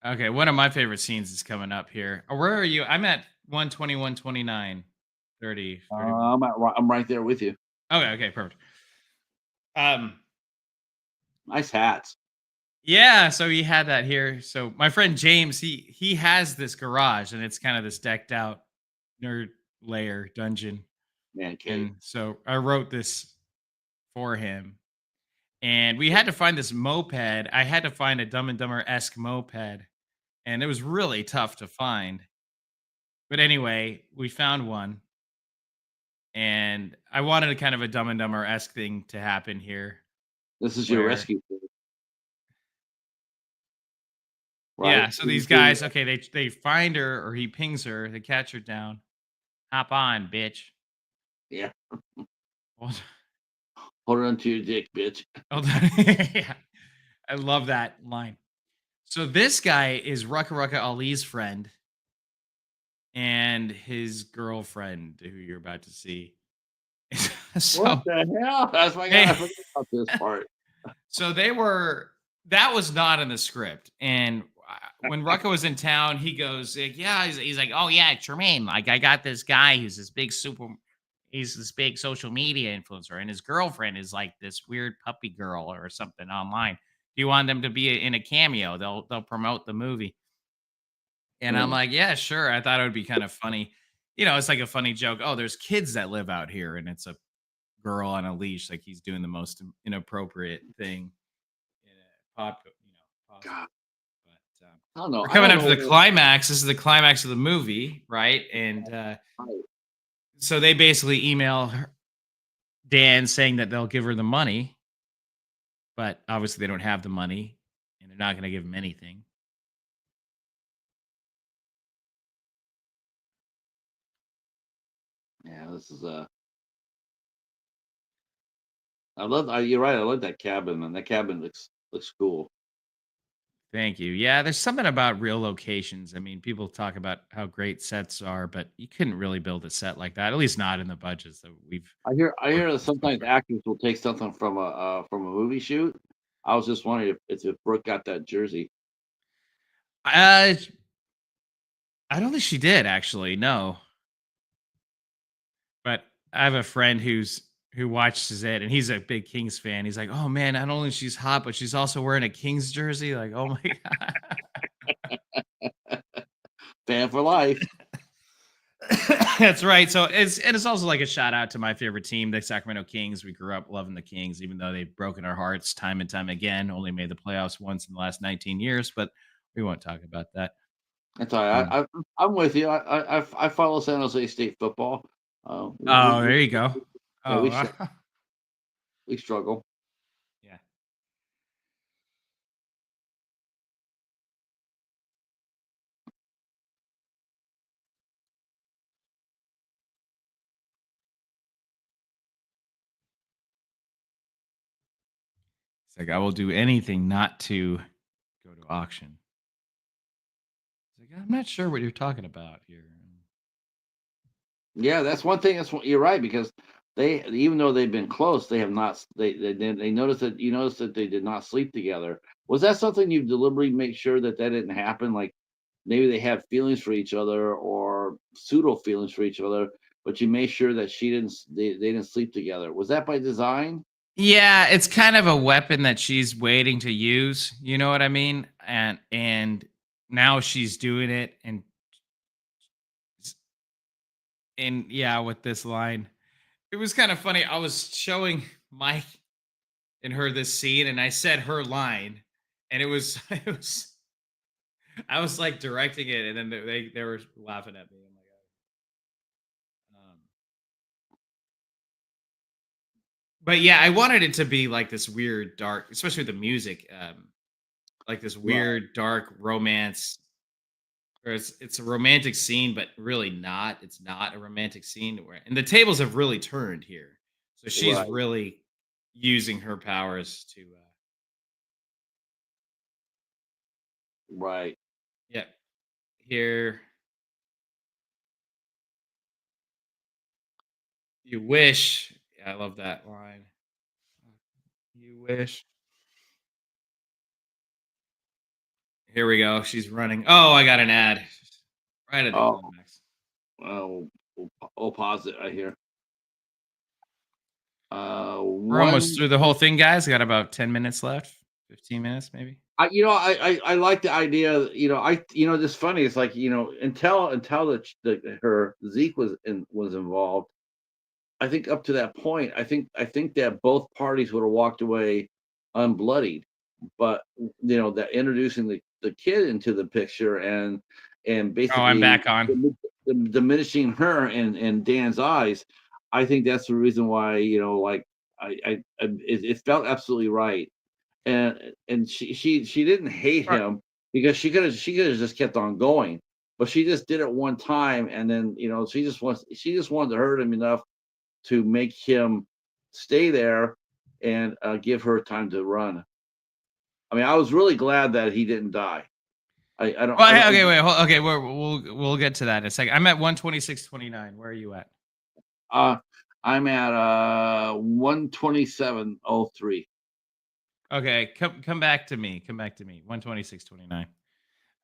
Okay, one of my favorite scenes is coming up here. Where are you? I'm at 120, 129, 30, 31. I'm right there with you. Okay, okay, perfect. Um, Nice hats. Yeah, so he had that here. So my friend James, he has this garage, and it's kind of this decked out nerd lair dungeon. Man cave. And so I wrote this. for him. And we had to find this moped. I had to find a Dumb and Dumber esque moped, and it was really tough to find. But anyway, we found one, and I wanted a kind of a Dumb and Dumber esque thing to happen here, This is your where rescue plan, right? yeah. So these guys, okay, they find her, or he pings her, they catch her down. Hop on, bitch. Yeah, Well, hold on to your dick, bitch. hold on. Yeah, I love that line. So this guy is Rucka Rucka Ali's friend and his girlfriend, who you're about to see. What so the hell? That's my god. they I forgot about this part. so they were that was not in the script. And when Rucka was in town, he goes, like, yeah, he's like, oh yeah, Tremaine, like I got this guy who's this big he's this big social media influencer, and his girlfriend is like this weird puppy girl or something online. Do you want them to be in a cameo? They'll promote the movie. And I'm Mm, like, yeah, sure. I thought it would be kind of funny. You know, it's like a funny joke. Oh, there's kids that live out here, and it's a girl on a leash, like he's doing the most inappropriate thing God, possible. But I don't know. we're I coming don't up to know. the climax. This is the climax of the movie, right? And so they basically email Dan saying that they'll give her the money, but obviously they don't have the money, and they're not going to give him anything. Yeah, this is I love. You're right. I love that cabin, and that cabin looks cool. Thank you. Yeah, there's something about real locations. I mean, people talk about how great sets are, but you couldn't really build a set like that, at least not in the budgets that we've I hear worked that with so sometimes far. actors will take something from a movie shoot. I was just wondering if Brooke got that jersey. Uh, I don't think she did actually. No, but I have a friend who watches it, and he's a big Kings fan. He's like, "Oh man, not only she's hot, but she's also wearing a Kings jersey." Like, oh my god. Fan for life. That's right. So it's also like a shout out to my favorite team, the Sacramento Kings. We grew up loving the Kings, even though they've broken our hearts time and time again. Only made the playoffs once in the last 19 years, but we won't talk about that. That's all right. Um, I'm with you. I follow San Jose State football. oh, there you go. Yeah, Oh, we struggle. yeah. It's like I will do anything not to go to auction. It's like I'm not sure what you're talking about here. Yeah, that's one thing. You're right because they even though they've been close, they have not. They noticed that you noticed that they did not sleep together. Was that something you deliberately make sure that that didn't happen? Like maybe they had feelings for each other or pseudo feelings for each other, but you made sure that she didn't. They didn't sleep together. Was that by design? Yeah, it's kind of a weapon that she's waiting to use, you know what I mean? And now she's doing it and yeah, with this line. It was kind of funny. I was showing Mike and her this scene and I said her line and it was it was I was like directing it and then they were laughing at me. Oh my god. But yeah, I wanted it to be like this weird dark, especially with the music, like this Right, weird dark romance. Or it's a romantic scene, but really not. It's not a romantic scene where and the tables have really turned here. So she's right, really using her powers to right. yeah. Here you wish. Yeah, I love that line. You wish. Here we go. She's running. Oh, I got an ad. Right at the Oh, climax. oh, oh, pause it right here. We're almost One. through the whole thing, guys. Got about 10 minutes left. 15 minutes, maybe. I like the idea. This funny. It's like until the her Zeke was involved. I think up to that point, I think that both parties would have walked away unbloodied, but that introducing the kid into the picture and Oh, I'm basically back on. diminishing her in Dan's eyes, I think that's the reason why like it felt absolutely right, and she didn't hate Right. him because she could have just kept on going, but she just did it one time, and then she just wanted to hurt him enough to make him stay there and give her time to run. I mean, I was really glad that he didn't die. I don't Well, I okay, don't wait, okay, we'll get to that in a second. I'm at 126.29. Where are you at? uh I'm at 127.03. Okay, come back to me. Come back to me. 126.29.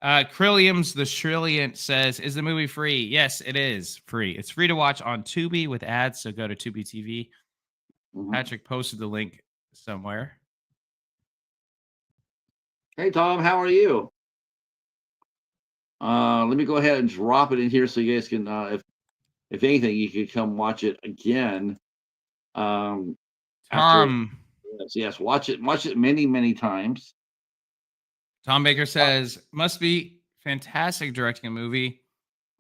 Krilliams the Shrilliant says, "Is the movie free?" Yes, it is free. It's free to watch on Tubi with ads. So go to Tubi TV. Mhm. Patrick posted the link somewhere. Hey Tom, how are you? Let me go ahead and drop it in here so you guys can if anything you could come watch it again um after Tom yes, watch it many times. Tom Baker Uh, says, "Must be fantastic directing a movie.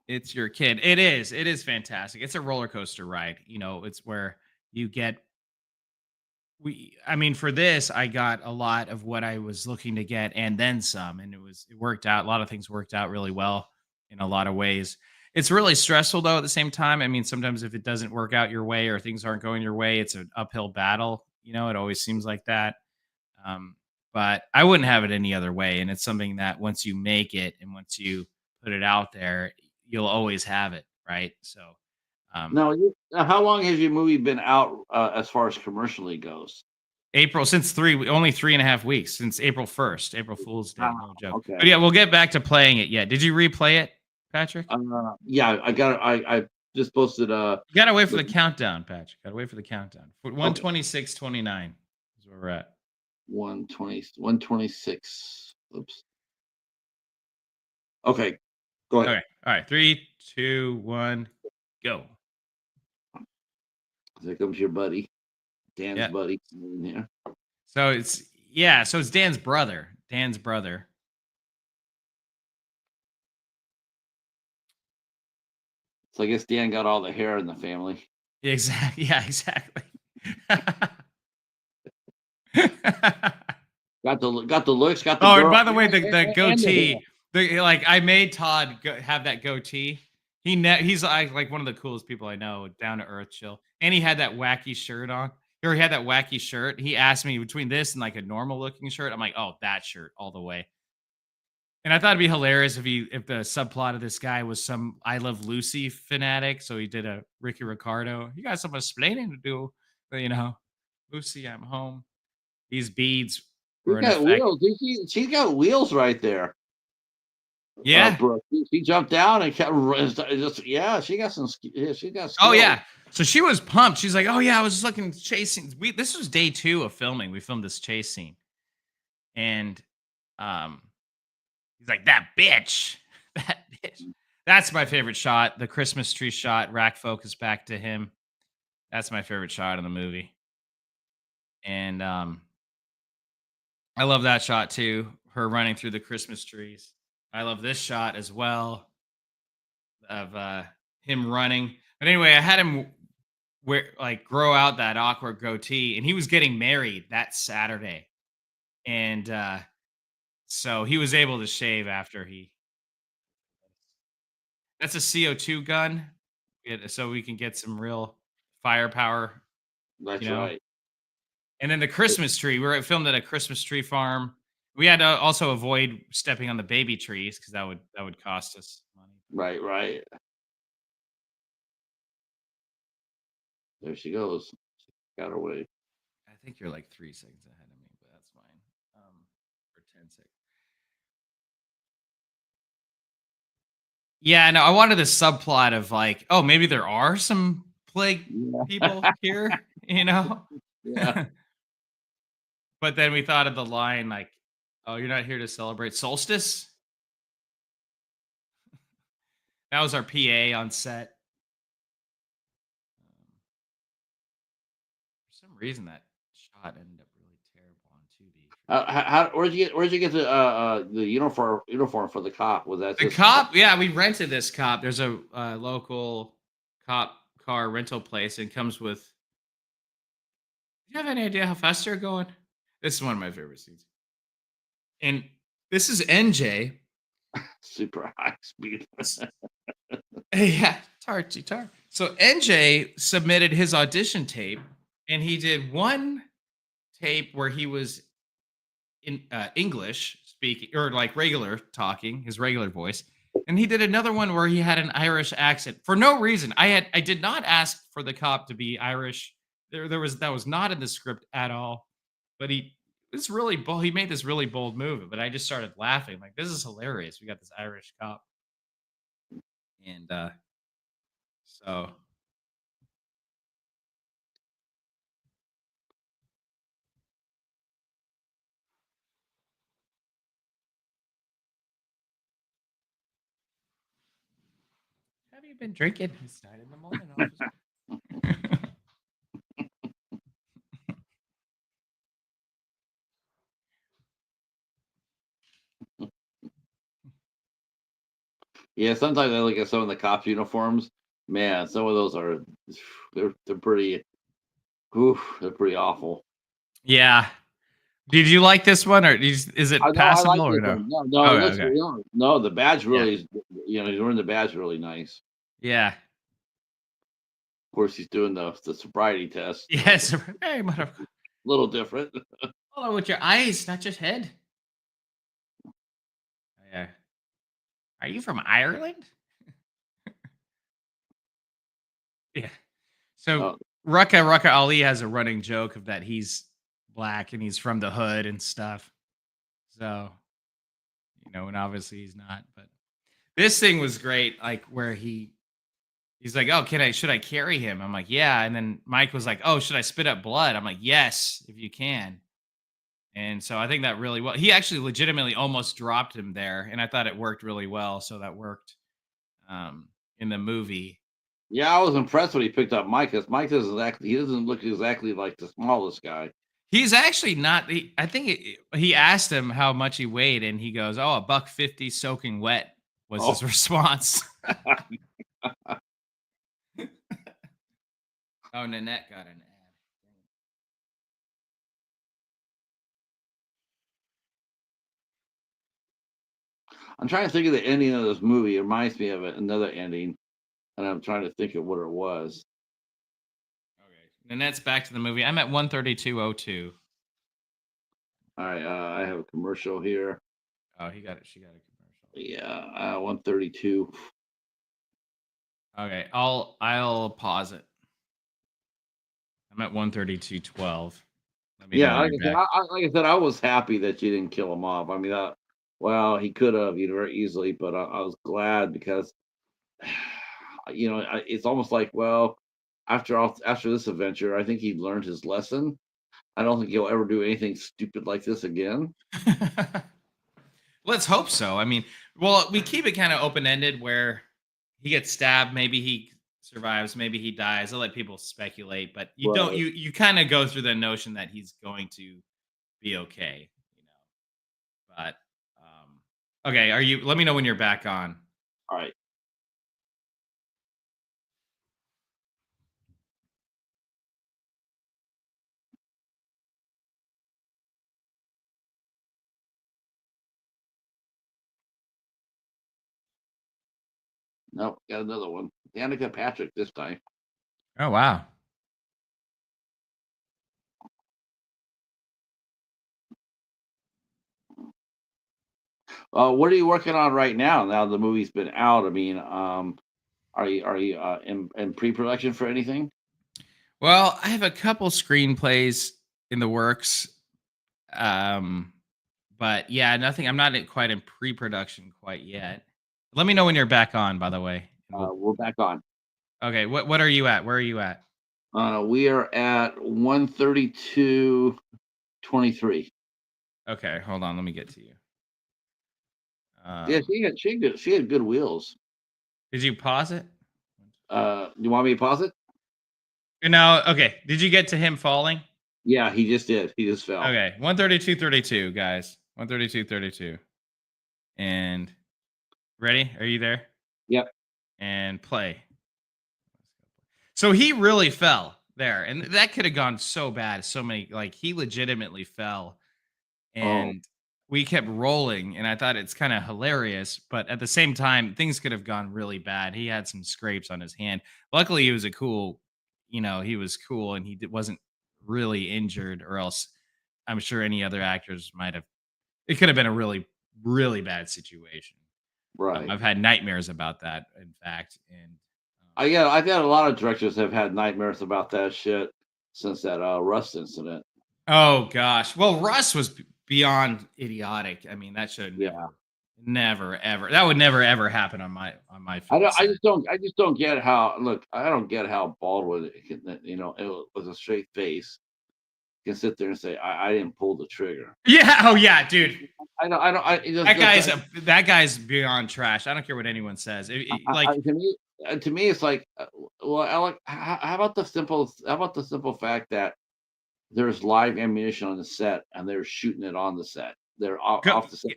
It's your kid." It is. It is fantastic. It's a roller coaster ride. It's where you get I mean, for this, I got a lot of what I was looking to get and then some. And it worked out. A lot of things worked out really well in a lot of ways. It's really stressful though at the same time. I mean, sometimes if it doesn't work out your way or things aren't going your way, it's an uphill battle. It always seems like that. Um, but I wouldn't have it any other way. And it's something that once you make it and once you put it out there, you'll always have it. Right. So, um, Now, how long has your movie been out as far as commercially goes? April since only 3.5 weeks since April 1st, April Fool's Day, Ah, no joke. But okay. yeah, we'll get back to playing it yet. Did you replay it, Patrick? Yeah, I just posted You gotta wait for the the countdown, Patrick. Gotta wait for the countdown. For okay 126.29 is where we're at. 126. Oops. Okay, go ahead. Okay. All right. 3, 2, 1, go. There comes your buddy, Dan's Yeah. buddy. In here. So it's Dan's brother. Dan's brother. So I guess Dan got all the hair in the family. Exactly. Yeah, exactly. Got the looks, got the Oh, and girl, by the way, the and the hair. goatee, I made Todd have that goatee. He's like one of the coolest people I know, down to earth, chill, and he had that wacky shirt on. He had that wacky shirt. He asked me between this and like a normal looking shirt. I'm like, oh, that shirt all the way. And I thought it'd be hilarious if the subplot of this guy was some I Love Lucy fanatic. So he did a Ricky Ricardo. You got some explaining to do, but Lucy, I'm home. These beads She's were in got effect. wheels. She's got wheels right there. Yeah. Brooke. She jumped down and kept just yeah. She got yeah. She got Oh skills. yeah. So she was pumped. She's like, "Oh yeah, I was just looking chasing." This was day 2 of filming. We filmed this chase scene, and um, he's like, "That bitch, that bitch." That's my favorite shot. The Christmas tree shot. Rack focus back to him. That's my favorite shot in the movie, and I love that shot too. Her running through the Christmas trees. I love this shot as well of him running. But anyway, I had him grow out that awkward goatee, and he was getting married that Saturday, and so he was able to shave after he. That's a CO2 gun, so we can get some real firepower, you That's know. right. And then the Christmas tree. We were filmed at a Christmas tree farm. We had to also avoid stepping on the baby trees because that would cost us money. Right. Right. There she goes. Got her way. I think you're like 3 seconds ahead of me, but that's fine. For 10 seconds. Yeah, no, I wanted the subplot of like, oh, maybe there are some plague Yeah. people here, you know? Yeah. But then we thought of the line like, oh, you're not here to celebrate solstice? That was our PA on set. reason, that shot ended up really terrible on Tubi for Where'd you get the uniform for the cop? Was that the just cop. Yeah, we rented this cop. There's a local cop car rental place, and comes with. Do you have any idea how fast they're going? This is one of my favorite scenes. And this is NJ. super high speed? Yeah, tar. So NJ submitted his audition tape, and he did one tape where he was in English speaking, or like regular talking, his regular voice. And he did another one where he had an Irish accent for no reason. I did not ask for the cop to be Irish. There was that was not in the script at all. But he was really bold. He made this really bold move, but I just started laughing. Like, this is hilarious. We got this Irish cop. And so have you been drinking? It's 9 in the morning, officer. Yeah, sometimes I look at some of the cops' uniforms. Man, some of those are they're pretty. Oof, they're pretty awful. Yeah. Did you like this one, or is I it know I passable like or this no? one. No, no, it Okay, looks okay. no. The badge Yeah. really is. He's wearing the badge really nice. Yeah. Of course, he's doing the sobriety test. Yes. Hey, mother. Little different. Hold on with your eyes, not your head. Yeah. Are you from Ireland? Yeah. So Uh, Rucka Ali has a running joke of that he's black and he's from the hood and stuff. So, and obviously he's not. But this thing was great, like where he's like, "Oh, should I carry him?" I'm like, "Yeah." And then Mike was like, "Oh, should I spit up blood?" I'm like, "Yes, if you can." And so I think that really well. He actually legitimately almost dropped him there, and I thought it worked really well. So that worked um, in the movie. yeah, I was impressed when he picked up Mike. Cause Mike he doesn't look exactly like the smallest guy. He's actually not. I think he asked him how much he weighed, and he goes, "Oh, a buck 50 soaking wet," was his Oh, response. Oh, Nanette got an ad. I'm trying to think of the ending of this movie. It reminds me of another ending, and I'm trying to think of what it was. Okay, Nanette's back to the movie. I'm at 132.02. All right, I have a commercial here. Oh, he got it. She got a commercial. Yeah, 132. Okay, I'll pause it. I'm at 132.12. Let me know Yeah, when you're back. like I said, I was happy that you didn't kill him off. I mean, well, he could have, very easily, but I was glad because, it's almost like, well, after this adventure, I think he learned his lesson. I don't think he'll ever do anything stupid like this again. Let's hope so. I mean, well, we keep it kind of open ended where he gets stabbed, maybe he survives, maybe he dies. I'll let people speculate, but you don't Right. you kind of go through the notion that he's going to be okay. But okay, are you let me know when you're back on. All right. Nope, got another one. Danica Patrick this time. Oh wow. What are you working on right now? Now the movie's been out. I mean, are you in pre-production for anything? Well, I have a couple screenplays in the works. Um but yeah, nothing. I'm not quite in pre-production quite yet. Let me know when you're back on, by the way. And we'll We're back on. Okay, what are you at? Where are you at? We are at 132.23. Okay, hold on. Let me get to you. Yeah, Um, she had good wheels. did you pause it? You want me to pause it? Now, okay. Did you get to him falling? Yeah, he just did. He just fell. Okay, 132.32, guys. 132.32. And ready? Are you there? Yep. And play. So he really fell there, and that could have gone so bad. So many, like he legitimately fell, Oh, and we kept rolling, and I thought it's kind of hilarious, but at the same time, things could have gone really bad. He had some scrapes on his hand. Luckily, he was a cool, he was cool, and wasn't really injured, or else I'm sure any other actors might have. It could have been a really, really bad situation. right. I've had nightmares about that, in fact, and I've had a lot of directors have had nightmares about that shit since that Rust incident. oh gosh. Well, Russ was beyond idiotic. I mean, that should Yeah. never, ever. That would never, ever happen on my film set. I just don't get how. Look, I don't get how Baldwin, with a straight face, can sit there and say, "I didn't pull the trigger." Yeah. Oh yeah, dude. I don't. That guy's beyond trash. I don't care what anyone says. Like, To me, it's like, well, Alec, how about the simple fact that there's live ammunition on the set and they're shooting it on the set. They're go, off the set.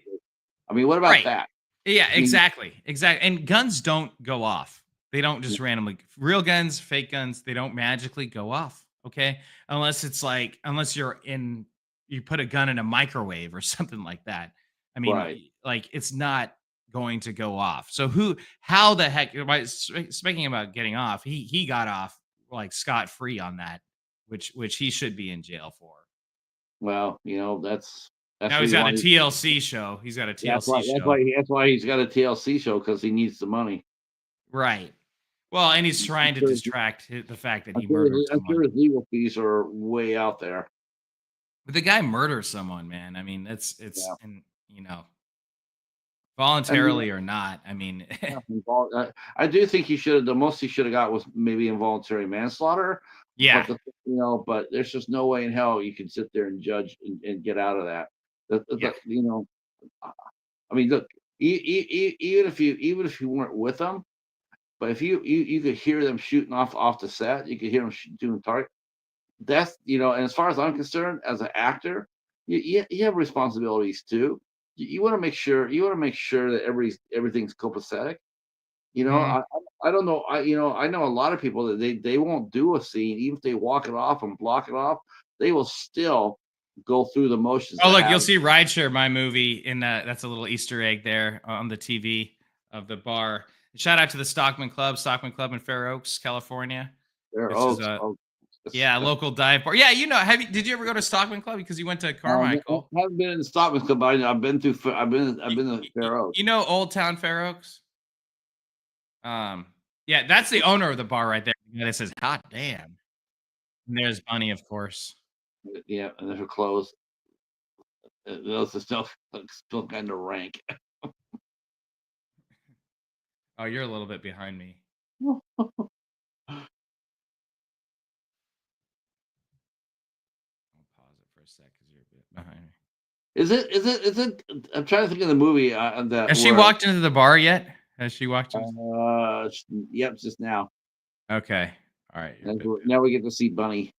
I mean, what about right. that? Yeah, I mean, exactly. Exactly. And guns don't go off. They don't just randomly, real guns, fake guns, they don't magically go off. Okay. Unless it's like, unless you put a gun in a microwave or something like that. I mean, right. like it's not going to go off. So how the heck, speaking about getting off, he got off like scot free on that, which he should be in jail for. Well, that's Now what he's you got a want. TLC show. He's got a TLC show. That's why he's got a TLC show because he needs the money. Right. Well, and he's I'm trying to sure, distract the fact that he murdered I'm someone. sure his legal fees are way out there. But the guy murders someone, man. I mean, Yeah. and I mean, voluntarily or not. I mean, I do think he should have. The most he should have got was maybe involuntary manslaughter. yeah, But there's just no way in hell you can sit there and judge and get out of that. yeah. I mean, look, even if you weren't with them, but if you could hear them shooting off the set, you could hear them doing target. That's and as far as I'm concerned, as an actor, you have responsibilities too. You want to make sure that everything's copacetic. Mhm. I don't know. I know a lot of people that they won't do a scene, even if they walk it off and block it off, they will still go through the motions Oh, to look, you'll have see Rideshare, my movie, in that. That's a little Easter egg there on the TV of the bar. Shout out to the Stockman Club in Fair Oaks, California. their This is oaths. a Oh, yeah, a local dive bar. Yeah, did you ever go to Stockman Club because you went to I Carmichael? haven't been in the Stockman's Club, but I've been through. I've been to Fair Oaks. You know Old Town Fair Oaks? Yeah, that's the owner of the bar right there. The guy that says, "Hot damn." And there's Bunny, of course. Yeah, and they're closed. Those are still kind of rank. Oh, you're a little bit behind me. I'll pause it for a sec because you're a bit behind me. Is it? I'm trying to think of the movie that Has she where. walked into the bar yet? Has she walked into? Yep, just now. Okay. All right. You're a bit Now we get to see Bunny.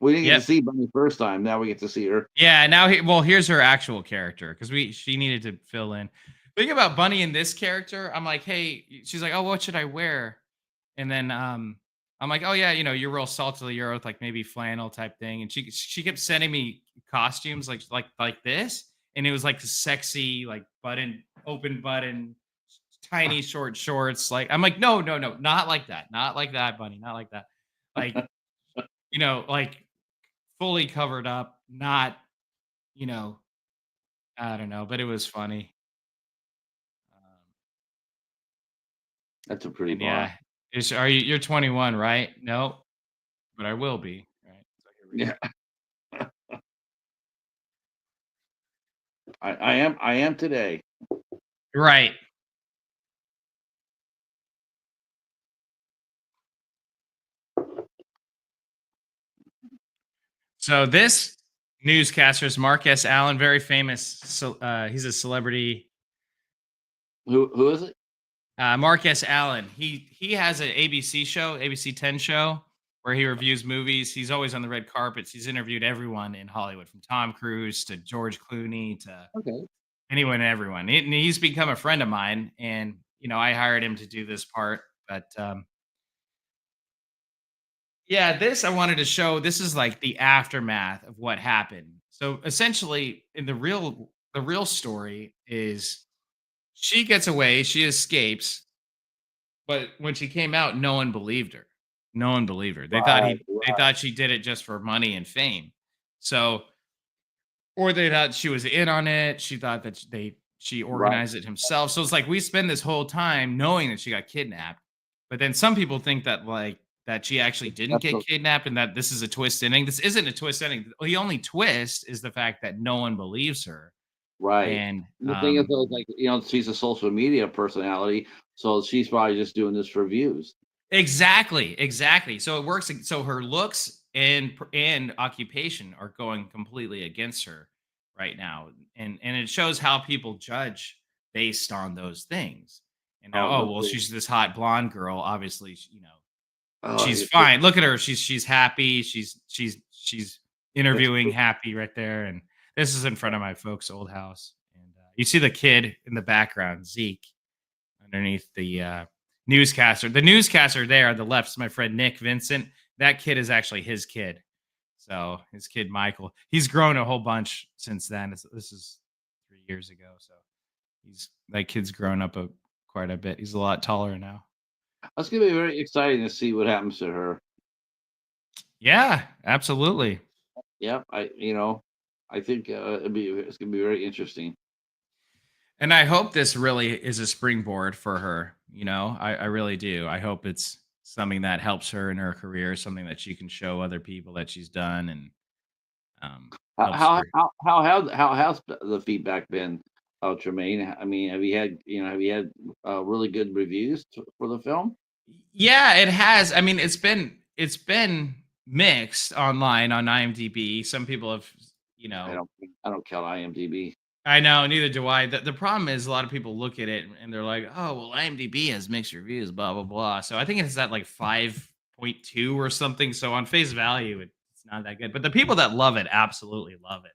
We didn't get to Yep. see Bunny first time. Now we get to see her. Yeah. Well, here's her actual character because she needed to fill in. Think about Bunny in this character. I'm like, hey, she's like, oh, what should I wear? And then I'm like, oh yeah, you're real salt of the earth, like maybe flannel type thing. And she kept sending me costumes like this, and it was like sexy, like open button, tiny short shorts. Like I'm like, no, no, no, not like that, Bunny, not like that. Like like fully covered up, not you know, I don't know, but it was funny. That's a pretty And bar. yeah, you're 21, right? No, but I will be. Right. So here we go. Yeah, I am. I am today. Right. So this newscaster is Marcus Allen, very famous. So he's a celebrity. Who is it? Marcus Allen. He has an ABC show, ABC 10 show, where he reviews movies. He's always on the red carpets. He's interviewed everyone in Hollywood, from Tom Cruise to George Clooney to Okay. anyone and everyone. And he's become a friend of mine, and I hired him to do this part. But yeah, this I wanted to show. This is like the aftermath of what happened. So essentially, in the real story is she gets away, she escapes, but when she came out, no one believed her. No one believed her. They thought Right. he they Right. thought she did it just for money and fame. So, or they thought she was in on it. She thought that she Right. organized it himself. So it's like we spend this whole time knowing that she got kidnapped. But then some people think that that she actually didn't That's get the kidnapped and that this is a twist ending. This isn't a twist ending. The only twist is the fact that no one believes her. right. And The thing is, though, is like, she's a social media personality, so she's probably just doing this for views. exactly, exactly. So it works. So her looks and occupation are going completely against her right now, and it shows how people judge based on those things. And now, Oh, oh the well, thing. she's this hot blonde girl. Obviously, Oh, she's fine. Look at her. She's happy. She's it's interviewing happy right there. And this is in front of my folks' old house. And you see the kid in the background, Zeke, underneath the newscaster. The newscaster there on the left is my friend Nick Vincent. That kid is actually his kid. So his kid Michael. He's grown a whole bunch since then. This is 3 years ago. So that kid's grown up quite a bit. He's a lot taller now. That's gonna be very exciting to see what happens to her. Yeah, absolutely. Yep, I think, it's gonna be very interesting. And I hope this really is a springboard for her. I really do. I hope it's something that helps her in her career, something that she can show other people that she's done and How helps how her. how how has the feedback been, Tremaine? I mean, have you had really good reviews for the film? Yeah, it has. I mean, it's been mixed online on IMDb. Some people have, you I know, don't I don't count IMDb. I know, neither do I. The problem is a lot of people look at it and they're like, "Oh, well, IMDb has mixed reviews, blah blah blah." So I think it's at like 5.2 or something. So on face value, it's not that good. But the people that love it absolutely love it.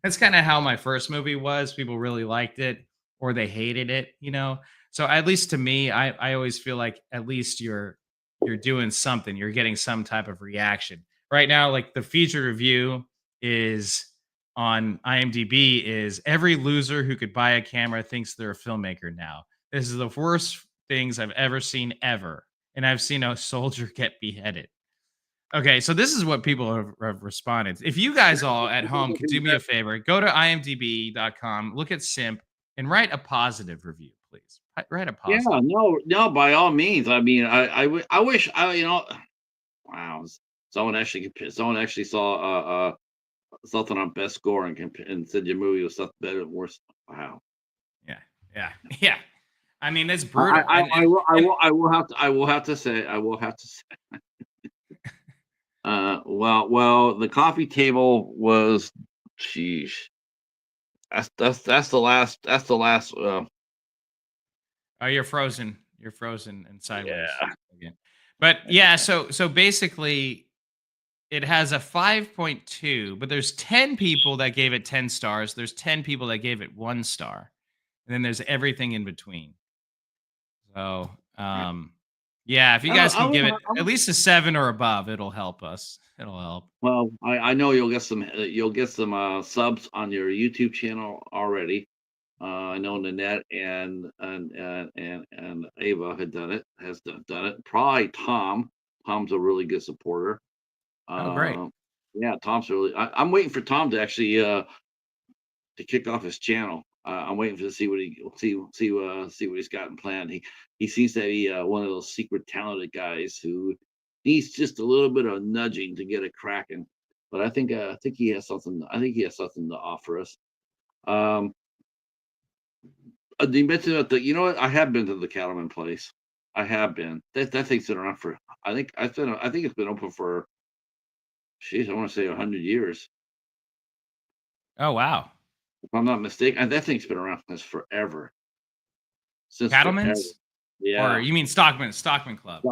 That's kind of how my first movie was. People really liked it or they hated it. So at least to me, I always feel like at least you're doing something. You're getting some type of reaction. Right now, like the feature review is on IMDb is every loser who could buy a camera thinks they're a filmmaker now. This is the worst things I've ever seen ever. And I've seen a soldier get beheaded. Okay, so this is what people have responded. If you guys all at home could do me a favor, go to imdb.com, look at Simp, and write a positive review, please. Write a Yeah, positive. no, no, by all means. I mean, I wish wow, someone actually saw something on best score and said your movie was something better and worse. Wow. Yeah, yeah, yeah. I mean, it's I brutal, I and I and will I and will I will have to say, well, the coffee table was, sheesh. That's the last. oh, you're frozen. You're frozen and sideways Yeah. again. But yeah, so basically, it has a 5.2, but there's 10 people that gave it 10 stars. There's 10 people that gave it 1 star, and then there's everything in between. So, yeah, if you I don't guys I can give don't it I at don't least a 7 or above, it'll help us. It'll help. well, I know you'll get some subs on your YouTube channel already. I know Nanette and Ava had done it. Probably Tom. Tom's a really good supporter. Oh, great. Uh, yeah, Tom's really. I'm waiting for Tom to actually to kick off his channel. I'm waiting to see see what he's got in plan. He seems to be one of those secret talented guys who needs just a little bit of nudging to get it cracking. But I think he has something. I think he has something to offer us. Um, you mentioned that you know what? I have been to the Cattleman place. I have been. That thing's been around for. I think it's been open for. Jeez, I want to say 100 years, Oh, wow. if I'm not mistaken. And that thing's been around since forever. Since forever. Cattleman's? Or Yeah, you mean Stockman Club?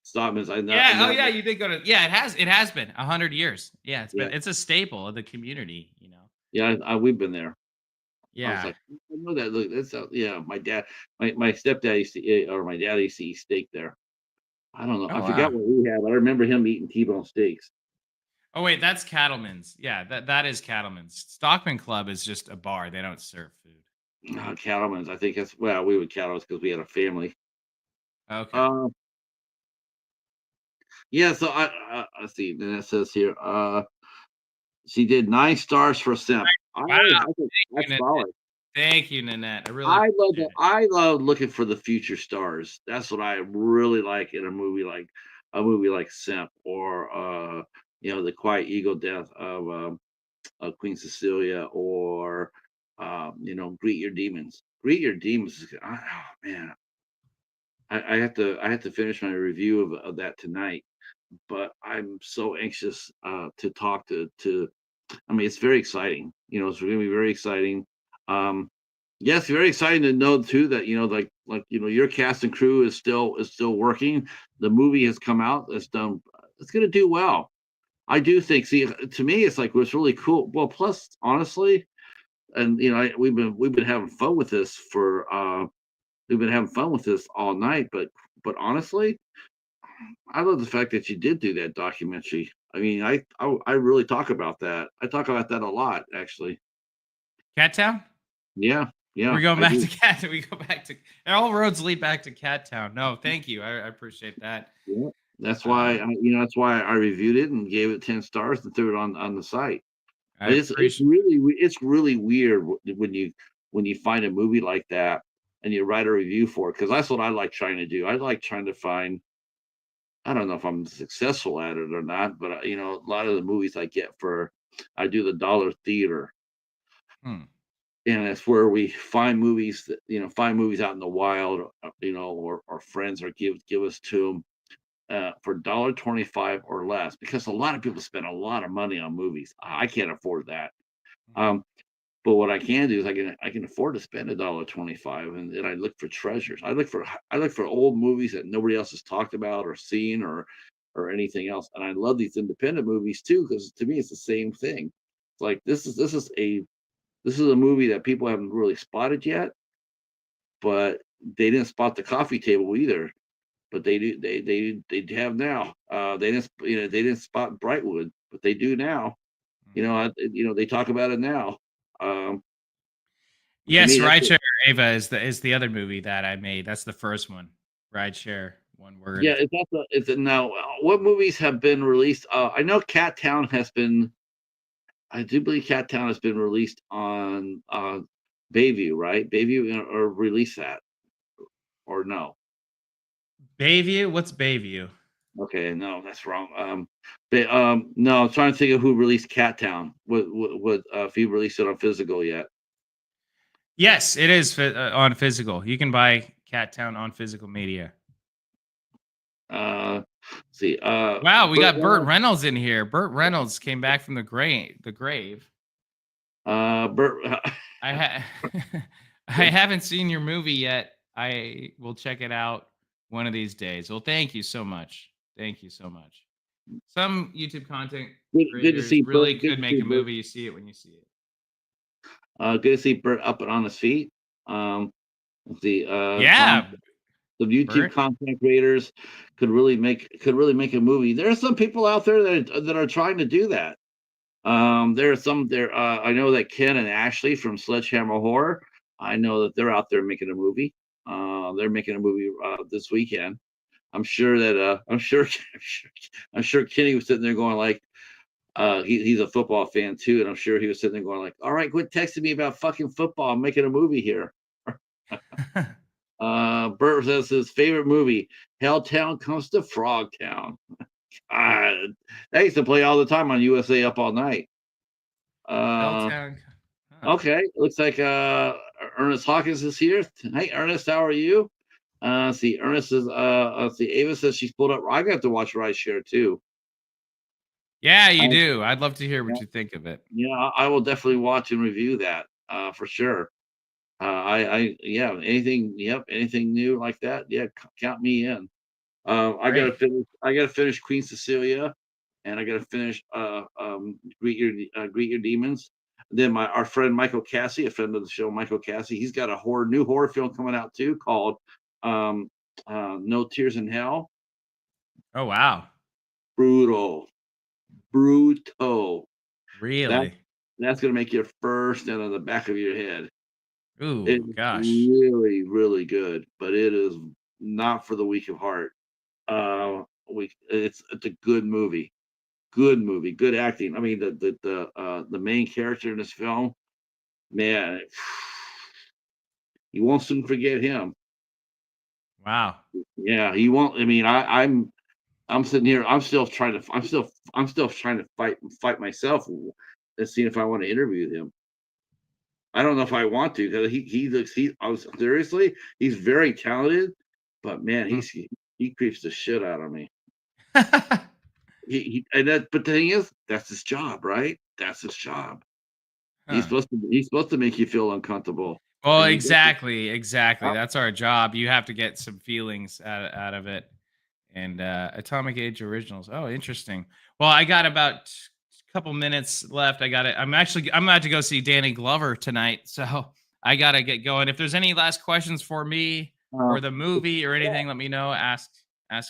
Stockman's. I Yeah. Oh, know. yeah. You did go to. Yeah, it has. It has been 100 years. Yeah, it's Yeah, been. It's a staple of the community. yeah. We've been there. I was Yeah. like, I know that. Look, that's yeah. My stepdad used to eat, or my dad used to eat steak there. I don't know. Oh, I wow. forgot what we had, but I remember him eating T-bone steaks. Oh, wait, that's Cattleman's. Yeah, that is Cattleman's. Stockman Club is just a bar. They don't serve food. Cattleman's. I think that's well, we would Cattleman's because we had a family. Okay. Uh, yeah. So let's see. Then it says here. She did 9 stars for Simp. Wow. I think Thank that's you, Nanette. solid. Thank you, Nanette. I really appreciate it. I love looking for the future stars. That's what I really like in a movie like Simp or the Quiet Eagle death of Queen Cecilia or Greet Your Demons. Greet Your Demons oh man. I have to finish my review of that tonight, but I'm so anxious to talk to I mean, it's very exciting. It's going to be very exciting. Um, yes, very exciting to know too that your cast and crew is still working. The movie has come out. It's done. It's going to do well. I do think. See, to me, it's like what's really cool. Well, plus, honestly, and we've been having fun with this we've been having fun with this all night. But honestly, I love the fact that you did do that documentary. I mean, I really talk about that. I talk about that a lot, actually. Cat Town? Yeah, We're yeah, going I back do. to Cat. We go back to all roads lead back to Cat Town. No, thank you. I appreciate that. Yeah, Um, that's why I reviewed it and gave it 10 stars and threw it on the site. I And it's appreciate. really weird when you find a movie like that and you write a review for it because that's what I like trying to do. I like trying to find. I don't know if I'm successful at it or not, but a lot of the movies I do the dollar theater, Hmm. and it's where we find movies find movies out in the wild, or friends or give us to them for $1.25 or less because a lot of people spend a lot of money on movies. I can't afford that. Um, but what I can do is I can afford to spend $1.25, and then I look for treasures. I look for old movies that nobody else has talked about or seen or anything else. And I love these independent movies too because to me it's the same thing. It's like this is a movie that people haven't really spotted yet, but they didn't spot the coffee table either. But they have now. They didn't spot Brightwood, but they do now. They talk about it now. Um, to me, Yes, that's Rideshare Ava is the other movie that I made. That's the first one. Rideshare, one yeah. word. It's now. What movies have been released? I know Cat Town has been. I do believe Cat Town has been released on Bayview, right? Bayview or release that or no? Bayview? What's Bayview? Okay, no, that's wrong. No, I'm trying to think of who released Cat Town. If he released it on physical yet? Yes, it is on physical. You can buy Cat Town on physical media. See, Wow, we Burt got Burt Reynolds. Reynolds in here. Burt Reynolds came back from the grave. The grave. Burt. I I haven't seen your movie yet. I will check it out one of these days. Well, thank you so much. Thank you so much. Some YouTube content Good to creators see Burt. really Good could to make see a Burt. movie. You see it when you see it. Good to see Burt up and on his feet. Let's see. Yeah, The YouTube Burt. content creators could really make a movie. There are some people out there that are trying to do that. There are some there. I know that Ken and Ashley from Sledgehammer Horror. I know that they're out there making a movie. They're making a movie this weekend. I'm sure that I'm sure Kenny was sitting there going like, he's a football fan too, and I'm sure he was sitting there going like, "All right, quit texting me about fucking football. I'm making a movie here." Bert says his favorite movie, Helltown Comes to Frogtown. God, that used to play all the time on USA Up All Night. Uh, Helltown. Huh. okay, looks like Ernest Hawkins is here. Hey, Ernest, how are you? See, Ernest is see, Ava says she's pulled up. I got to watch Rideshare too. Yeah, you Uh, do. I'd love to hear what you think of it. yeah, I will definitely watch and review that for sure. yeah, anything, yep, anything new like that, yeah, count me in. Great. I gotta finish Queen Cecilia, and I gotta finish Greet Your Demons. Then our friend Michael Cassie, a friend of the show, Michael Cassie, he's got a new horror film coming out too called um, No Tears in Hell. Oh wow. Brutal, brutal. That Really? that's gonna make your fur stand on the back of your head. It's Ooh, gosh. really, really good, but it is not for the weak of heart. It's a good movie. Good movie, good acting. I mean, the main character in this film, man, you won't soon forget him. Wow. Yeah, he won't. I mean, I'm sitting here. I'm still trying to fight myself and see if I want to interview him. I don't know if I want to because he looks I was seriously he's very talented, but man, Mhm. he creeps the shit out of me. But the thing is, that's his job, right? That's his job. Huh. He's supposed to make you feel uncomfortable, Well, and he does it. exactly, exactly. Oh, That's our job. You have to get some feelings out of it. And Atomic Age Originals. Oh, interesting. Well, I got about a couple minutes left. I got it. I'm about to go see Danny Glover tonight, so I got to get going. If there's any last questions for me uh, or the movie or anything, let me know. Ask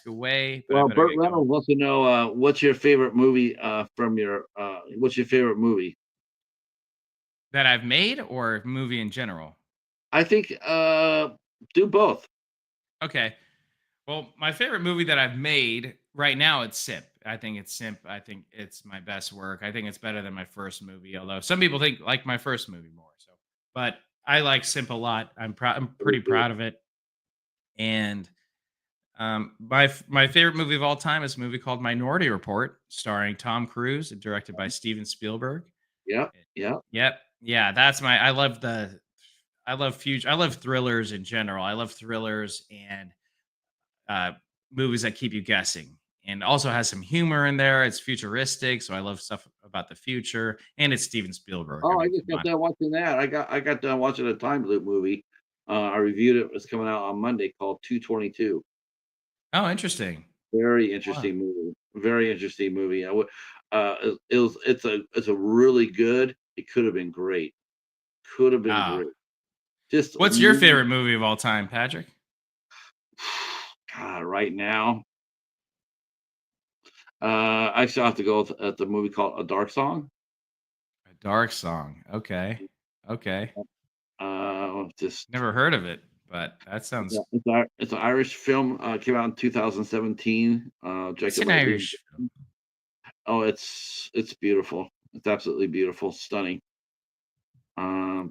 away. But I well, better Burt get going. Reynolds wants to know what's your favorite movie from your what's your favorite movie? That I've made or movie in general. I think do both. Okay. Well, my favorite movie that I've made right now, it's Simp. I think it's Simp. I think it's my best work. I think it's better than my first movie, although some people think like my first movie more. So, but I like Simp a lot. I'm proud. I'm pretty proud of it. And my favorite movie of all time is a movie called Minority Report, starring Tom Cruise and directed by Steven Spielberg. Yep, yep. Yep, yeah, that's my. I love future. I love thrillers in general. I love thrillers and uh, movies that keep you guessing and also has some humor in there. It's futuristic, so I love stuff about the future, and it's Steven Spielberg. I Oh, I mean, just come got on. done watching that. I got done watching a time loop movie. I reviewed it. It's coming out on Monday called 222. Oh, interesting. Very Wow. interesting movie. Very interesting movie. It was it's a really good. It could have been great. Could have been Ah, great. Just what's your favorite movie of all time, Patrick? God, right now. I still have to go at the movie called A Dark Song. A Dark Song. Okay, okay. Just Never heard of it, but that sounds. it's an Irish film. Came out in 2017. It's Directed an by Liam. Irish film. Oh, it's beautiful. It's absolutely beautiful, stunning.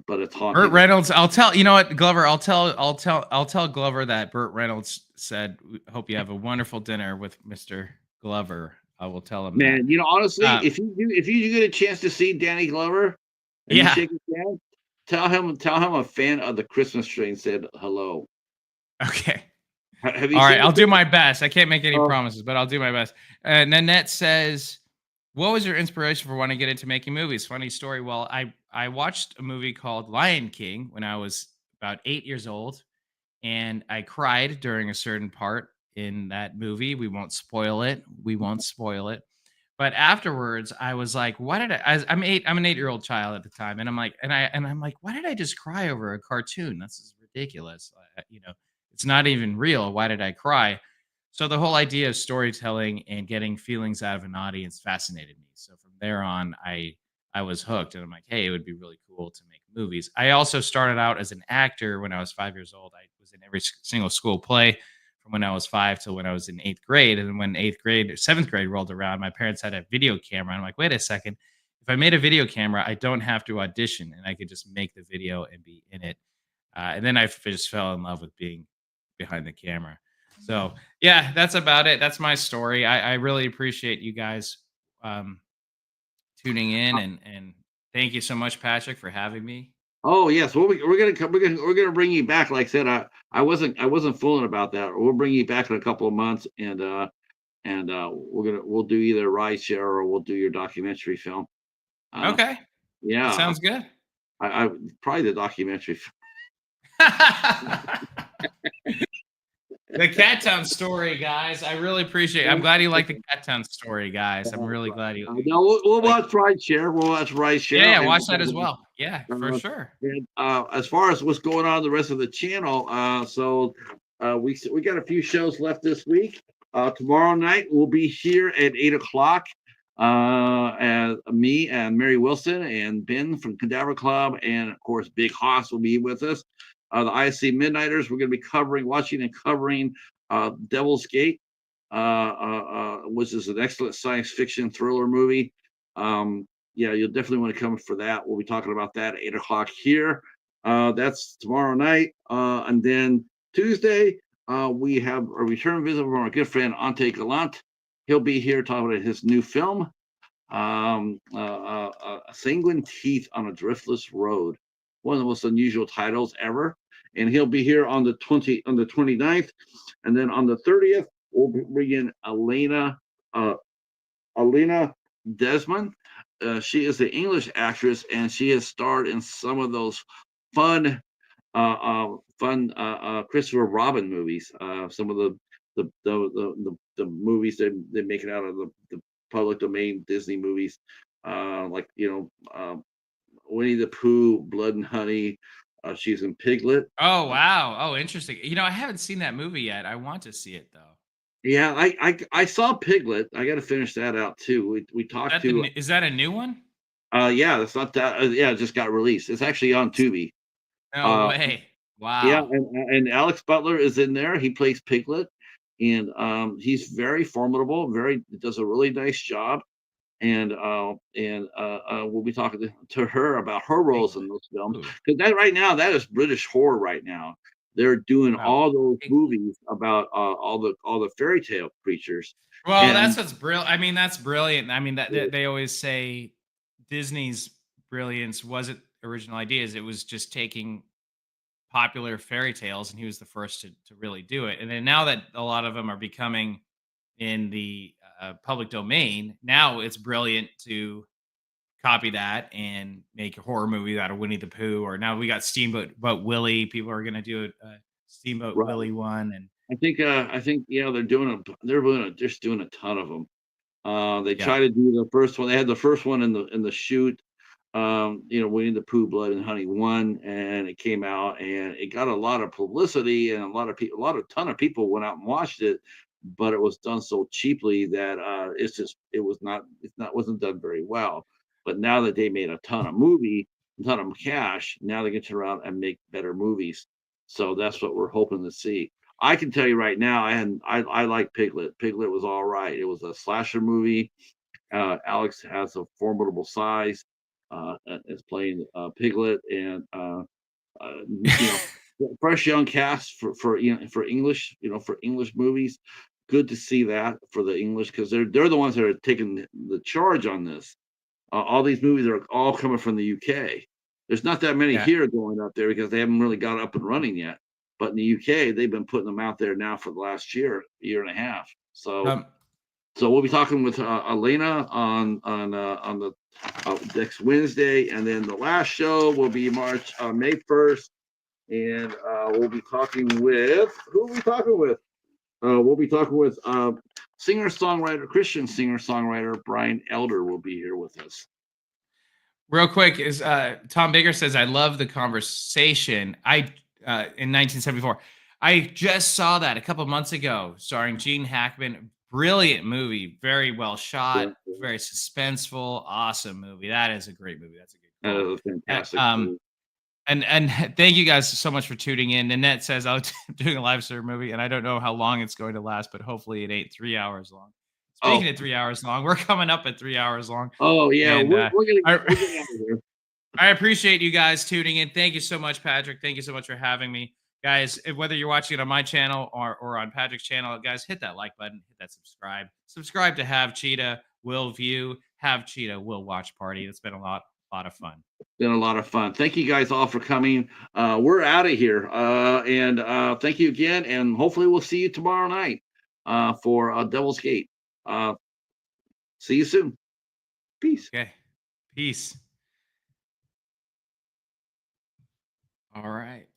But it's Burt haunting. Reynolds. I'll tell you know what, Glover. I'll tell Glover that Burt Reynolds said, "Hope you have a wonderful dinner with Mister Glover." I will tell him that. Man, honestly, Uh, if you do get a chance to see Danny Glover and you yeah. shake his hand, tell him a fan of the Christmas tree and said hello. Okay. Have you All right. seen the I'll do Christmas? my best. I can't make any Oh, promises, but I'll do my best. Nanette says, "What was your inspiration for wanting to get into making movies?" Funny story. Well, I watched a movie called Lion King when I was about 8 years old, and I cried during a certain part in that movie. We won't spoil it. We won't spoil it. But afterwards, I was like, "Why did I'm eight. I'm an 8 year old child at the time, and I'm like, why did I just cry over a cartoon? This is ridiculous. It's not even real. Why did I cry?" So the whole idea of storytelling and getting feelings out of an audience fascinated me. So from there on, I was hooked, and I'm like, hey, it would be really cool to make movies. I also started out as an actor when I was 5 years old. I was in every single school play from when I was 5 till when I was in eighth grade. And when seventh grade rolled around, my parents had a video camera. I'm like, wait a second. If I made a video camera, I don't have to audition and I could just make the video and be in it. And then I just fell in love with being behind the camera. So, yeah, that's about it. That's my story. I really appreciate you guys um, tuning in and thank you so much, Patrick, for having me. oh yes. Well, we're gonna come. We're gonna bring you back. Like I said, I wasn't fooling about that. We'll bring you back in a couple of months, and we'll do either a ride share or we'll do your documentary film. Uh, Okay. That yeah, sounds good. I probably the documentary. The Cat Town story, guys. I really appreciate it. I'm glad you like the Cat Town story, guys. I'm really glad No, we'll like. watch Ride Share. We'll watch Ride Yeah, Share, yeah, and watch that as well. Yeah, for sure. as far as what's going on the rest of the channel, we got a few shows left this week. Tomorrow night we'll be here at 8 o'clock. And me and Mary Wilson and Ben from Cadaver Club, and of course Big Hoss will be with us. The IC Midnighters, we're going to be watching and covering Devil's Gate, which is an excellent science fiction thriller movie. Yeah, you'll definitely want to come for that. We'll be talking about that at 8 o'clock here. That's tomorrow night. And then Tuesday, we have a return visit from our good friend Ante Gallant. He'll be here talking about his new film, Sanguine Teeth on a Driftless Road. One of the most unusual titles ever. And he'll be here on the 29th. And then on the 30th, we'll bring in Elena Desmond. She is the English actress, and she has starred in some of those fun, Christopher Robin movies. Some of the movies they make it out of the public domain Disney movies, like Winnie the Pooh, Blood and Honey. She's in Piglet. Oh, wow. Oh, interesting. I haven't seen that movie yet. I want to see it though. Yeah, I saw Piglet. I got to finish that out too. We talked to. Is that a new one? Yeah, that's not that. Yeah, it just got released. It's actually on Tubi. No Uh, way. yeah, Wow. and Alex Butler is in there. He plays Piglet, and he's very formidable. Very does a really nice job. And we'll be talking to her about her roles in Piglet. those films, Ooh, because that right now that is British horror right now. They're doing about all those Piglet. movies about all the fairy tale creatures, Well, and that's what's brilliant. I mean, that's brilliant. I mean, that they always say Disney's brilliance wasn't original ideas. It was just taking popular fairy tales, and he was the first to really do it. And then now that a lot of them are becoming in the public domain, now it's brilliant to copy that and make a horror movie out of Winnie the Pooh. Or now we got Steamboat Willie. People are going to do a Steamboat right. Willie one, and I think they're just doing a ton of them. They yeah, try to do the first one. They had the first one in the shoot. Winnie the Pooh, Blood and Honey 1, and it came out and it got a lot of publicity, and a lot of people, ton of people went out and watched it, but it was done so cheaply that wasn't done very well. But now that they made a ton of cash, now they can turn around and make better movies. So that's what we're hoping to see. I can tell you right now, I like Piglet. Piglet was all right. It was a slasher movie. Alex has a formidable size. Is playing Piglet, and fresh young cast for English, for English movies. Good to see that for the English, because they're the ones that are taking the charge on this. All these movies are all coming from the UK. There's not that many yeah. here going up there because they haven't really got up and running yet. But in the UK, they've been putting them out there now for the last year and a half. Um, So we'll be talking with Elena on the next Wednesday, and then the last show will be May 1st, and we'll be talking with who are we talking with? We'll be talking with Christian singer songwriter Brian Elder will be here with us. Real quick, is Tom Baker says, I love the conversation. In 1974. I just saw that a couple months ago, starring Gene Hackman. Brilliant movie, very well Yeah, shot, very suspenseful, awesome movie. That is a great movie. That's a good that call. is a Uh, fantastic um, movie. and thank you guys so much for tuning in. Nanette says I'm doing a live stream movie, and I don't know how long it's going to last, but hopefully it ain't 3 hours long. Oh, Speaking of 3 hours long, we're coming up at 3 hours long, yeah, and we're getting out of here. I appreciate you guys tuning in. Thank you so much, Patrick. Thank you so much for having me. Guys, whether you're watching it on my channel or on Patrick's channel, guys, hit that like button, hit that subscribe. Subscribe to Have Cheetah, Will View, Have Cheetah, Will Watch Party. It's been a lot of fun. Been a lot of fun. Thank you guys all for coming. We're out of here. And thank you again. And hopefully we'll see you tomorrow night for Devil's Gate. See you soon. Peace. Okay. Peace. All right.